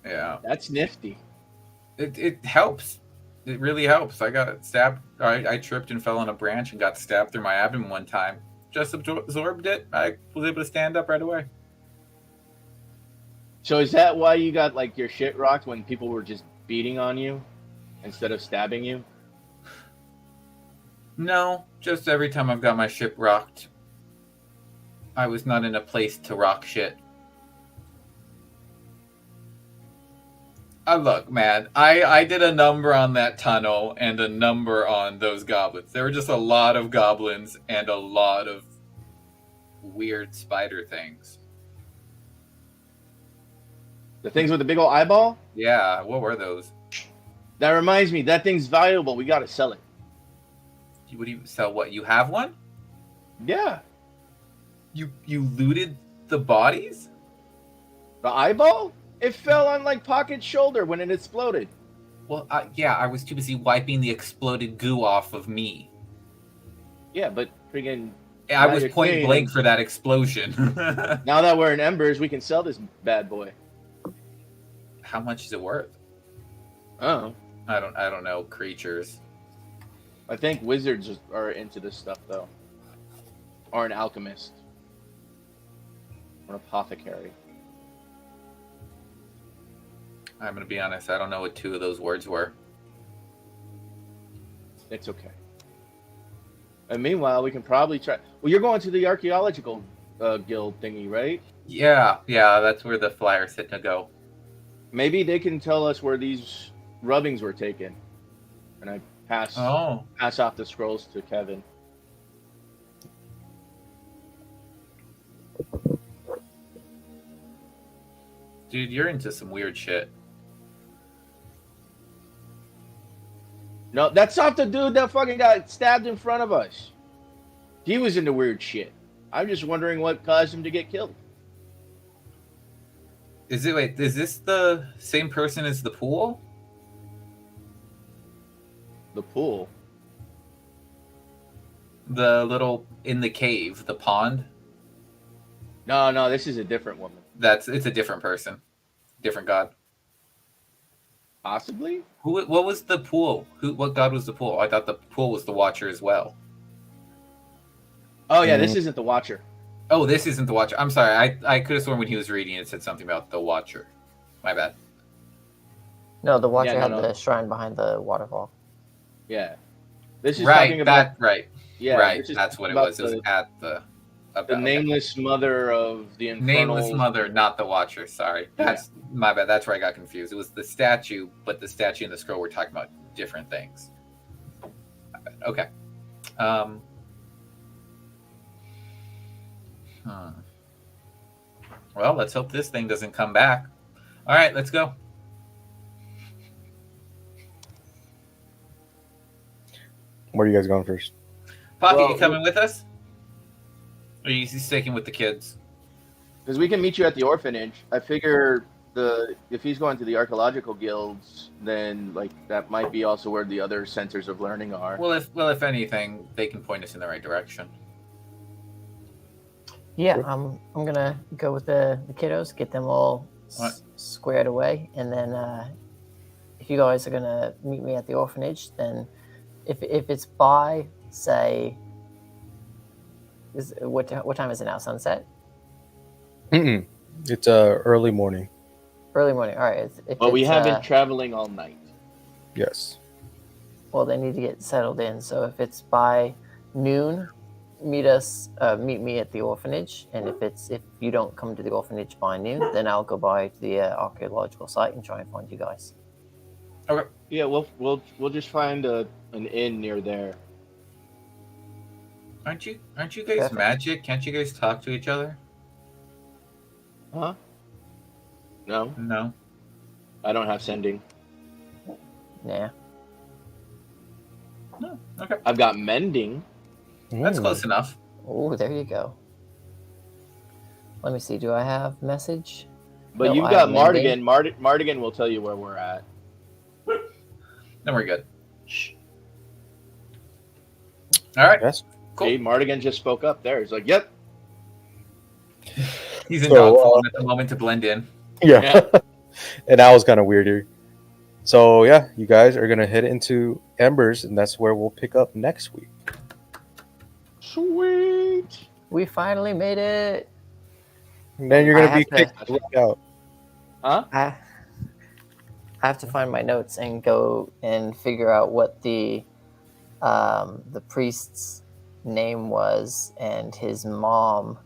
Yeah. That's nifty. It helps. It really helps. I got stabbed. I tripped and fell on a branch and got stabbed through my abdomen one time. Just absorbed it. I was able to stand up right away. So is that why you got like your shit rocked when people were just beating on you instead of stabbing you? No, just every time I've got my ship rocked, I was not in a place to rock shit. Look, man, I did a number on that tunnel and a number on those goblins. There were just a lot of goblins and a lot of weird spider things. The things with the big old eyeball? Yeah, what were those? That reminds me, that thing's valuable. We gotta sell it. What do you sell? What, you have one? Yeah. You looted the bodies? The eyeball? It fell on like Pocket's shoulder when it exploded. Well, yeah, I was too busy wiping the exploded goo off of me. Yeah, but friggin' I now was you're point clean. blank for that explosion. Now that we're in embers, we can sell this bad boy. How much is it worth? Oh. I don't know. Creatures. I think wizards are into this stuff though. Or an alchemist. Or an apothecary. I'm gonna be honest. I don't know what two of those words were. It's okay. And meanwhile, we can probably try. Well, you're going to the archaeological guild thingy, right? Yeah, that's where the flyer said to go. Maybe they can tell us where these rubbings were taken. And I pass off the scrolls to Kevin. Dude, you're into some weird shit. No, that's not the dude that fucking got stabbed in front of us. He was into weird shit. I'm just wondering what caused him to get killed. Is this the same person as the pool? The pool. The little in the cave, the pond? No, this is a different woman. It's a different person. Different god. Possibly? What was the pool? What god was the pool? I thought the pool was the Watcher as well. Oh yeah, this isn't the Watcher. Oh, this isn't the Watcher. I'm sorry. I could have sworn when he was reading it said something about the Watcher. My bad. No, the Watcher Yeah, had no. the shrine behind the waterfall. Yeah. This is Right, talking about right. yeah, Right, this is that's what it about was. It was at the the nameless mother of the infernal. Nameless mother, not the Watcher. Sorry, that's my bad. That's where I got confused. It was the statue, but the statue and the scroll were talking about different things. My bad. Okay. Well, let's hope this thing doesn't come back. All right, let's go. Where are you guys going first? Pocket, Well, you coming with us? Or are you sticking with the kids? Because we can meet you at the orphanage. I figure if he's going to the archaeological guilds, then like that might be also where the other centers of learning are. Well, if anything, they can point us in the right direction. Yeah, I'm gonna go with the kiddos, get them all squared away, and then if you guys are gonna meet me at the orphanage, then if it's by say, what time is it now? Sunset? It's early morning. Early morning. All right. But we have been traveling all night. Yes. Well, they need to get settled in. So if it's by noon, meet me at the orphanage. And if you don't come to the orphanage by noon, then I'll go by to the archaeological site and try and find you guys. Okay. Yeah, we'll just find an inn near there. Aren't you guys Perfect. magic? Can't you guys talk to each other? Huh? No, No. I don't have sending. Yeah. No. Okay. I've got mending. That's close enough. Oh, there you go. Let me see. Do I have message? But No, you've I got have Mindy. Mardigan. Mardigan will tell you where we're at. Then we're good. All right. Yes. Cool. See, Mardigan just spoke up there. He's like, "Yep." He's in So, dog form at the moment to blend in. Yeah. And that was kind of weird here. So yeah, you guys are gonna head into Embers, and that's where we'll pick up next week. Sweet. We finally made it. And then you're I gonna be have to- kicked right out. Huh? I have to find my notes and go and figure out what the priest's name was and his mom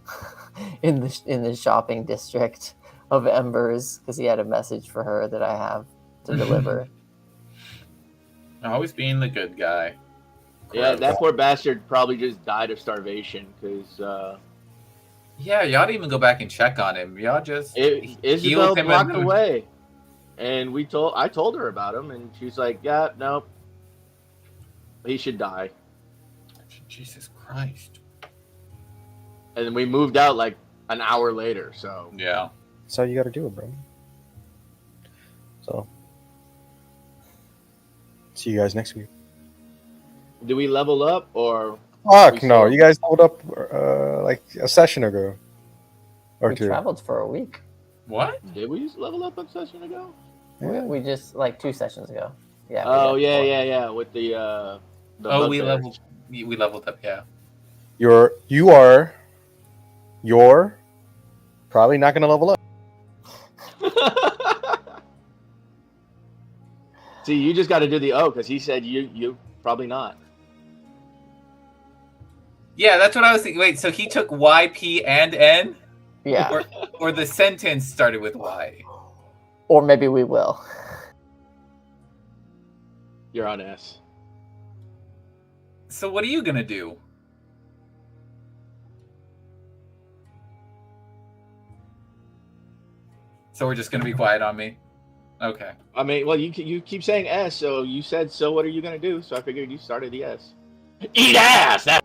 in the shopping district of Embers, because he had a message for her that I have to deliver. Always being the good guy. Yeah, Gross. that poor bastard probably just died of starvation because Yeah, y'all didn't even go back and check on him. Y'all just Isabel healed him blocked and- the way, and I told her about him, and she's like, "Yeah, no, he should die." Jesus Christ. And then we moved out like an hour later. So Yeah. That's how you gotta do it, bro. So see you guys next week. do we level up or? Fuck We no, saw- you guys pulled up like a session ago. Or We two. traveled for a week. What? Did we level up a session ago? We just like 2 sessions ago. Yeah. we Oh got yeah, four. yeah. With the Oh, we bugbears. leveled up, yeah. You're probably not gonna level up. See, you just got to do the O because he said you probably not. Yeah, that's what I was thinking. Wait, so he took Y, P, and N? Yeah. Or the sentence started with Y? Or maybe we will. You're on S. So what are you going to do? So we're just going to be quiet on me? Okay. I mean, well, you keep saying S, so you said so. What are you gonna do? So I figured you started the S. Eat ass. That